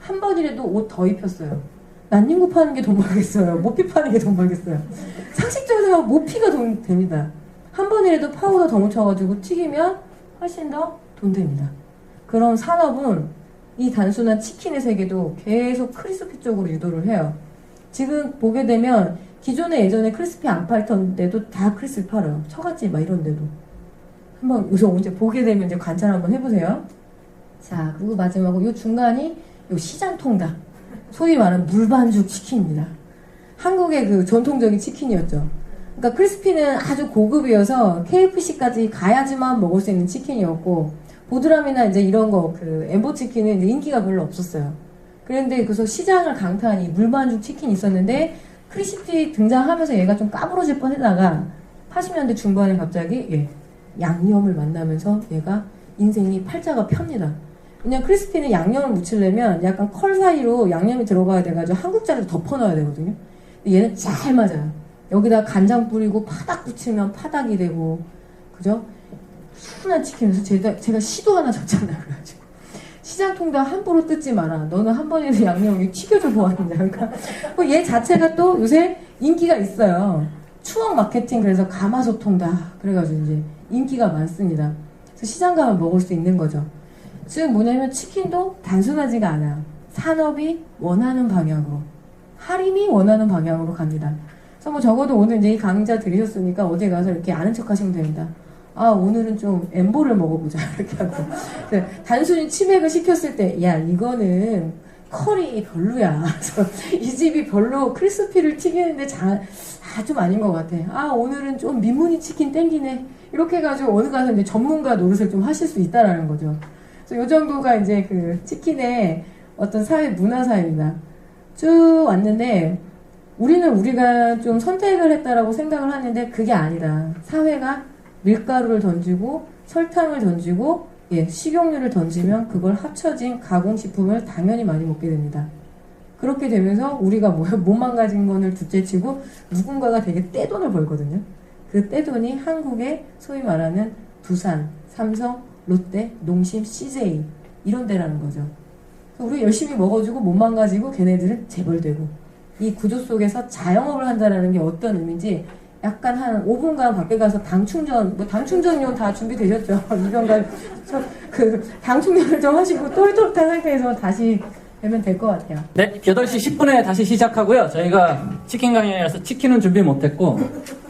한 번이라도 옷 더 입혔어요. 난닝구 파는 게 돈 벌겠어요? 모피 파는 게 돈 벌겠어요? 상식적으로 생각하면 모피가 돈 됩니다. 한 번이라도 파우더 더 묻혀가지고 튀기면 훨씬 더 돈 됩니다. 그런 산업은 이 단순한 치킨의 세계도 계속 크리스피 쪽으로 유도를 해요. 지금 보게 되면 기존에 예전에 크리스피 안 팔던 데도 다 크리스피 팔아요. 처갓집 막 이런 데도. 한번 우선 이제 보게 되면 이제 관찰 한번 해보세요. 자, 그리고 마지막으로 요 중간이 요 시장 통닭. 소위 말하는 물반죽 치킨입니다. 한국의 그 전통적인 치킨이었죠. 그러니까 크리스피는 아주 고급이어서 KFC까지 가야지만 먹을 수 있는 치킨이었고, 보드람이나 이제 이런 거, 그 엠보 치킨은 이제 인기가 별로 없었어요. 그런데 그래서 시장을 강타한 이 물반죽 치킨이 있었는데, 크리스피 등장하면서 얘가 좀 까부러질 뻔 하다가 80년대 중반에 갑자기 양념을 만나면서 얘가 인생이 팔자가 펴니다. 그냥 크리스피는 양념을 묻히려면 약간 컬 사이로 양념이 들어가야 돼가지고 한국자리로 덮어 넣어야 되거든요. 근데 얘는 잘 맞아요. 여기다 간장 뿌리고 파닭 붙이면 파닭이 되고, 그죠? 순한 치킨에서 제가 시도 하나 줬잖아요. 그래가지고 시장 통닭 함부로 뜯지 마라. 너는 한 번에도 양념이 튀겨줘 보았는데. 그러니까 얘 자체가 또 요새 인기가 있어요. 추억 마케팅 그래서 가마솥 통닭 그래가지고 이제 인기가 많습니다. 그래서 시장 가면 먹을 수 있는 거죠. 즉 뭐냐면 치킨도 단순하지가 않아요. 산업이 원하는 방향으로, 할인이 원하는 방향으로 갑니다. 그래서 뭐 적어도 오늘 이제 이 강좌 들으셨으니까 어디 가서 이렇게 아는 척 하시면 됩니다. 아, 오늘은 좀 엠보를 먹어보자. 이렇게 하고. 단순히 치맥을 시켰을 때, 야, 이거는 컬이 별로야. 그래서 이 집이 별로 크리스피를 튀기는데 좀 아닌 것 같아. 오늘은 좀 민무늬 치킨 땡기네. 이렇게 해가지고 어느 가서 이제 전문가 노릇을 좀 하실 수 있다라는 거죠. 그래서 이 정도가 이제 그 치킨의 어떤 사회 문화사입니다. 쭉 왔는데 우리가 좀 선택을 했다라고 생각을 하는데 그게 아니다. 사회가 밀가루를 던지고 설탕을 던지고 식용유를 던지면 그걸 합쳐진 가공식품을 당연히 많이 먹게 됩니다. 그렇게 되면서 우리가 못 망가진 거를 둘째치고 누군가가 되게 떼돈을 벌거든요. 그 떼돈이 한국의 소위 말하는 두산, 삼성, 롯데, 농심, CJ 이런 데라는 거죠. 우리 열심히 먹어주고 못 망가지고 걔네들은 재벌되고 이 구조 속에서 자영업을 한다는 게 어떤 의미인지 약간 한 5분간 밖에 가서 당 충전용 다 준비되셨죠? 이병관 당 충전을 좀 하시고 똘똘한 상태에서 다시 되면 될 것 같아요. 네, 8시 10분에 다시 시작하고요. 저희가 치킨 강연이라서 치킨은 준비 못했고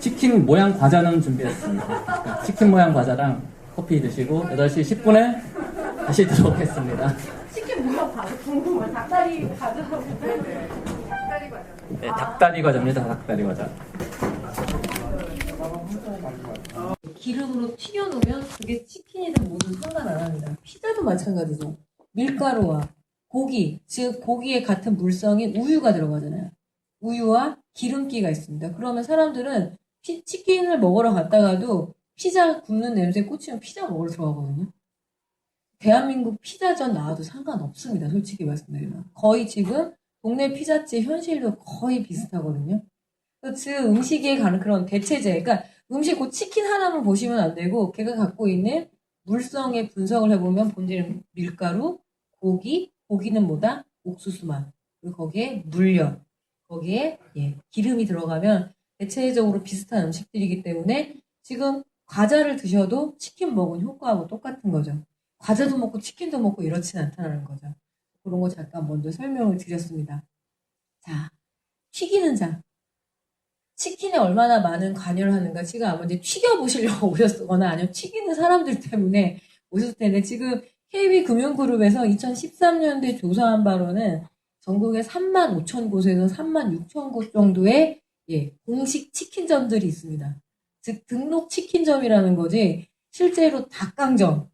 치킨 모양 과자는 준비했습니다. 그러니까 치킨 모양 과자랑 커피 드시고 8시 10분에 다시 들어오겠습니다. 치킨 모양 과자 궁금해. 닭다리 과자라고. 닭다리 과자. 네, 닭다리 과자입니다. 닭다리 과자. 기름으로 튀겨놓으면 그게 치킨이든 뭐든 상관 안 합니다. 피자도 마찬가지죠. 밀가루와 고기, 즉 고기의 같은 물성인 우유가 들어가잖아요. 우유와 기름기가 있습니다. 그러면 사람들은 치킨을 먹으러 갔다가도 피자 굽는 냄새에 꽂히면 피자 먹으러 들어가거든요. 대한민국 피자전 나와도 상관없습니다. 솔직히 말씀드리면. 거의 지금 동네 피자집 현실도 거의 비슷하거든요. 즉 음식에 가는 그런 대체제, 그러니까 음식 곧 치킨 하나만 보시면 안 되고 걔가 갖고 있는 물성의 분석을 해보면 본질은 밀가루, 고기는 뭐다? 옥수수 맛. 그리고 거기에 물엿, 거기에 기름이 들어가면 대체적으로 비슷한 음식들이기 때문에 지금 과자를 드셔도 치킨 먹은 효과하고 똑같은 거죠. 과자도 먹고 치킨도 먹고 이렇진 않다는 거죠. 그런 거 잠깐 먼저 설명을 드렸습니다. 자, 튀기는 장. 치킨에 얼마나 많은 관여를 하는가. 지금 아마 이제 튀겨보시려고 오셨거나 아니면 튀기는 사람들 때문에 오셨을 텐데 지금 KB금융그룹에서 2013년도에 조사한 바로는 전국에 3만 5천 곳에서 3만 6천 곳 정도의 공식 치킨점들이 있습니다. 즉 등록 치킨점이라는 거지 실제로 닭강정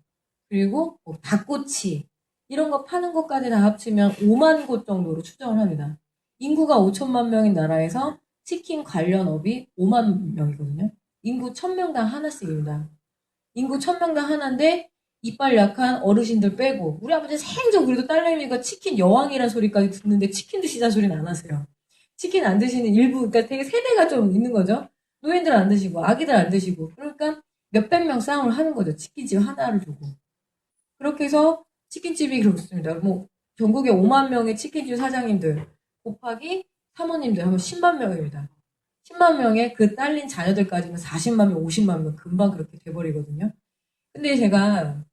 그리고 닭꼬치 이런 거 파는 것까지 다 합치면 5만 곳 정도로 추정을 합니다. 인구가 5천만 명인 나라에서 치킨 관련 업이 5만 명이거든요. 인구 1000명당 하나씩입니다. 인구 1000명당 하나인데 이빨 약한 어르신들 빼고 우리 아버지 생전 그래도 딸내미가 치킨 여왕이라는 소리까지 듣는데 치킨 드시자는 소리는 안 하세요. 치킨 안 드시는 일부, 그러니까 되게 세대가 좀 있는 거죠. 노인들 안 드시고 아기들 안 드시고 그러니까 몇백 명 싸움을 하는 거죠. 치킨집 하나를 두고. 그렇게 해서 치킨집이 그렇습니다. 전국에 5만 명의 치킨집 사장님들 곱하기 사모님들 하면 10만 명입니다. 10만 명의 그 딸린 자녀들까지는 40만 명, 50만 명 금방 그렇게 돼버리거든요. 근데 제가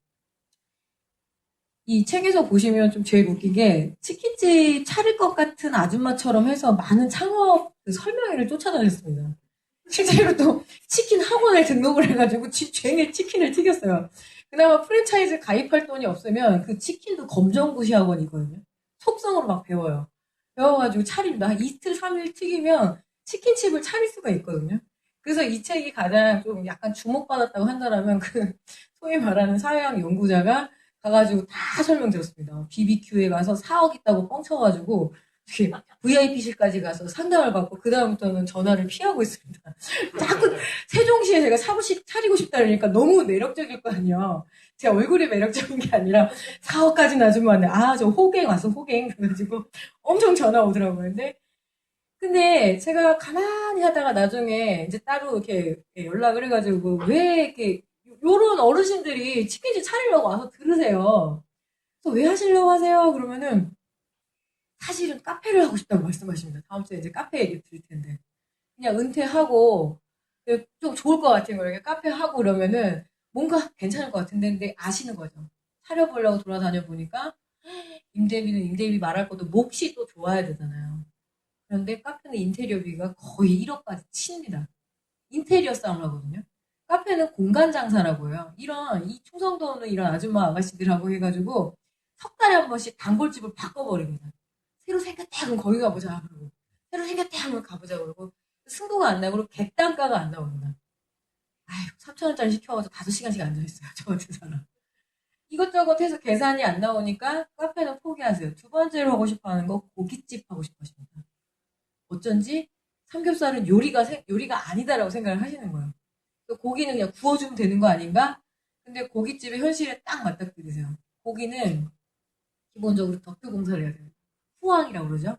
이 책에서 보시면 좀 제일 웃긴 게 치킨집 차릴 것 같은 아줌마처럼 해서 많은 창업 설명회를 쫓아다녔습니다. 실제로 또 치킨 학원에 등록을 해가지고 집 종일 치킨을 튀겼어요. 그나마 프랜차이즈 가입할 돈이 없으면 그 치킨도 검정고시 학원이거든요. 속성으로 막 배워요. 배워가지고 차립니다. 한 이틀, 3일 튀기면 치킨집을 차릴 수가 있거든요. 그래서 이 책이 가장 좀 약간 주목받았다고 한다라면 그 소위 말하는 사회학 연구자가 가가지고 다 설명 들었습니다. BBQ에 가서 4억 있다고 뻥쳐가지고 VIP실까지 가서 상담을 받고 그 다음부터는 전화를 피하고 있습니다. 자꾸 세종시에 제가 사무실 차리고 싶다 그러니까 너무 매력적일 거 아니에요. 제 얼굴이 매력적인 게 아니라 4억까지 아줌마한테 저 호갱 와서 호갱 그래가지고 엄청 전화 오더라고요. 근데 제가 가만히 하다가 나중에 이제 따로 이렇게 연락을 해가지고 왜 이렇게 요런 어르신들이 치킨집 차리려고 와서 들으세요. 그래서 왜 하시려고 하세요? 그러면은 사실은 카페를 하고 싶다고 말씀하십니다. 다음 주에 이제 카페 얘기 드릴 텐데. 그냥 은퇴하고 좀 좋을 것 같은 거예요. 카페 하고 그러면은 뭔가 괜찮을 것 같은데 근데 아시는 거죠. 차려보려고 돌아다녀 보니까 임대비는 임대비 말할 것도 몫이 또 좋아야 되잖아요. 그런데 카페는 인테리어비가 거의 1억까지 칩니다. 인테리어 싸움을 하거든요. 카페는 공간 장사라고요. 이 충성도 없는 이런 아줌마 아가씨들하고 해가지고 석 달에 한 번씩 단골집을 바꿔버립니다. 생겼다 그럼 거기 가보자 그러고 새로 생겼다 하면 가보자 그러고 승부가 안 나고 객단가가 안 나옵니다. 아유 3,000원짜리 시켜가지고 5시간씩 앉아있어요. 저 같은 사람. 이것저것 해서 계산이 안 나오니까 카페는 포기하세요. 두 번째로 하고 싶어 하는 거 고깃집 하고 싶어 하십니다. 어쩐지 삼겹살은 요리가 아니다라고 생각을 하시는 거예요. 고기는 그냥 구워주면 되는 거 아닌가? 근데 고깃집의 현실에 딱 맞닥뜨리세요. 고기는 기본적으로 덕표공사를 해야 돼요. 후황이라고 그러죠.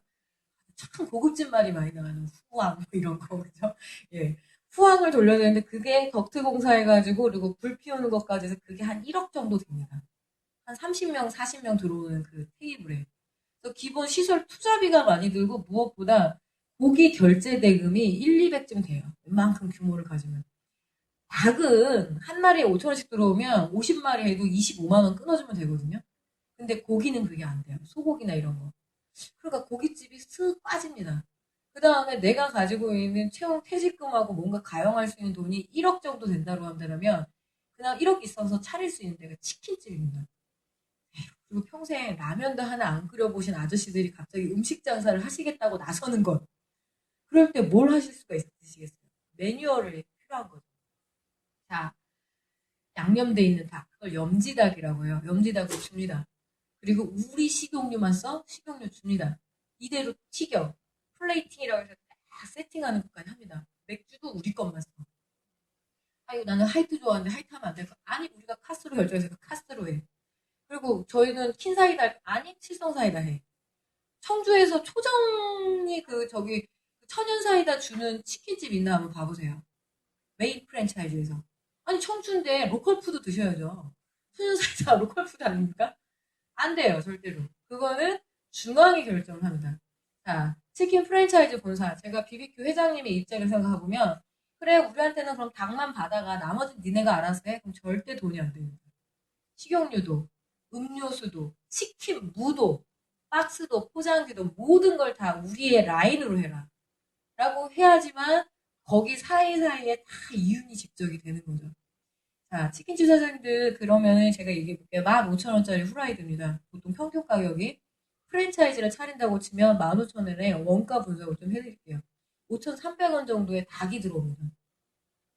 참 고급진 말이 많이 나가는 후황 뭐 이런 거 그죠? 예. 후황을 돌려야 되는데 그게 덕트공사 해가지고 그리고 불 피우는 것까지 해서 그게 한 1억 정도 됩니다. 한 30명, 40명 들어오는 그 테이블에. 그래서 기본 시설 투자비가 많이 들고 무엇보다 고기 결제 대금이 1, 200쯤 돼요. 웬만큼 규모를 가지면. 닭은 한 마리에 5,000원씩 들어오면 50마리 해도 25만 원 끊어주면 되거든요. 근데 고기는 그게 안 돼요. 소고기나 이런 거. 그러니까 고깃집이 쓱 빠집니다. 그 다음에 내가 가지고 있는 채용 퇴직금하고 뭔가 가용할 수 있는 돈이 1억 정도 된다고 한다면 그냥 1억 있어서 차릴 수 있는 데가 치킨집입니다. 그리고 평생 라면도 하나 안 끓여보신 아저씨들이 갑자기 음식 장사를 하시겠다고 나서는 것. 그럴 때 뭘 하실 수가 있으시겠어요? 매뉴얼이 필요한 거죠. 자, 양념돼 있는 닭. 그걸 염지닭이라고 해요. 염지닭을 줍니다. 그리고 우리 식용유만 써? 식용유 줍니다. 이대로 튀겨. 플레이팅이라고 해서 딱 세팅하는 것까지 합니다. 맥주도 우리 것만 써. 아이고 나는 하이트 좋아하는데 하이트 하면 안 될까? 아니 우리가 카스로 결정해서 카스로 해. 그리고 저희는 킨사이다 아니 칠성사이다 해. 청주에서 초정이 저기 천연사이다 주는 치킨집 있나 한번 봐보세요. 메인 프랜차이즈에서. 아니 청주인데 로컬푸드 드셔야죠. 천연사이다 로컬푸드 아닙니까? 안 돼요 절대로. 그거는 중앙이 결정을 합니다. 자 치킨 프랜차이즈 본사 제가 BBQ 회장님의 입장을 생각해보면 그래 우리한테는 그럼 닭만 받아가 나머지는 니네가 알아서 해. 그럼 절대 돈이 안 됩니다. 식용유도 음료수도 치킨 무도 박스도 포장지도 모든 걸 다 우리의 라인으로 해라 라고 해야지만 거기 사이사이에 다 이윤이 집적이 되는 거죠. 자 치킨집 사장님들 그러면은 제가 얘기해볼게요. 15,000원짜리 후라이드입니다. 보통 평균 가격이 프랜차이즈를 차린다고 치면 15,000원에 원가 분석을 좀 해드릴게요. 5,300원 정도의 닭이 들어옵니다.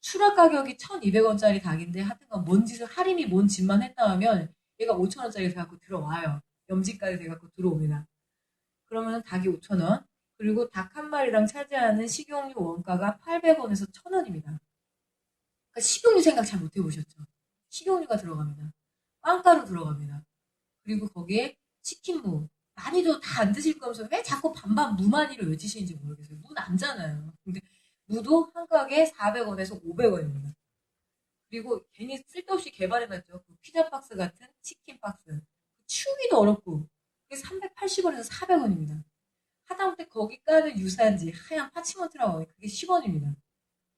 추락 가격이 1,200원짜리 닭인데 하여튼간 뭔 짓을 할인이 뭔 짓만 했다 하면 얘가 5,000원짜리 돼갖고 들어와요. 염지까지 돼갖고 들어옵니다. 그러면 닭이 5,000원 그리고 닭 한 마리랑 차지하는 식용유 원가가 800원에서 1,000원입니다. 그러니까 식용유 생각 잘 못 해보셨죠? 식용유가 들어갑니다. 빵가루 들어갑니다. 그리고 거기에 치킨무 많이도 다 안 드실 거면서 왜 자꾸 반반 무만이를 외치시는지 모르겠어요. 무 남잖아요. 근데 무도 한 가게에 400원에서 500원입니다. 그리고 괜히 쓸데없이 개발해놨죠. 그 피자 박스 같은 치킨 박스. 치우기도 어렵고 그게 380원에서 400원입니다. 하다못해 거기 까는 유산지 하얀 파치먼트라고 그게 10원입니다.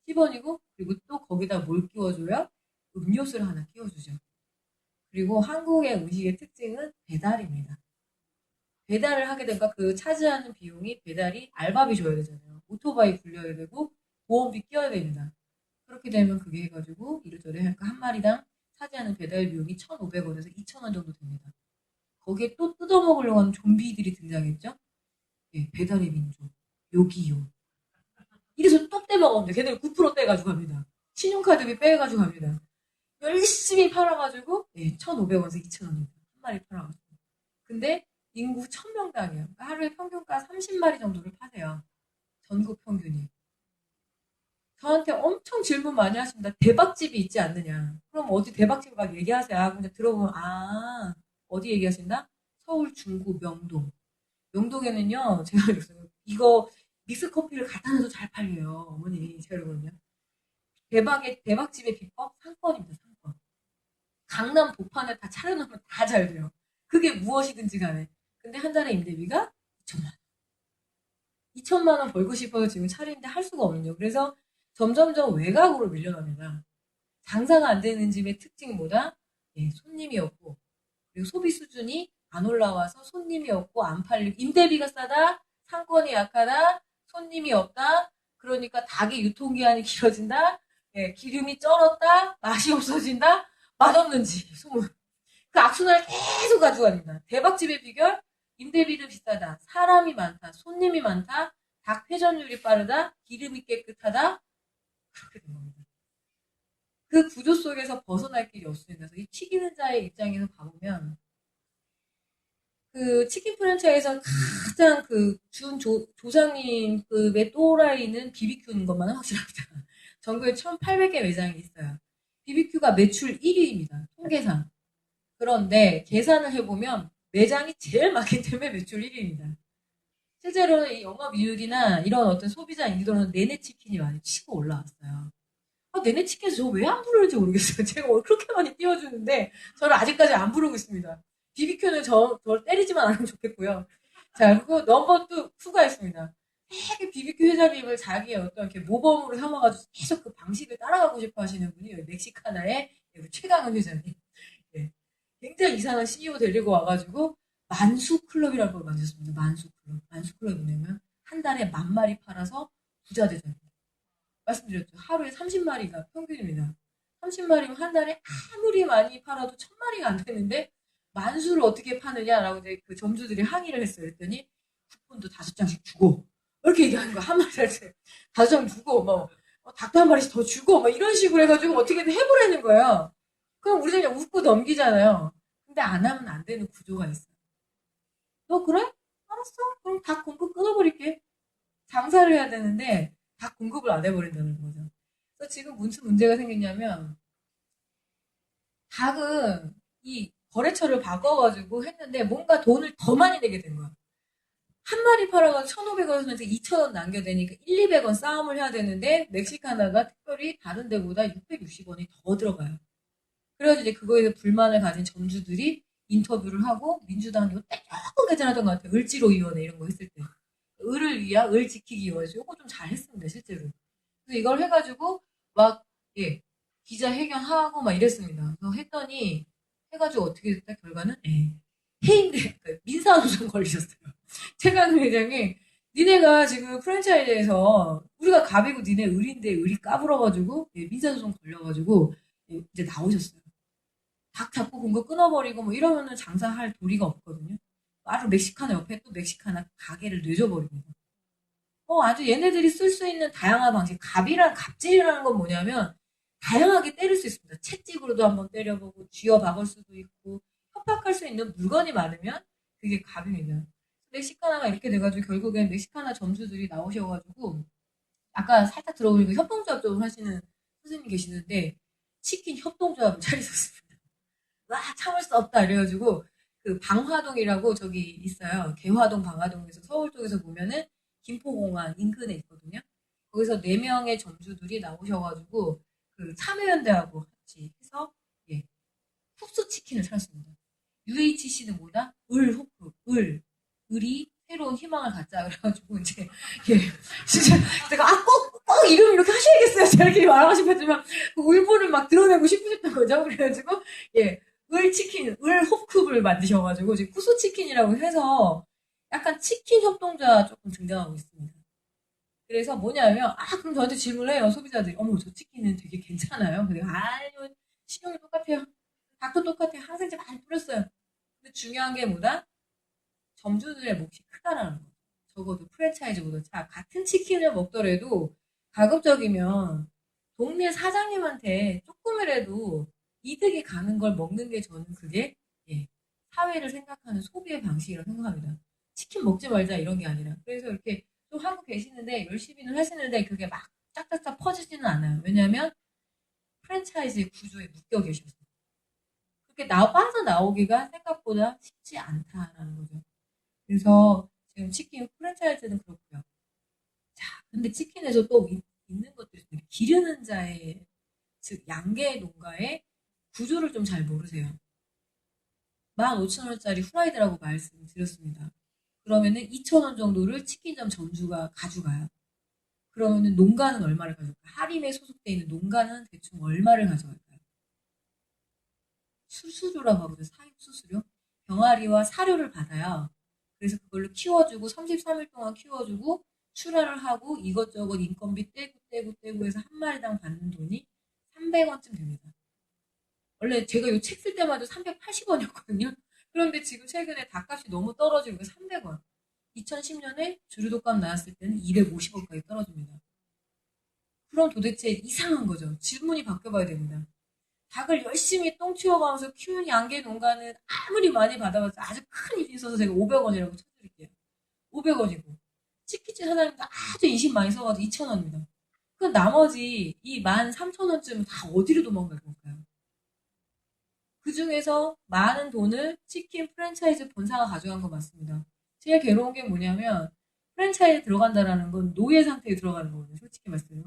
10원이고 그리고 또 거기다 뭘 끼워줘요? 음료수를 하나 끼워주죠. 그리고 한국의 음식의 특징은 배달입니다. 배달을 하게 되니까 그 차지하는 비용이 배달이 알바비 줘야 되잖아요. 오토바이 굴려야 되고 보험비 끼워야 됩니다. 그렇게 되면 그게 해가지고 이래저래 하니까 한 마리당 차지하는 배달 비용이 1,500원에서 2,000원 정도 됩니다. 거기에 또 뜯어먹으려고 하는 좀비들이 등장했죠. 예, 배달의 민족, 요기요. 이래서 또 떼먹었는데 걔들 9% 떼가지고 갑니다. 신용카드비 빼가지고 갑니다. 열심히 팔아가지고 예, 1,500원에서 2,000원입니다. 한 마리 팔아가지고. 근데 인구 1,000명당이에요. 그러니까 하루에 평균가 30마리 정도를 파세요. 전국 평균이. 저한테 엄청 질문 많이 하십니다. 대박집이 있지 않느냐. 그럼 어디 대박집 막 얘기하세요. 아, 근데 들어보면 아 어디 얘기하신다? 서울 중구 명동. 명동에는요. 제가 그랬어요. 이거 믹스커피를 갖다 놔도 잘 팔려요. 어머니 제가 그러거든요. 대박집의 비법 상권입니다. 상권. 강남 복판에 다 차려놓으면 다 잘 돼요. 그게 무엇이든지 간에. 근데 한 달에 임대비가 2천만 원. 2천만 원 벌고 싶어서 지금 차리는데 할 수가 없는요. 그래서 점점점 외곽으로 밀려납니다. 장사가 안 되는 집의 특징보다 예, 손님이 없고 그리고 소비 수준이 안 올라와서 손님이 없고 안 팔리고 임대비가 싸다, 상권이 약하다, 손님이 없다. 그러니까 닭의 유통기한이 길어진다, 예, 기름이 쩔었다, 맛이 없어진다, 맛없는 집 소문. 그 악순환을 계속 가져갑니다. 대박집의 비결 임대비도 비싸다, 사람이 많다, 손님이 많다, 닭 회전율이 빠르다, 기름이 깨끗하다, 그렇게 된 겁니다. 그 구조 속에서 벗어날 길이 없습니다. 그래서 이 튀기는 자의 입장에서 봐보면 그 치킨 프랜차이즈에서 가장 그 조상님급의 또라이는 BBQ인 것만은 확실합니다. 전국에 1,800개 매장이 있어요. BBQ가 매출 1위입니다. 통계상. 그런데 계산을 해보면 매장이 제일 많기 때문에 매출 1위입니다. 실제로는 이 영업이익이나 이런 어떤 소비자 인지도는 내내 치킨이 많이 치고 올라왔어요. 내내 치킨에서 저 왜 안 부르는지 모르겠어요. 제가 그렇게 많이 띄워주는데 저를 아직까지 안 부르고 있습니다. BBQ는 저를 때리지만 않으면 좋겠고요. 자, 그리고 넘버 2가 있습니다. 되게 BBQ 회장님을 자기의 어떤 이렇게 모범으로 삼아가지고 계속 그 방식을 따라가고 싶어 하시는 분이 멕시카나의 최강은 회장님. 예. 굉장히 이상한 CEO 데리고 와가지고 만수클럽이라는 걸 만들었습니다. 만수클럽. 만수클럽이 뭐냐면 한 달에 10,000마리 팔아서 부자 되잖아요. 말씀드렸죠. 하루에 30마리가 평균입니다. 30마리면 한 달에 아무리 많이 팔아도 1,000마리가 안 되는데 만수를 어떻게 파느냐라고 이제 그 점주들이 항의를 했어요. 그랬더니 쿠폰도 5장씩 주고 이렇게 얘기하는 거야. 한 마리 할 때 5장 주고 닭도 한 마리씩 더 주고 이런 식으로 해가지고 어떻게든 해보라는 거예요. 그럼 우리는 그냥 웃고 넘기잖아요. 근데 안 하면 안 되는 구조가 있어요. 너 그래? 알았어. 그럼 닭 공급 끊어버릴게. 장사를 해야 되는데 닭 공급을 안 해버린다는 거죠. 그래서 지금 무슨 문제가 생겼냐면 닭은 이 거래처를 바꿔가지고 했는데 뭔가 돈을 더 많이 내게 된 거야. 한 마리 팔아가지고 1,500원에서 2,000원 남겨대니까 1, 200원 싸움을 해야 되는데 멕시카나가 특별히 다른 데보다 660원이 더 들어가요. 그래가지고 이제 그거에 대해 불만을 가진 점주들이 인터뷰를 하고 민주당이 이때 조금 괜찮았던 것 같아요. 을지로위원회 이런 거 했을 때. 을을 위한 을 지키기 위해서 이거 좀 잘했습니다 실제로. 그래서 이걸 해가지고 막 기자회견하고 막 이랬습니다. 그래서 했더니 해가지고 어떻게 됐다 결과는 해임돼 민사소송 걸리셨어요. 최강희 회장이 니네가 지금 프랜차이즈에서 우리가 갑이고 니네 을인데 을이 까불어가지고 민사소송 걸려가지고 이제 나오셨어요. 닭 잡고 공급 끊어버리고 이러면은 장사할 도리가 없거든요. 바로 멕시카나 옆에 또 멕시카나 가게를 내줘버립니다. 아주 얘네들이 쓸 수 있는 다양한 방식. 갑질이라는 건 뭐냐면 다양하게 때릴 수 있습니다. 채찍으로도 한번 때려보고 쥐어 박을 수도 있고 협박할 수 있는 물건이 많으면 그게 갑입니다. 멕시카나가 이렇게 돼가지고 결국엔 멕시카나 점주들이 나오셔가지고 아까 살짝 들어보니까 협동조합 쪽을 하시는 선생님 계시는데 치킨 협동조합을 차리셨습니다. 와 참을 수 없다 이래가지고 그 방화동이라고 저기 있어요. 개화동 방화동에서 서울 쪽에서 보면은 김포공항 인근에 있거든요. 거기서 4명의 점주들이 나오셔가지고 그 참여연대하고 같이 해서 훅스 치킨을 차렸습니다. UHC는 뭐다? 호크, 을이 새로운 희망을 갖자 그래가지고 이제 진짜 내가 꼭 이름 이렇게 하셔야겠어요. 제가 이렇게 말하고 싶었지만 그 울분을 막 드러내고 싶으셨던 거죠. 그래가지고 을치킨, 을호크를 만드셔가지고 지금 쿠스치킨이라고 해서 약간 치킨 협동자 조금 등장하고 있습니다. 그래서 뭐냐면 그럼 저한테 질문을 해요. 소비자들이 어머 저 치킨은 되게 괜찮아요. 근데 아니요 식용이 똑같아요. 닭도 똑같아요. 항생제 많이 뿌렸어요. 근데 중요한 게 뭐다? 점주들의 몫이 크다라는 거죠. 적어도 프랜차이즈보다 같은 치킨을 먹더라도 가급적이면 동네 사장님한테 조금이라도 이득이 가는 걸 먹는 게 저는 그게 사회를 생각하는 소비의 방식이라고 생각합니다. 치킨 먹지 말자 이런 게 아니라. 그래서 이렇게 좀 하고 계시는데 열심히는 하시는데 그게 막 짝짝짝 퍼지지는 않아요. 왜냐하면 프랜차이즈의 구조에 묶여 계셔서. 그렇게 빠져나오기가 생각보다 쉽지 않다라는 거죠. 그래서 지금 치킨 프랜차이즈는 그렇고요. 자, 근데 치킨에서 또 있는 것들이 있습니다. 기르는 자의, 즉 양계 농가의 구조를 좀 잘 모르세요. 15,000원짜리 후라이드라고 말씀드렸습니다. 그러면은 2,000원 정도를 치킨점 점주가 가져가요. 그러면은 농가는 얼마를 가져갈까요? 할인에 소속되어 있는 농가는 대충 얼마를 가져갈까요? 수수료라고 하거든요. 사육 수수료. 병아리와 사료를 받아요. 그래서 그걸로 키워주고 33일 동안 키워주고 출하를 하고 이것저것 인건비 떼고 해서 한 마리당 받는 돈이 300원쯤 됩니다. 원래 제가 이 책 쓸 때마다 380원이었거든요. 그런데 지금 최근에 닭값이 너무 떨어지고 300원. 2010년에 주류독감 나왔을 때는 250원까지 떨어집니다. 그럼 도대체 이상한 거죠. 질문이 바뀌어봐야 됩니다. 닭을 열심히 똥 치워가면서 키운 양계 농가는 아무리 많이 받아봤자 아주 큰 힘이 있어서 제가 500원이라고 쳐드릴게요. 500원이고. 치킨집 사장님도 아주 인심 많이 써가지고 2,000원입니다. 그 나머지 이 13,000원쯤은 다 어디로 도망갈 걸까요? 그 중에서 많은 돈을 치킨 프랜차이즈 본사가 가져간 거 맞습니다. 제일 괴로운 게 뭐냐면 프랜차이즈에 들어간다라는 건 노예 상태에 들어가는 거거든요. 솔직히 말씀은.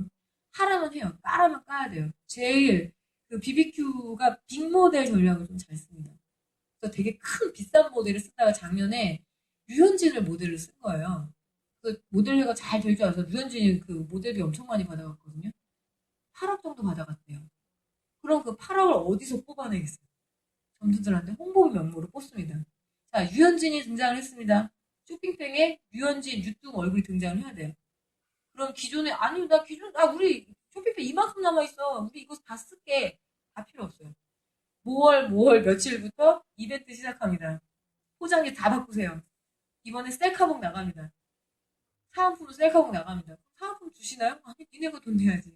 하라면 해요. 까라면 까야 돼요. 제일 그 BBQ가 빅모델 전략을 좀 잘 씁니다. 그래서 되게 큰 비싼 모델을 쓰다가 작년에 류현진을 모델을 쓴 거예요. 그 모델료가 잘 될 줄 알아서 류현진이 그 모델비 엄청 많이 받아갔거든요. 8억 정도 받아갔대요. 그럼 그 8억을 어디서 뽑아내겠어요? 점주들한테 홍보 명목으로 뽑습니다. 자, 류현진이 등장을 했습니다. 쇼핑백에 류현진, 유뚱 얼굴이 등장을 해야 돼요. 그럼 기존에, 아니, 우리 쇼핑백 이만큼 남아있어. 우리 이거 다 쓸게. 다 필요 없어요. 뭐월 며칠부터 이벤트 시작합니다. 포장지 다 바꾸세요. 이번에 셀카봉 나갑니다. 사은품으로 셀카봉 나갑니다. 사은품 주시나요? 아니, 니네가 돈 내야지.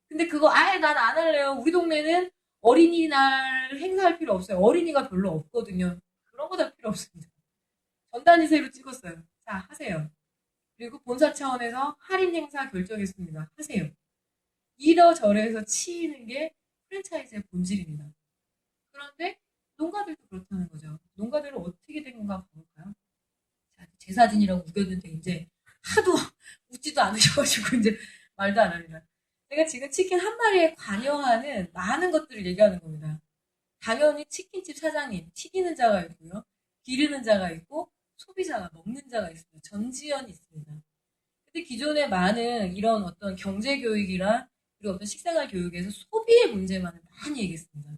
근데 그거 아예 난 안 할래요. 우리 동네는 어린이날 행사할 필요 없어요. 어린이가 별로 없거든요. 그런 거 다 필요 없습니다. 전단지세로 찍었어요. 자, 하세요. 그리고 본사 차원에서 할인 행사 결정했습니다. 하세요. 이러저러해서 치이는 게 프랜차이즈의 본질입니다. 그런데 농가들도 그렇다는 거죠. 농가들은 어떻게 된 건가 볼까요? 자, 제 사진이라고 우겼는데 이제 하도 웃지도 않으셔가지고 이제 말도 안 합니다. 제가 지금 치킨 한 마리에 관여하는 많은 것들을 얘기하는 겁니다. 당연히 치킨집 사장님, 튀기는 자가 있고요. 기르는 자가 있고, 소비자가, 먹는 자가 있습니다. 전지현이 있습니다. 근데 기존에 많은 이런 어떤 경제교육이나 그리고 어떤 식생활 교육에서 소비의 문제만을 많이 얘기했습니다.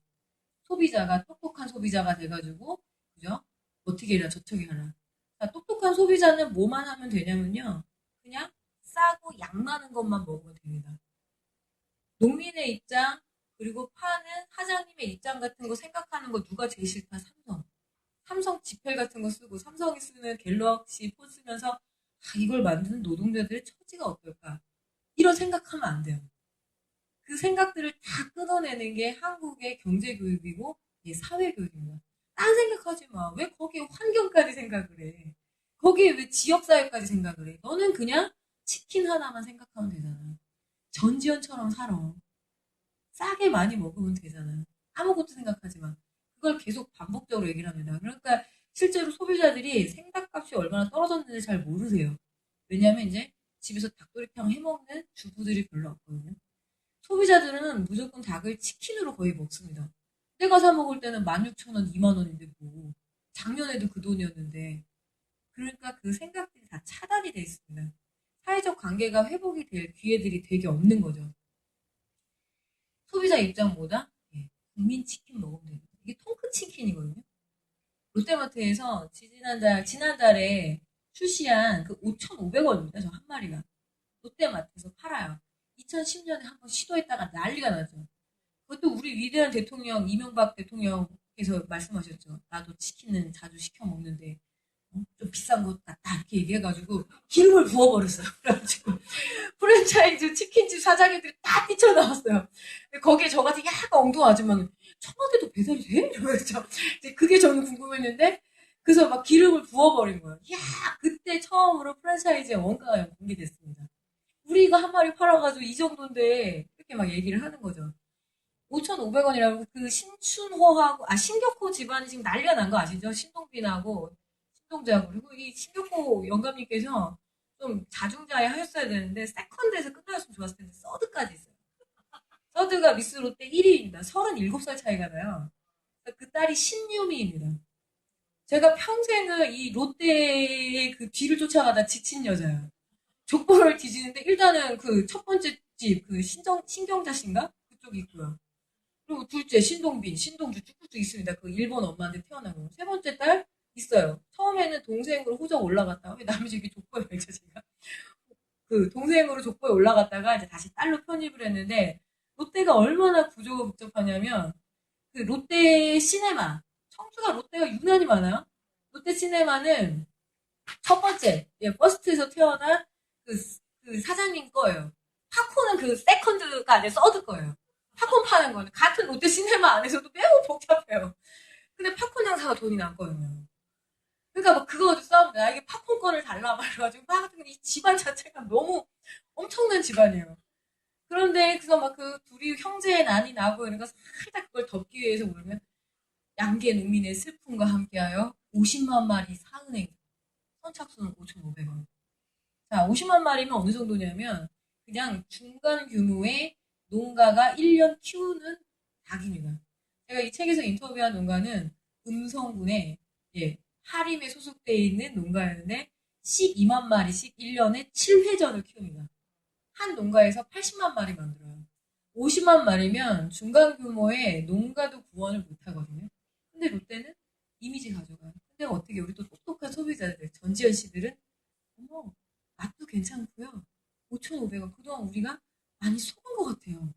소비자가 똑똑한 소비자가 돼가지고, 그죠? 어떻게 해라, 저떻게 하라. 자, 똑똑한 소비자는 뭐만 하면 되냐면요. 그냥 싸고 양 많은 것만 먹으면 됩니다. 농민의 입장, 그리고 파는 사장님의 입장 같은 거 생각하는 거 누가 제일 싫다? 삼성. 삼성 지펠 같은 거 쓰고 삼성이 쓰는 갤럭시 폰 쓰면서 이걸 만드는 노동자들의 처지가 어떨까? 이런 생각하면 안 돼요. 그 생각들을 다 끊어내는 게 한국의 경제교육이고 사회교육입니다. 딴 생각하지 마. 왜 거기에 환경까지 생각을 해? 거기에 왜 지역사회까지 생각을 해? 너는 그냥 치킨 하나만 생각하면 되잖아. 전지현처럼 살아. 싸게 많이 먹으면 되잖아. 아무것도 생각하지 마. 그걸 계속 반복적으로 얘기를 합니다. 그러니까 실제로 소비자들이 생닭값이 얼마나 떨어졌는지 잘 모르세요. 왜냐하면 이제 집에서 닭도리탕 해먹는 주부들이 별로 없거든요. 소비자들은 무조건 닭을 치킨으로 거의 먹습니다. 내가 사 먹을 때는 16,000원, 20,000원인데 뭐 작년에도 그 돈이었는데 그러니까 그 생각들이 다 차단이 돼 있습니다. 사회적 관계가 회복이 될 기회들이 되게 없는 거죠. 소비자 입장보다 국민 치킨 먹으면 됩니다. 이게 통크 치킨이거든요. 롯데마트에서 지난달에 출시한 그 5,500원입니다. 저 한 마리가. 롯데마트에서 팔아요. 2010년에 한번 시도했다가 난리가 나죠. 그것도 우리 위대한 대통령, 이명박 대통령께서 말씀하셨죠. 나도 치킨은 자주 시켜 먹는데 좀 비싼 것 같다 이렇게 얘기해가지고 기름을 부어버렸어요. 그래가지고 프랜차이즈 치킨집 사장님들이 다 뛰쳐나왔어요. 거기에 저 같은 약간 엉뚱한 아줌마는 청와대도 배달이 돼? 이러면서 그게 저는 궁금했는데 그래서 막 기름을 부어버린 거예요. 이야 그때 처음으로 프랜차이즈의 원가가 공개됐습니다. 우리 이거 한 마리 팔아가지고 이 정도인데 이렇게 막 얘기를 하는 거죠. 5,500원이라고 그 신춘호하고 신격호 집안이 지금 난리가 난 거 아시죠? 신동빈하고 신동자하고 그리고 이 신격호 영감님께서 좀 자중자애 하셨어야 되는데 세컨드에서 끝나셨으면 좋았을 텐데 서드까지 있어요. 서드가 미스 롯데 1위입니다. 37살 차이가 나요. 그 딸이 신유미입니다. 제가 평생을 이 롯데의 그 뒤를 쫓아가다 지친 여자예요. 족보를 뒤지는데 일단은 그 첫 번째 집 그 신경자 씨인가? 그쪽이 있고요. 그리고 둘째 신동빈, 신동주 쭉쭉 있습니다. 그 일본 엄마한테 태어나고. 세 번째 딸 있어요. 처음에는 동생으로 호적 올라갔다가 왜 남의 집이 족보에 있죠 제가. 그 동생으로 족보에 올라갔다가 이제 다시 딸로 편입을 했는데 롯데가 얼마나 구조가 복잡하냐면 그 롯데 시네마 청주가 롯데가 유난히 많아요. 롯데시네마는 첫 번째, 퍼스트에서 태어난 그 사장님 거예요. 팝콘은 그 세컨드가 아니라 서드 거예요. 팝콘 파는 거는 같은 롯데시네마 안에서도 매우 복잡해요. 근데 팝콘 장사가 돈이 남거든요. 그러니까 막 그거 가지고 싸우면 나에게 팝콘권을 달라 말해가지고 막 이 집안 자체가 너무 엄청난 집안이에요. 그런데 그래서 막 그 둘이 형제의 난이 나고 그러니까 살짝 그걸 덮기 위해서 그러면 양계 농민의 슬픔과 함께하여 50만 마리 사은행 선착순은 5,500원. 자, 50만 마리면 어느 정도냐면 그냥 중간 규모의 농가가 1년 키우는 닭입니다. 제가 이 책에서 인터뷰한 농가는 음성군에 하림에 소속되어 있는 농가였는데 12만 마리씩 1년에 7회전을 키웁니다. 한 농가에서 80만 마리 만들어요. 50만 마리면 중간 규모의 농가도 구원을 못하거든요. 근데 롯데는 이미지 가져가요. 근데 어떻게 우리 또 똑똑한 소비자들, 전지현 씨들은 어머, 맛도 괜찮고요. 5,500원. 그동안 우리가 많이 속은 것 같아요.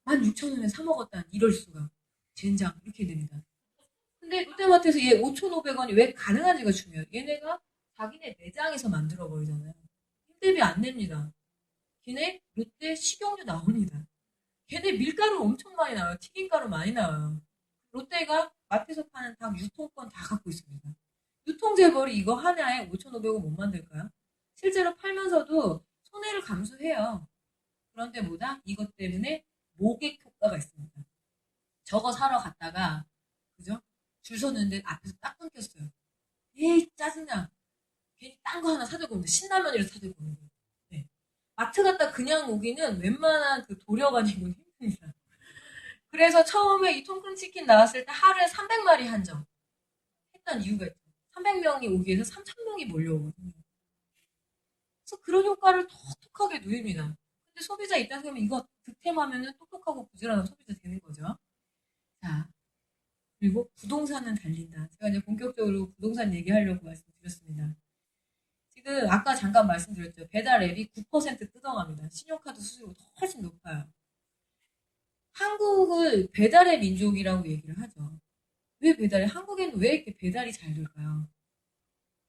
16,000원에 사 먹었다는 이럴 수가. 젠장 이렇게 됩니다. 근데 롯데마트에서 얘 5,500원이 왜 가능한지가 중요해요. 얘네가 자기네 매장에서 만들어 버리잖아요. 힘대비 안 냅니다. 걔네 롯데 식용유 나옵니다. 걔네 밀가루 엄청 많이 나와요. 튀김가루 많이 나와요. 롯데가 마트에서 파는 닭 유통권 다 갖고 있습니다. 유통재벌이 이거 하나에 5,500원 못 만들까요? 실제로 팔면서도 손해를 감수해요. 그런데 뭐다? 이것 때문에 모객 효과가 있습니다. 저거 사러 갔다가 그죠? 줄 섰는데 앞에서 딱 끊겼어요. 에이 짜증나. 괜히 딴 거 하나 사들고 오는데 신라면이라도 사들고 오는 거예요. 네. 마트 갔다 그냥 오기는 웬만한 그 도려가지고는 힘듭니다. 그래서 처음에 이 통큰 치킨 나왔을 때 하루에 300마리 한정 했던 이유가 있죠. 300명이 오기 위해서 3,000명이 몰려오거든요. 그래서 그런 효과를 톡톡하게 누립니다. 근데 소비자 입장에서 보면 이거 득템하면 똑똑하고 부지런한 소비자 되는 거죠. 자, 그리고 부동산은 달린다. 제가 이제 본격적으로 부동산 얘기하려고 말씀드렸습니다. 지금 아까 잠깐 말씀드렸죠. 배달 앱이 9% 뜯어갑니다. 신용카드 수수료가 훨씬 높아요. 한국을 배달의 민족이라고 얘기를 하죠. 왜 배달이, 한국에는 왜 이렇게 배달이 잘 될까요?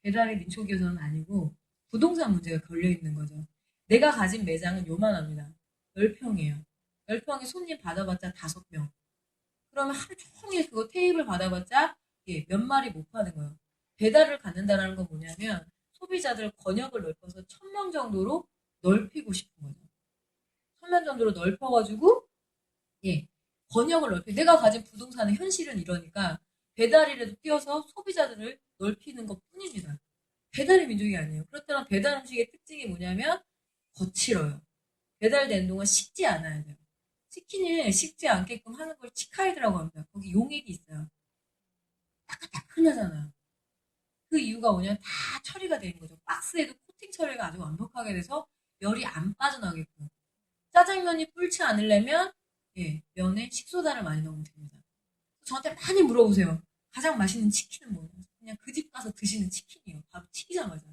배달의 민족이어서는 아니고 부동산 문제가 걸려있는 거죠. 내가 가진 매장은 요만합니다. 10평이에요. 10평에 손님 받아봤자 5명. 그러면 하루 종일 그거 테이블 받아봤자 몇 마리 못 파는 거예요. 배달을 갖는다는 건 뭐냐면 소비자들 권역을 넓혀서 1,000명 정도로 넓히고 싶은 거죠. 1,000명 정도로 넓혀가지고 권역을 넓혀. 내가 가진 부동산의 현실은 이러니까 배달이라도 뛰어서 소비자들을 넓히는 것 뿐입니다. 배달의 민족이 아니에요. 그렇다면 배달 음식의 특징이 뭐냐면 거칠어요. 배달되는 동안 식지 않아야 돼요. 치킨을 식지 않게끔 하는 걸 치카이드라고 합니다. 거기 용액이 있어요. 따끈따끈하잖아요. 그 이유가 뭐냐면 다 처리가 되는 거죠. 박스에도 코팅 처리가 아주 완벽하게 돼서 열이 안 빠져나오게끔. 짜장면이 불지 않으려면 면에 식소다를 많이 넣으면 됩니다. 저한테 많이 물어보세요. 가장 맛있는 치킨은 뭐냐? 그냥 그 집 가서 드시는 치킨이에요. 바로 튀기자마자.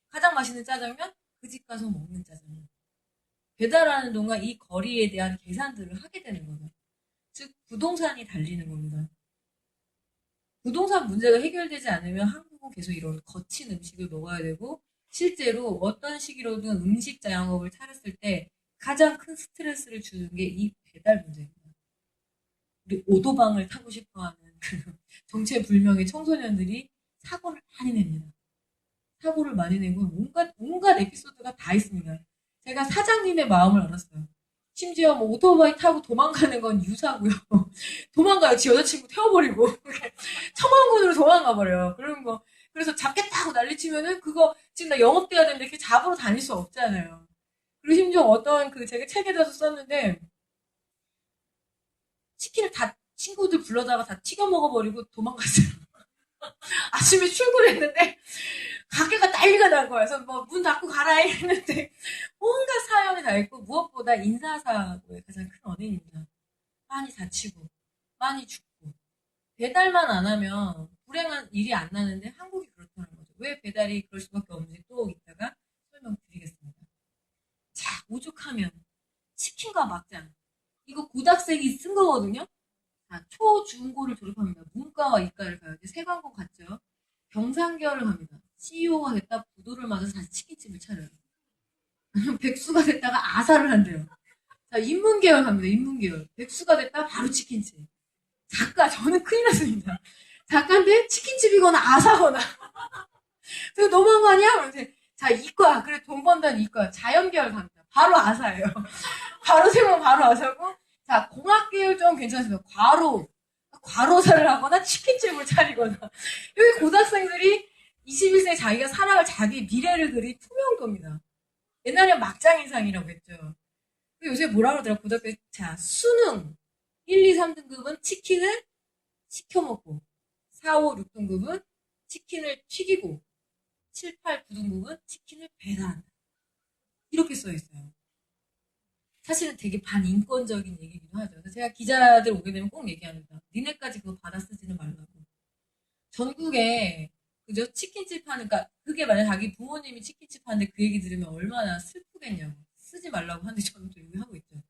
가장 맛있는 짜장면? 그 집 가서 먹는 짜장면. 배달하는 동안 이 거리에 대한 계산들을 하게 되는 거죠. 즉 부동산이 달리는 겁니다. 부동산 문제가 해결되지 않으면 한국은 계속 이런 거친 음식을 먹어야 되고 실제로 어떤 시기로든 음식 자영업을 차렸을 때 가장 큰 스트레스를 주는 게 이 배달 문제입니다. 우리 오도방을 타고 싶어하는 정체불명의 청소년들이 사고를 많이 냅니다. 사고를 많이 내고 온갖 에피소드가 다 있습니다. 제가 사장님의 마음을 알았어요. 심지어 뭐 오토바이 타고 도망가는 건 유사고요. 도망가요. 지 여자친구 태워버리고 청원군으로 도망가버려요. 그래서 잡겠다고 난리치면은 그거 지금 나 영업돼야 되는데 이렇게 잡으러 다닐 수 없잖아요. 그리고 심지어 어떤 제가 책에다도 썼는데 치킨을 다 친구들 불러다가 다 튀겨 먹어버리고 도망갔어요. 아침에 출근했는데 가게가 난리가 난 거야. 그래서 뭐 문 닫고 가라 했는데 온갖 사연이 다 있고 무엇보다 인사사고의 가장 큰 원인입니다. 많이 다치고 많이 죽고 배달만 안 하면 불행한 일이 안 나는데 한국이 그렇다는 거죠. 왜 배달이 그럴 수밖에 없는지 또 이따가 설명드리겠습니다. 자, 오죽하면 치킨과 막장 이거 고등학생이 쓴 거거든요. 자, 초, 중, 고를 졸업합니다. 외국과와 이과를 가요. 이제 세 관공 갔죠. 경상계열을 갑니다. CEO가 됐다 부도를 맞아서 다시 치킨집을 차려요. 백수가 됐다가 아사를 한대요. 자, 인문계열 갑니다. 인문계열. 백수가 됐다 바로 치킨집. 작가, 저는 큰일 났습니다. 작가인데 치킨집이거나 아사거나. 그거 너무한 거 아니야? 그러면서 자, 이과. 그래, 돈 번다는 이과. 자연계열 갑니다. 바로 아사예요. 바로 세면 바로 아사고. 자, 공학계열 좀 괜찮습니다. 과로사를 하거나 치킨집을 차리거나. 여기 고등학생들이 21세에 자기가 살아갈 자기 미래를 그리 투명한 겁니다. 옛날에 막장인상이라고 했죠. 요새 뭐라 그러더라, 고등학교. 자, 수능 1, 2, 3등급은 치킨을 시켜 먹고, 4, 5, 6등급은 치킨을 튀기고, 7, 8, 9등급은 치킨을 배달한다. 이렇게 써 있어요. 사실은 되게 반인권적인 얘기기도 하죠. 그래서 제가 기자들 오게 되면 꼭 얘기합니다. 니네까지 그거 받아 쓰지는 말라고. 전국에 그죠? 치킨집 하는, 그러니까 그게 만약 자기 부모님이 치킨집 하는데 그 얘기 들으면 얼마나 슬프겠냐고. 쓰지 말라고 하는데 저는 또 얘기하고 있죠.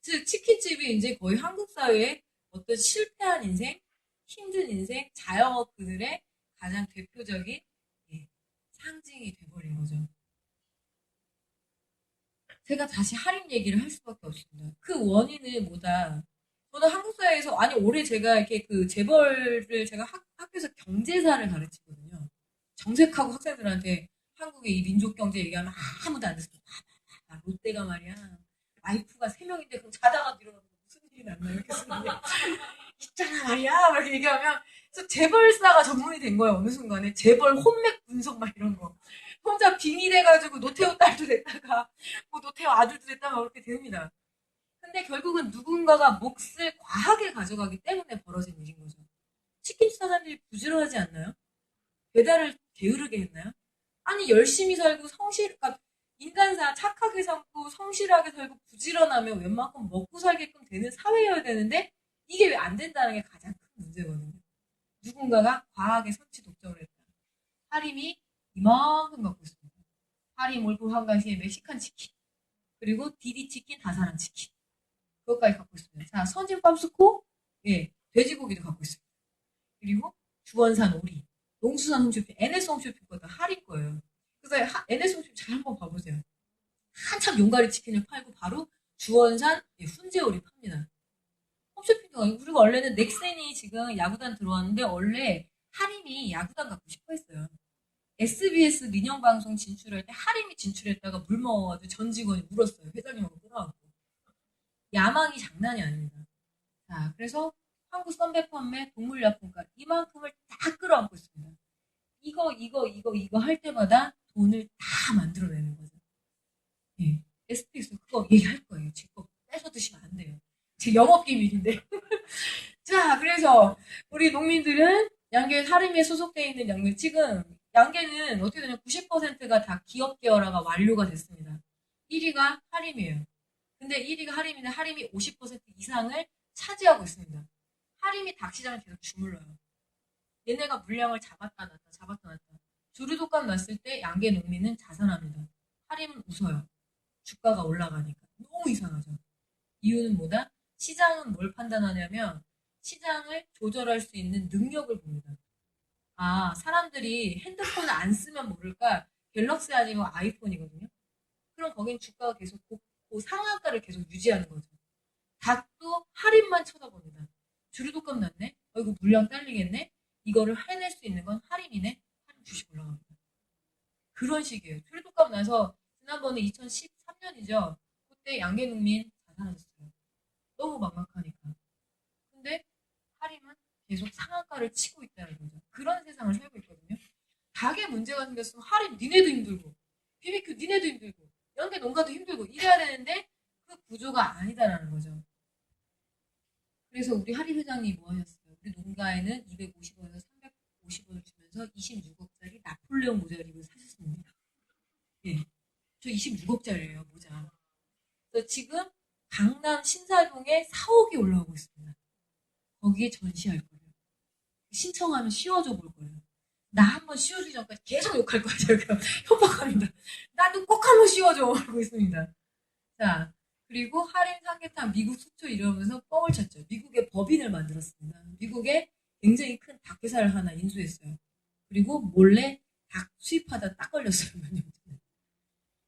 즉 치킨집이 이제 거의 한국 사회의 어떤 실패한 인생, 힘든 인생, 자영업 그들의 가장 대표적인 상징이 돼버린 거죠. 제가 다시 할인 얘기를 할 수밖에 없습니다. 그 원인은 뭐다? 저는 한국 사회에서, 아니 올해 제가 이렇게 그 재벌을 제가 학교에서 경제사를 가르치거든요. 정색하고 학생들한테 한국의 이 민족 경제 얘기하면 아무도 안 듣습니다. 롯데가 말이야. 와이프가 3명인데 그럼 자다가 일어나면 무슨 일이 났나요? 이렇게 쓰는데 있잖아 말이야. 막 이렇게 얘기하면 그래서 재벌사가 전문이 된 거예요. 어느 순간에 재벌 혼맥 분석 막 이런 거. 혼자 빙의돼가지고 노태우 딸도 됐다가 뭐 노태우 아들도 됐다가 그렇게 됩니다. 근데 결국은 누군가가 몫을 과하게 가져가기 때문에 벌어진 일인 거죠. 치킨집 사장님이 부지런하지 않나요? 배달을 게으르게 했나요? 아니 열심히 살고 그러니까 인간사 착하게 살고 성실하게 살고 부지런하면 웬만큼 먹고 살게끔 되는 사회여야 되는데 이게 왜 안 된다는 게 가장 큰 문제거든요. 누군가가 과하게 선취 독점을 했다. 하림이 이만큼 갖고 있습니다. 하림 올프 한강시의 멕시칸 치킨 그리고 디디 치킨 다사랑 치킨 그것까지 갖고 있습니다. 자, 선진 팜스코 돼지고기도 갖고 있습니다. 그리고 주원산 오리 농수산 홈쇼핑 NS 홈쇼핑 것도 하림 거예요. 그래서 NS 홈쇼핑 잘 한번 봐보세요. 한참 용가리 치킨을 팔고 바로 주원산 훈제오리 팝니다. 홈쇼핑도 아니고 그리고 원래는 넥센이 지금 야구단 들어왔는데 원래 하림이 야구단 갖고 싶어 했어요. SBS 민영방송 진출할 때 하림이 진출했다가 물 먹어가지고 전 직원이 물었어요. 회장님하고 끌어갖고. 야망이 장난이 아닙니다. 자, 그래서 한국 선배 판매 동물약품가 이만큼을 다 끌어안고 있습니다. 이거 할 때마다 돈을 다 만들어내는 거죠. 예. SPX 그거 얘기할 거예요. 제 거 뺏어 드시면 안 돼요. 제 영업 기밀인데. 자, 그래서 우리 농민들은 양계 하림에 소속되어 있는 양계 지금 양계는 어떻게 되냐 90%가 다 기업 계열화가 완료가 됐습니다. 1위가 하림이에요. 근데 1위가 하림인데 하림이 50% 이상을 차지하고 있습니다. 하림이 닭시장을 계속 주물러요. 얘네가 물량을 잡았다 놨다. 주류독감 났을 때 양계 농민은 자산합니다. 하림은 웃어요. 주가가 올라가니까. 너무 이상하죠. 이유는 뭐다? 시장은 뭘 판단하냐면 시장을 조절할 수 있는 능력을 봅니다. 아, 사람들이 핸드폰을 안 쓰면 모를까 갤럭시 아니면 아이폰이거든요. 그럼 거긴 주가가 계속 그 상한가를 계속 유지하는 거죠. 닭도 할인만 쳐다봅니다. 주류독감 났네? 이거 물량 딸리겠네? 이거를 해낼 수 있는 건 할인이네? 할인 주식 올라갑니다. 그런 식이에요. 주류독감 나서 지난번에 2013년이죠. 그때 양계농민 자산하셨어요. 너무 막막하니까. 근데 할인은 계속 상한가를 치고 있다는 거죠. 그런 세상을 살고 있거든요. 닭에 문제가 생겼으면 할인 니네도 힘들고 BBQ 니네도 힘들고 연계 농가도 힘들고 이래야 되는데 그 구조가 아니다라는 거죠. 그래서 우리 할인 회장님이 뭐 하셨어요? 우리 농가에는 250원에서 350원을 주면서 26억짜리 나폴레옹 모자를 사셨습니다. 예, 저 26억짜리예요 모자. 그래서 지금 강남 신사동에 4억이 올라오고 있습니다. 거기에 전시할 거예요. 신청하면 씌워줘 볼 거예요. 나 한번 씌워주기 전까지 계속 욕할 거예요. 제가 협박합니다. 나도 꼭 한번 씌워줘 하고 있습니다. 자, 그리고 할인 삼계탕 미국 수출 이러면서 뻥을 쳤죠. 미국의 법인을 만들었습니다. 미국의 굉장히 큰 닭게살을 하나 인수했어요. 그리고 몰래 닭 수입하다 딱 걸렸어요. 몇 년 전에.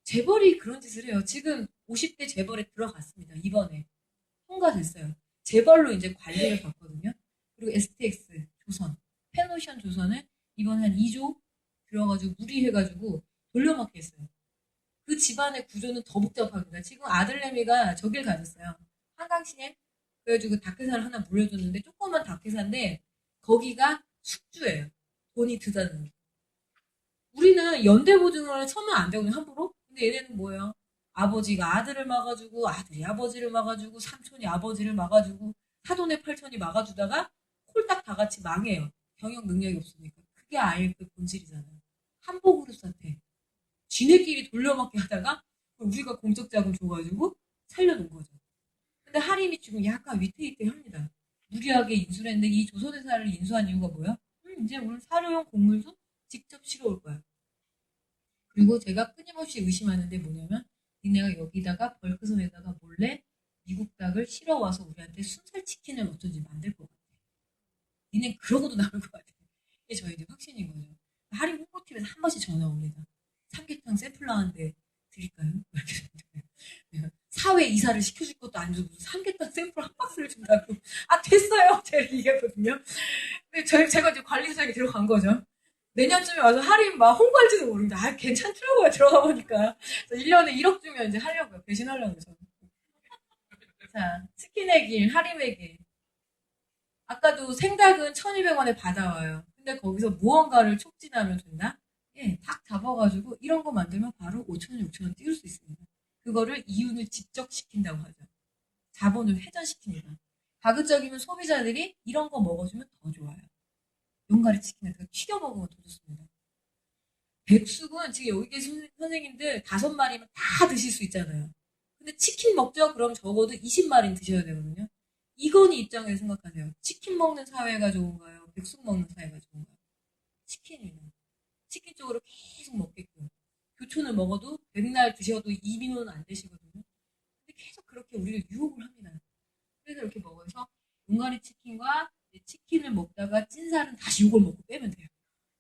재벌이 그런 짓을 해요. 지금 50대 재벌에 들어갔습니다. 이번에 통과됐어요. 재벌로 이제 관리를 받거든요. 그리고 STX 조선, 펜오션 조선을 이번에 한 2조 들어가지고 무리해가지고 돌려막기 했어요. 그 집안의 구조는 더 복잡합니다. 지금 아들내미가 저길 가졌어요. 한강시내. 그래가지고 닭게살 하나 물려줬는데 조그만 닭게살인데 거기가 숙주예요. 돈이 드다는. 우리는 연대보증을 서면 안 되거든요. 함부로. 근데 얘네는 뭐예요? 아버지가 아들을 막아주고 아들이 아버지를 막아주고 삼촌이 아버지를 막아주고 사돈의 팔촌이 막아주다가 홀딱 다 같이 망해요. 경영 능력이 없으니까. 그게 IMF 본질이잖아요. 한복그룹 사태. 지네끼리 돌려막기 하다가 우리가 공적 자금 줘가지고 살려놓은 거죠. 근데 하림이 지금 약간 위태위태합니다. 무리하게 인수를 했는데 이 조선회사를 인수한 이유가 뭐야? 이제 오늘 사료용 곡물도 직접 실어올 거야. 그리고 제가 끊임없이 의심하는데 뭐냐면 니네가 여기다가 벌크선에다가 몰래 미국 닭을 실어와서 우리한테 순살 치킨을 어쩐지 만들 것 같아. 니네 그러고도 남을 것 같아. 이게 저희 이제 확신인 거죠. 하림 홍보팀에서 한 번씩 전화 옵니다. 삼계탕 샘플 나왔는데 드릴까요? 이렇게 사회 이사를 시켜줄 것도 아니고 무슨 삼계탕 샘플 한 박스를 준다고. 아 됐어요. 제가 얘기했거든요. 근데 제가 이제 관리사에 들어간 거죠. 내년쯤에 와서 할인 막 홍보할지도 모릅니다. 아 괜찮더라고요. 들어가 보니까. 1년에 1억 주면 이제 하려고요. 배신하려고요. 저는. 자 치킨의 길, 할인의 길. 아까도 생닭은 1,200원에 받아와요. 근데 거기서 무언가를 촉진하면 된다? 예, 닭 잡아가지고 이런 거 만들면 바로 5,000원, 6,000원 띄울 수 있습니다. 그거를 이윤을 집적시킨다고 하죠. 자본을 회전시킵니다. 가급적이면 소비자들이 이런 거 먹어주면 더 좋아요. 용가리 치킨을 튀겨 먹으면 더 좋습니다. 백숙은 지금 여기 계신 선생님들 5마리면 다 드실 수 있잖아요. 근데 치킨 먹죠? 그럼 적어도 20마리는 드셔야 되거든요. 이건희 입장에서 생각하세요. 치킨 먹는 사회가 좋은가요? 백숙 먹는 사회가 좋은가요? 치킨이요. 치킨 쪽으로 계속 먹게끔. 교촌을 먹어도 백날 드셔도 이민호는 안 되시거든요. 근데 계속 그렇게 우리를 유혹을 합니다. 그래서 이렇게 먹어서 용가리 치킨과 치킨을 먹다가 찐살은 다시 요걸 먹고 빼면 돼요.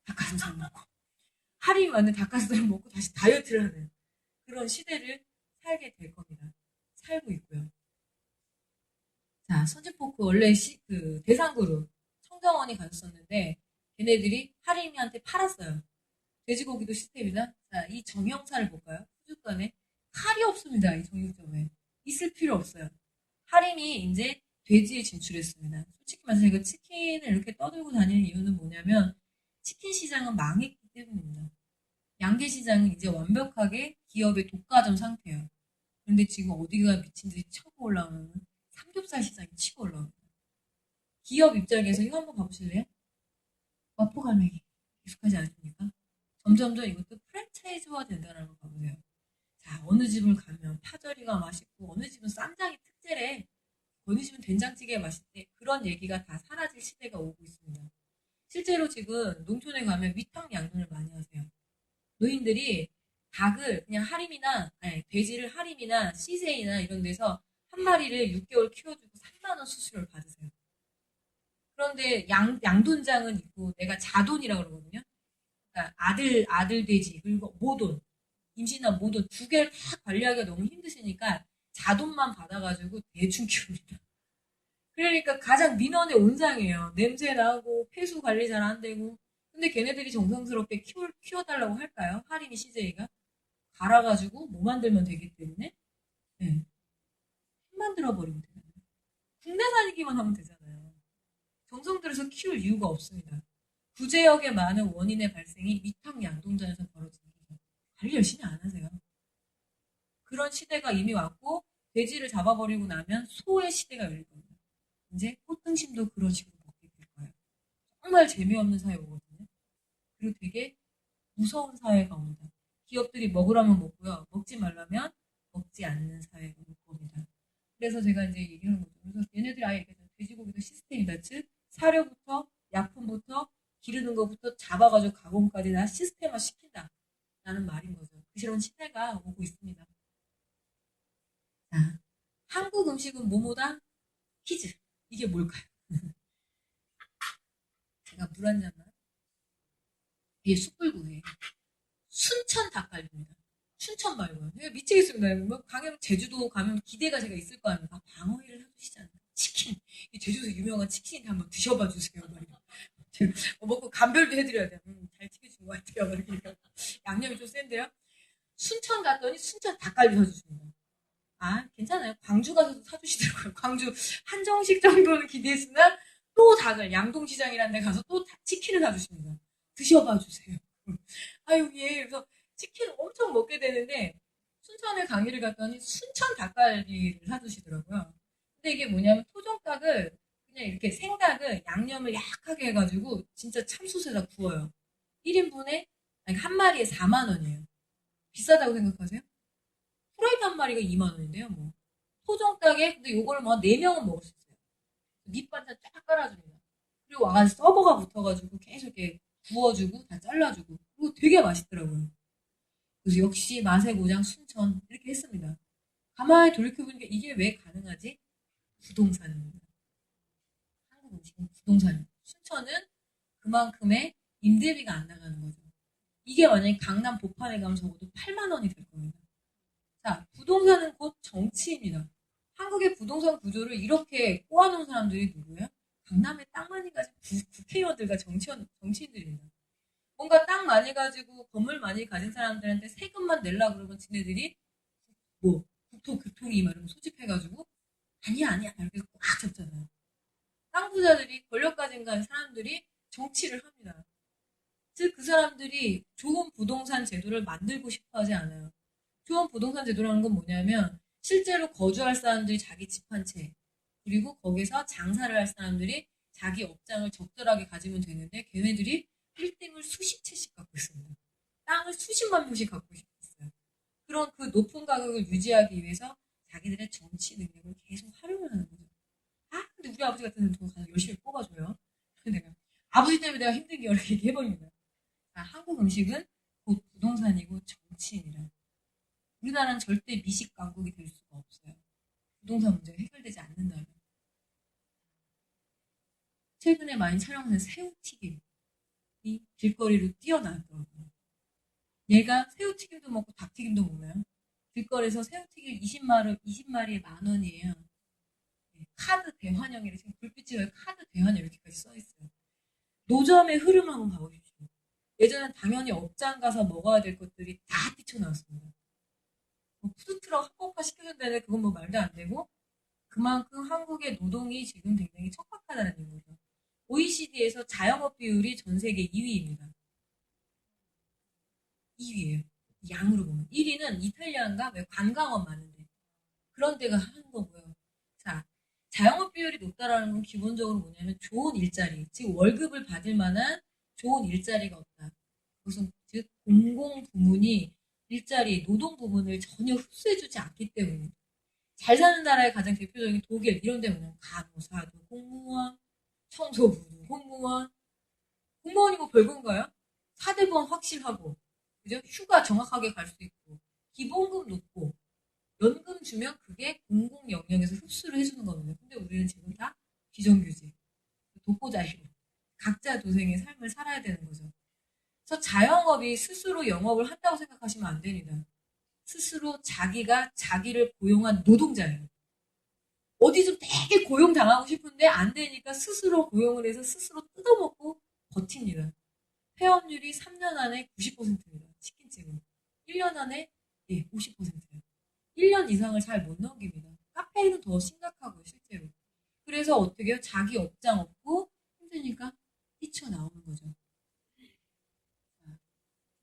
닭가슴살 먹고. 할인 많은 닭가슴살 먹고 다시 다이어트를 하는 그런 시대를 살게 될 겁니다. 살고 있고요. 자, 선진포크 원래 대상그룹 청정원이 가졌었는데 걔네들이 할인이한테 팔았어요. 돼지고기도 시스템이다. 자, 이 정형사를 볼까요? 수족관에 칼이 없습니다. 이 정육점에 있을 필요 없어요. 할인이 이제 돼지에 진출했습니다. 솔직히 말해서 이거 치킨을 이렇게 떠들고 다니는 이유는 뭐냐면 치킨 시장은 망했기 때문입니다. 양계 시장은 이제 완벽하게 기업의 독과점 상태예요. 그런데 지금 어디가 미친 듯이 쳐고 올라오면 삼겹살 시장이 치고 올라옵니다. 기업 입장에서 이거 한번 봐보실래요? 마포갈매기 익숙하지 않습니까? 점점점 이것도 프랜차이즈화 된다는 걸 봐보세요. 자, 어느 집을 가면 파절이가 맛있고 어느 집은 쌈장이 특제래. 어느 집은 된장찌개가 맛있대. 그런 얘기가 다 사라질 시대가 오고 있습니다. 실제로 지금 농촌에 가면 위탁 양돈을 많이 하세요. 노인들이 닭을 그냥 돼지를 할인이나 시세이나 이런 데서 한 마리를 6개월 키워주고 3만 원 수수료를 받으세요. 그런데 양돈장은 있고 내가 자돈이라고 그러거든요. 그러니까 아들 돼지 그리고 모돈 임신한 모돈 2개를 다 관리하기가 너무 힘드시니까 자돈만 받아가지고 대충 키웁니다. 그러니까 가장 민원의 온상이에요. 냄새 나고 폐수 관리 잘 안 되고. 근데 걔네들이 정성스럽게 키워달라고 할까요? 할인이 CJ가 갈아가지고 뭐 만들면 되기 때문에 네. 만들어 버리면 되잖아요. 국내산이기만 하면 되잖아요. 정성 들여서 키울 이유가 없습니다. 구제역에 많은 원인의 발생이 위탁 양동장에서 벌어지는 거죠. 관리 열심히 안 하세요. 그런 시대가 이미 왔고 돼지를 잡아버리고 나면 소의 시대가 열릴 겁니다. 이제 꽃등심도 그런 식으로 먹게 될 거예요. 정말 재미없는 사회 오거든요. 그리고 되게 무서운 사회가 옵니다. 기업들이 먹으라면 먹고요. 먹지 말라면 먹지 않는 사회가 올 겁니다. 그래서 제가 이제 얘기하는 거죠. 그래서 얘네들이 아예 얘기하잖아요. 돼지고기도 시스템이다. 즉 사료부터 약품부터 기르는 것부터 잡아가지고 가공까지 다 시스템화 시킨다. 라는 말인 거죠. 그런 시대가 오고 있습니다. 자, 한국 음식은 뭐뭐다? 퀴즈. 이게 뭘까요? 제가 물 한 잔만. 이게 숯불구이. 순천 닭갈비입니다. 춘천 말고요. 미치겠습니다. 뭐 강연 제주도 가면 기대가 제가 있을 거 아닙니까? 방어회를 해주시잖아요. 치킨. 이 제주도 유명한 치킨인데 한번 드셔봐 주세요. 먹고 감별도 해드려야 돼요. 잘 튀겨진 것 같아요. 이렇게. 양념이 좀 센데요. 순천 갔더니 순천 닭갈비 사주십니다. 아, 괜찮아요. 광주 가서도 사주시더라고요. 광주 한정식 정도는 기대했으나 또 닭을 양동시장이라는 데 가서 또 치킨을 사주십니다. 드셔봐 주세요. 아유, 예. 그래서 치킨을 엄청 먹게 되는데 순천에 강의를 갔더니 순천 닭갈비를 사주시더라고요. 근데 이게 뭐냐면 토종닭을 그냥 이렇게 생닭을 양념을 약하게 해가지고 진짜 참숯에다 구워요. 1인분에 아니, 한 마리에 4만 원이에요. 비싸다고 생각하세요? 프라이드 한 마리가 2만 원인데요. 뭐 토종닭에 근데 요거를 뭐 4명은 먹을 수 있어요. 밑반찬 쫙 깔아줍니다. 그리고 와가지고 서버가 붙어가지고 계속 이렇게 구워주고 다 잘라주고 그리고 되게 맛있더라고요. 그래서 역시 맛의 고장 순천 이렇게 했습니다. 가만히 돌이켜보니까 이게 왜 가능하지? 부동산입니다. 한국 음식은 부동산입니다. 순천은 그만큼의 임대비가 안 나가는 거죠. 이게 만약에 강남 복판에 가면 적어도 8만 원이 될 겁니다. 자, 부동산은 곧 정치입니다. 한국의 부동산 구조를 이렇게 꼬아놓은 사람들이 누구예요? 강남에 땅 많이 가진 국회의원들과 정치인들입니다. 뭔가 땅 많이 가지고 건물 많이 가진 사람들한테 세금만 내려 그러면 지네들이 뭐 국토교통위 말하면 소집해가지고 아니야 이렇게 꽉 잡잖아요. 땅 부자들이 권력 가진 사람들이 정치를 합니다. 즉 그 사람들이 좋은 부동산 제도를 만들고 싶어 하지 않아요. 좋은 부동산 제도라는 건 뭐냐면 실제로 거주할 사람들이 자기 집 한 채 그리고 거기서 장사를 할 사람들이 자기 업장을 적절하게 가지면 되는데 걔네들이 빌딩을 수십 채씩 갖고 있습니다. 땅을 수십만 평씩 갖고 있어요. 그런 그 높은 가격을 유지하기 위해서 자기들의 정치 능력을 계속 활용을 하는 거죠. 아, 근데 우리 아버지 같은 돈 가서 열심히 뽑아줘요. 내가 아버지 때문에 내가 힘든 게 이렇게 얘기해버립니다. 아, 한국 음식은 곧 부동산이고 정치인이라. 우리나라는 절대 미식 강국이 될 수가 없어요. 부동산 문제가 해결되지 않는다면. 최근에 많이 촬영하는 새우튀김. 이 길거리로 뛰어나더라고요. 얘가 새우튀김도 먹고 닭튀김도 먹나요? 길거리에서 새우튀김 20마리에 10,000원이에요. 카드 대환영이래. 지금 불빛이 왜 카드 대환영 이렇게까지 써있어요. 노점의 흐름 한번 봐보십시오. 예전엔 당연히 업장 가서 먹어야 될 것들이 다 뛰쳐나왔습니다. 뭐 푸드트럭 합법화 시켜준다는데 그건 뭐 말도 안 되고 그만큼 한국의 노동이 지금 굉장히 척박하다는 얘기죠. OECD에서 자영업 비율이 전 세계 2위입니다. 2위예요. 양으로 보면. 1위는 이탈리아인가? 왜 관광업 많은데. 그런 데가 하는 거고요. 자, 자영업 비율이 높다라는 건 기본적으로 뭐냐면 좋은 일자리, 즉 월급을 받을 만한 좋은 일자리가 없다. 그것은 즉 공공 부문이 일자리, 노동 부문을 전혀 흡수해주지 않기 때문에 잘 사는 나라의 가장 대표적인 독일 이런 데 보면 간호사도 공무원, 청소부도 공무원, 공무원이고 별건가요? 4대보험 확실하고 그죠? 휴가 정확하게 갈 수 있고 기본급 높고 연금 주면 그게 공공 영역에서 흡수를 해주는 겁니다. 근데 우리는 지금 다 비정규직, 독보자이고 각자 도생의 삶을 살아야 되는 거죠. 그래서 자영업이 스스로 영업을 한다고 생각하시면 안 됩니다. 스스로 자기가 자기를 고용한 노동자예요. 어디 좀 되게 고용당하고 싶은데 안 되니까 스스로 고용을 해서 스스로 뜯어먹고 버팁니다. 폐업률이 3년 안에 90%입니다. 치킨집은. 1년 안에 50%예요. 1년 이상을 잘 못 넘깁니다. 카페인은 더 심각하고요, 실제로. 그래서 어떻게 해요? 자기 업장 없고 힘드니까 뛰쳐나오는 거죠.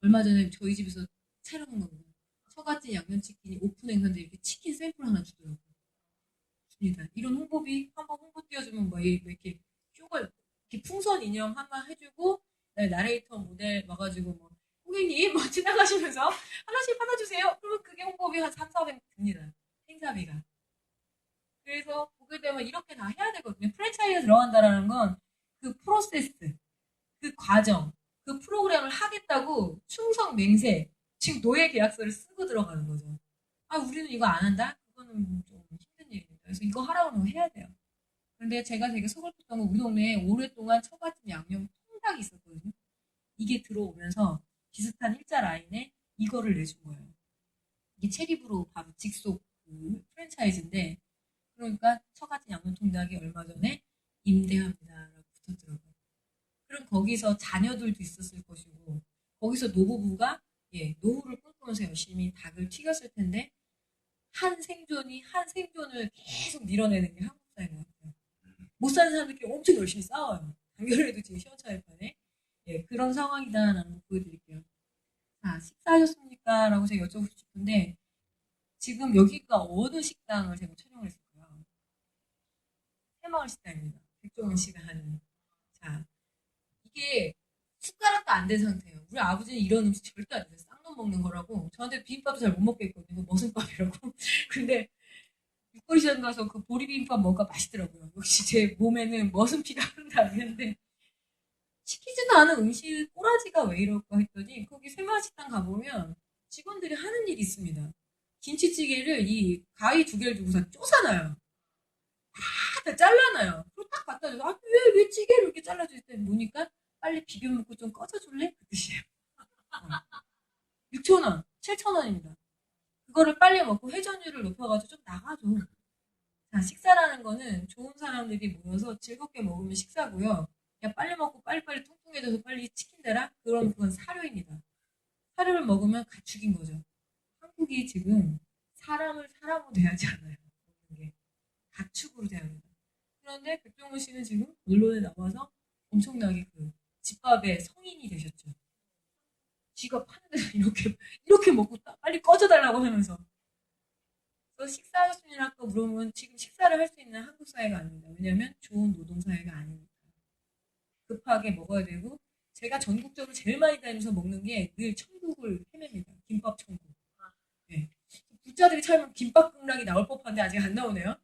얼마 전에 저희 집에서 차려놓은 겁니다. 처갓집 양념치킨이 오픈 행사인데 이렇게 치킨 샘플 하나 주더라고요. 줍니다. 이런 홍보비 한번 홍보 띄워주면 뭐 이렇게 쇼걸 이렇게 풍선 인형 한번 해주고 나레이터 모델 와가지고 뭐 고객님 뭐 지나가시면서 하나씩 받아주세요. 그러면 그게 홍보비 한 3,400 듭니다. 행사비가. 그래서 보게 되면 이렇게 다 해야 되거든요. 프랜차이즈에 들어간다라는 건 그 프로세스, 그 과정, 그 프로그램을 하겠다고 충성 맹세, 지금 노예 계약서를 쓰고 들어가는 거죠. 아, 우리는 이거 안 한다? 그거는 좀 힘든 일입니다. 그래서 이거 하라고 하면 해야 돼요. 근데 제가 되게 서글펐던 건 우리 동네에 오랫동안 처갓집 양념 통닭이 있었거든요. 이게 들어오면서 비슷한 일자 라인에 이거를 내준 거예요. 이게 체리브로 바로 직속 그 프랜차이즈인데, 그러니까 처갓집 양념통닭이 얼마 전에 임대합니다라고 붙었더라고요. 그럼 거기서 자녀들도 있었을 것이고, 거기서 노부부가 노후를 꿈꾸면서 열심히 닭을 튀겼을 텐데, 한 생존이 한 생존을 계속 밀어내는 게 한국 사회인 것 같아요. 못 사는 사람들끼리 엄청 열심히 싸워요. 단결에도 지금 시원찮을판에. 그런 상황이다라는 거 보여드릴게요. 자, 식사하셨습니까? 라고 제가 여쭤보고 싶은데, 지금 여기가 어느 식당을 제가 촬영을 했을까요? 새마을 식당입니다. 백종원 씨가 하는. 자, 이게 숟가락도 안 된 상태예요. 우리 아버지는 이런 음식 절대 안 돼요. 쌍놈 먹는 거라고. 저한테 비빔밥도 잘 못 먹겠거든요. 머슴밥이라고. 근데 육골 시장 가서 그 보리비빔밥 먹으니까 맛있더라고요. 역시 제 몸에는 머슴피가 흐른다 했는데, 시키지도 않은 음식 꼬라지가 왜 이럴까 했더니 거기 새마을식당 가보면 직원들이 하는 일이 있습니다. 김치찌개를 이 가위 2개를 두고서 쪼사놔요. 다 잘라놔요. 그리고 딱 갖다 줘서 왜 찌개를 이렇게 잘라줄 때 보니까 빨리 비벼 먹고 좀 꺼져줄래? 그 뜻이에요. 6,000원, 7,000원입니다. 그거를 빨리 먹고 회전율을 높여가지고 좀 나가줘. 자, 식사라는 거는 좋은 사람들이 모여서 즐겁게 먹으면 식사고요. 그냥 빨리 먹고 빨리빨리 통통해져서 빨리 치킨 대라? 그럼 그건 사료입니다. 사료를 먹으면 가축인 거죠. 한국이 지금 사람을 사람으로 대하지 않아요. 먹는 게. 가축으로 대합니다. 그런데 백종원 씨는 지금 언론에 나와서 엄청나게 그 집밥의 성인이 되셨죠. 지가 파는 데서 이렇게 먹고 빨리 꺼져달라고 하면서. 그래서 식사하셨습니까? 물어보면 지금 식사를 할 수 있는 한국 사회가 아닙니다. 왜냐하면 좋은 노동 사회가 아니니까. 급하게 먹어야 되고, 제가 전국적으로 제일 많이 다니면서 먹는 게 늘 천국을 헤맵니다. 김밥 천국. 네. 부자들이 살면 김밥 극락이 나올 법한데 아직 안 나오네요.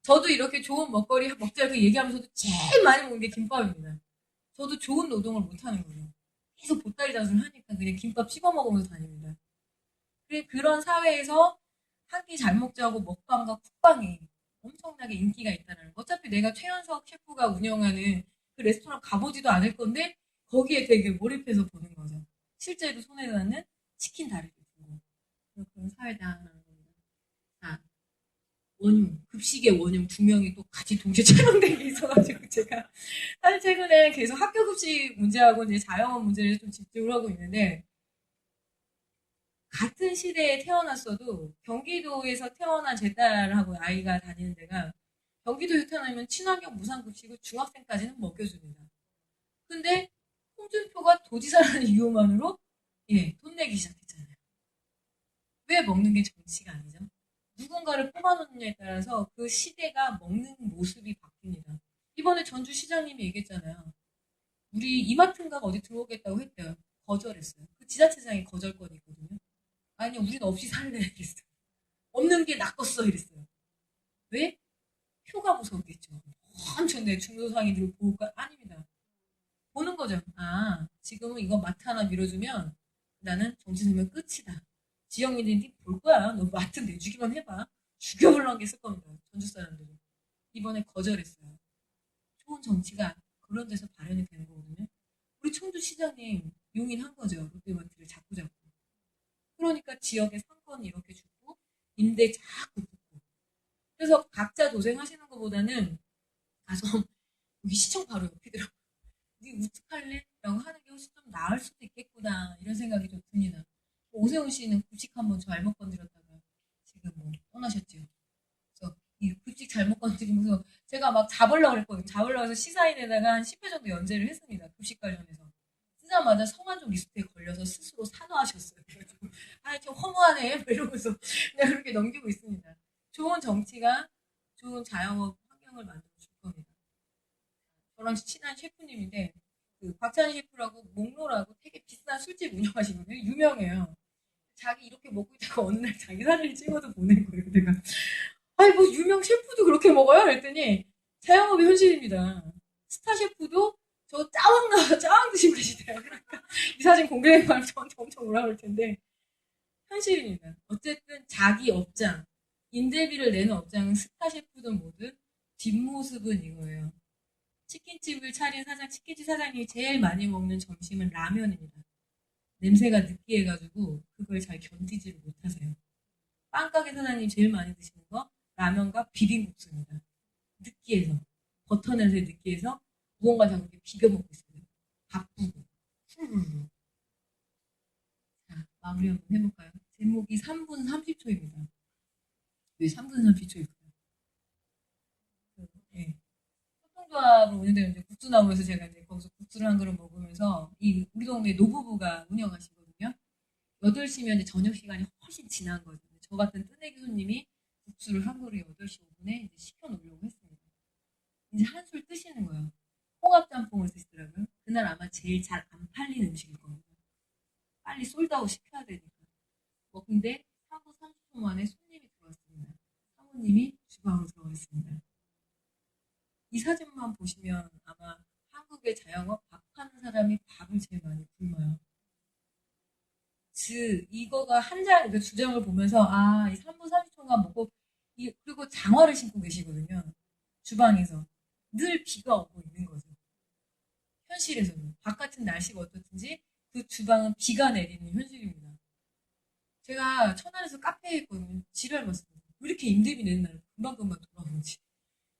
저도 이렇게 좋은 먹거리 먹자 이렇게 얘기하면서도 제일 많이 먹는 게 김밥입니다. 저도 좋은 노동을 못하는 거예요. 계속 보따리 장수를 하니까 그냥 김밥 씹어 먹으면서 다닙니다. 그런 사회에서 한 끼 잘 먹자고 먹방과 쿡방이 엄청나게 인기가 있다는 거. 어차피 내가 최연석 셰프가 운영하는 그 레스토랑 가보지도 않을 건데 거기에 되게 몰입해서 보는 거죠. 실제로 손에 닿는 치킨 다리를 주고 그런 사회다라는 겁니다. 자, 원흉, 급식의 원흉 2명이 또 같이 동시에 촬영된 게 있어가지고 제가 사실 최근에 계속 학교 급식 문제하고 이제 자영업 문제를 좀 집중을 하고 있는데, 같은 시대에 태어났어도 경기도에서 태어난 제 딸하고 아이가 다니는 데가 경기도에 태어나면 친환경 무상급식을 중학생까지는 먹여줍니다. 근데 홍준표가 도지사라는 이유만으로 돈 내기 시작했잖아요. 왜 먹는 게 정치가 아니죠? 누군가를 뽑아놓느냐에 따라서 그 시대가 먹는 모습이 바뀝니다. 이번에 전주시장님이 얘기했잖아요. 우리 이마트인가 어디 들어오겠다고 했대요. 거절했어요. 그 지자체장이 거절권이 있거든요. 아니, 우리는 없이 살래. 이랬어요. 없는 게 낫겠어. 이랬어요. 왜? 표가 무섭겠죠. 엄청 내 중소상인들 보호가 아닙니다. 보는 거죠. 아, 지금은 이거 마트 하나 밀어주면 나는 정치 되면 끝이다. 지역민들이 볼 거야. 너 마트 내주기만 해봐. 죽여보려는 게 있을 겁니다. 전주 사람들이. 이번에 거절했어요. 좋은 정치가 그런 데서 발현이 되는 거거든요. 우리 청주시장님 용인한 거죠. 롯데마트를 자꾸. 그러니까 지역의 상권이 이렇게 죽고 임대 자꾸 붙고. 그래서 각자 도생하시는 것보다는 가서 여기 시청 바로 옆이더라고요. 네 어떡할래? 라고 하는 게 훨씬 좀 나을 수도 있겠구나 이런 생각이 좀 듭니다. 오세훈 씨는 급식 한번 잘못 건드렸다가 지금 뭐 떠나셨죠. 그래서 이 급식 잘못 건드리면서 제가 막 잡으려고 했거든요. 잡으려고 해서 시사인에다가 한 10회 정도 연재를 했습니다. 급식 관련해서. 쓰자마자 성완종 리스트에 걸려서 스스로 사과하셨어요. 그래가지고 좀 허무하네 이러면서 그냥 그렇게 넘기고 있습니다. 좋은 정치가 좋은 자영업 환경을 만들어 줄 겁니다. 저랑 친한 셰프님인데 그 박찬희 셰프라고 목로라고 되게 비싼 술집 운영하시거든요. 유명해요. 자기 이렇게 먹고 있다가 어느 날 자기 사진을 찍어서 보낸 거예요. 내가 뭐 유명 셰프도 그렇게 먹어요? 그랬더니 자영업이 현실입니다. 스타 셰프도 저 짜왕 드시고 계시대요. 그러니까 이 사진 공개하면 저한테 엄청 올라올 텐데 현실입니다. 어쨌든 자기 업장, 임대비를 내는 업장은 스타 셰프든 뭐든 뒷모습은 이거예요. 치킨집을 차린 치킨집 사장님이 제일 많이 먹는 점심은 라면입니다. 냄새가 느끼해가지고 그걸 잘 견디지를 못하세요. 빵가게 사장님 제일 많이 드시는 거 라면과 비빔국수입니다. 느끼해서 버터 냄새 느끼해서 무언가 자꾸 이렇게 비벼 먹고 있어요. 바쁘고 후루루. 자, 마무리 한번 해볼까요? 제목이 3분 30초입니다. 왜 3분 30초일까요? 네. 협동조합을 운영되는 이제 국수나무에서 제가 이제 거기서 국수를 한 그릇 먹으면서 우리 동네 노부부가 운영하시거든요. 8시면 이제 저녁 시간이 훨씬 지난 거죠. 저 같은 뜨내기 손님이 국수를 한 그릇 8시 5분에 이제 시켜놓으려고 했습니다. 이제 한술 뜨시는 거예요. 홍합짬뽕을 드시더라고요. 그날 아마 제일 잘 안 팔린 음식일 겁니다. 빨리 솔드아웃 시켜야 되니까. 근데 3분 30분 만에 손님이 들어왔습니다. 사모님이 주방으로 들어왔습니다. 이 사진만 보시면 아마 한국의 자영업 밥 하는 사람이 밥을 제일 많이 굶어요. 이거가 그 주장을 보면서 이 3분 30초간 먹고 그리고 장화를 신고 계시거든요. 주방에서 늘 비가 오고 있는 거죠. 현실에서는 바깥은 날씨가 어떻든지 그 주방은 비가 내리는 현실입니다. 제가 천안에서 카페에 있거든요. 지랄 봤습니다. 왜 이렇게 임대비 내는 날 금방금방 돌아오는지.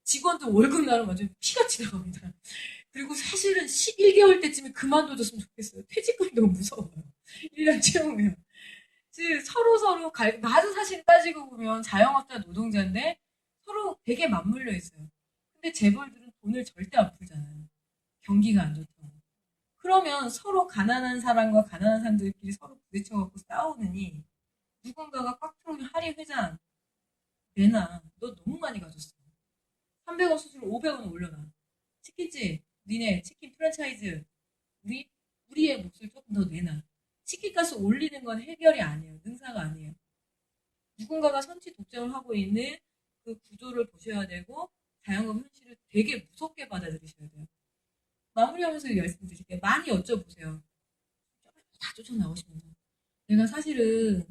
직원들 월급 날은 완전 피같이 나갑니다. 그리고 사실은 11개월 때쯤에 그만둬줬으면 좋겠어요. 퇴직금이 너무 무서워요. 1년 채우면. 서로 나도 사실 따지고 보면 자영업자 노동자인데 서로 되게 맞물려 있어요. 근데 재벌들은 돈을 절대 안 풀잖아요. 경기가 안 좋다고. 그러면 서로 가난한 사람과 가난한 사람들끼리 서로 부딪혀갖고 싸우느니 누군가가 꽉 틀어오면 하리 회장 내놔. 너 너무 많이 가졌어. 300원 수수료 500원 올려놔. 치킨집 니네 치킨 프랜차이즈 우리의 몫을 조금 더 내놔. 치킨가스 올리는 건 해결이 아니에요. 능사가 아니에요. 누군가가 선취 독점을 하고 있는 그 구조를 보셔야 되고 자영업 현실을 되게 무섭게 받아들이셔야 돼요. 마무리하면서 말씀드릴게요. 많이 여쭤보세요. 다 쫓아나오십니다. 내가 사실은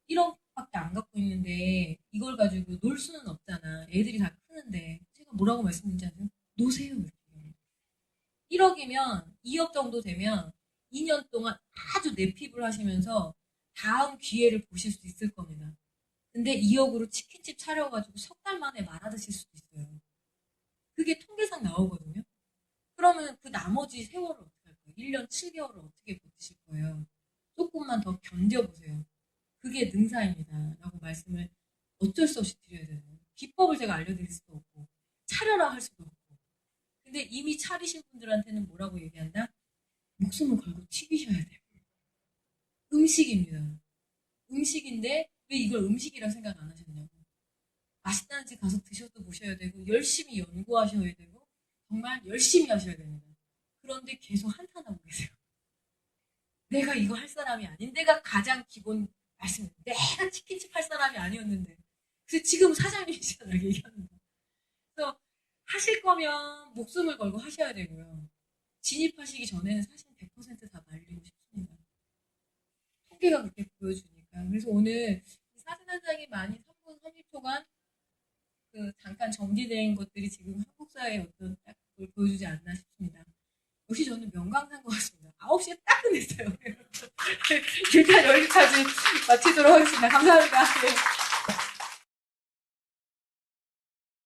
1억밖에 안 갖고 있는데 이걸 가지고 놀 수는 없잖아. 애들이 다 크는데 제가 뭐라고 말씀드리지 않아요? 노세요. 이렇게. 1억이면 2억 정도 되면 2년 동안 아주 내핍을 하시면서 다음 기회를 보실 수 있을 겁니다. 근데 2억으로 치킨집 차려가지고 석 달 만에 말아드실 수도 있어요. 그게 통계상 나오거든요. 그러면 그 나머지 세월을 어떻게 할 거예요? 1년 7개월을 어떻게 버티실 거예요? 조금만 더 견뎌보세요. 그게 능사입니다. 라고 말씀을 어쩔 수 없이 드려야 되는 거예요. 비법을 제가 알려드릴 수도 없고 차려라 할 수도 없고. 근데 이미 차리신 분들한테는 뭐라고 얘기한다? 목숨을 걸고 튀기셔야 돼요. 음식입니다. 음식인데 왜 이걸 음식이라 생각 안 하셨냐고. 맛있다는 집 가서 드셔도 보셔야 되고 열심히 연구하셔야 되고 정말 열심히 하셔야 됩니다. 그런데 계속 한탄하고 계세요. 내가 이거 할 사람이 아닌 내가 가장 기본 말씀입니다. 내가 치킨집 할 사람이 아니었는데 그래서 지금 사장님이시잖아요. 얘기하는 거. 그래서 하실 거면 목숨을 걸고 하셔야 되고요. 진입하시기 전에는 사실 100% 다 말리고 싶습니다. 통계가 그렇게 보여주니까. 그래서 오늘 사진 한 장이 많이 3분 30초간 잠깐 정지된 것들이 지금 한국 사회의 어떤 딱 그걸 보여주지 않나 싶습니다. 역시 저는 명강사인 것 같습니다. 9시에 딱 끝냈어요. 일단 여기까지 마치도록 하겠습니다. 감사합니다. 네.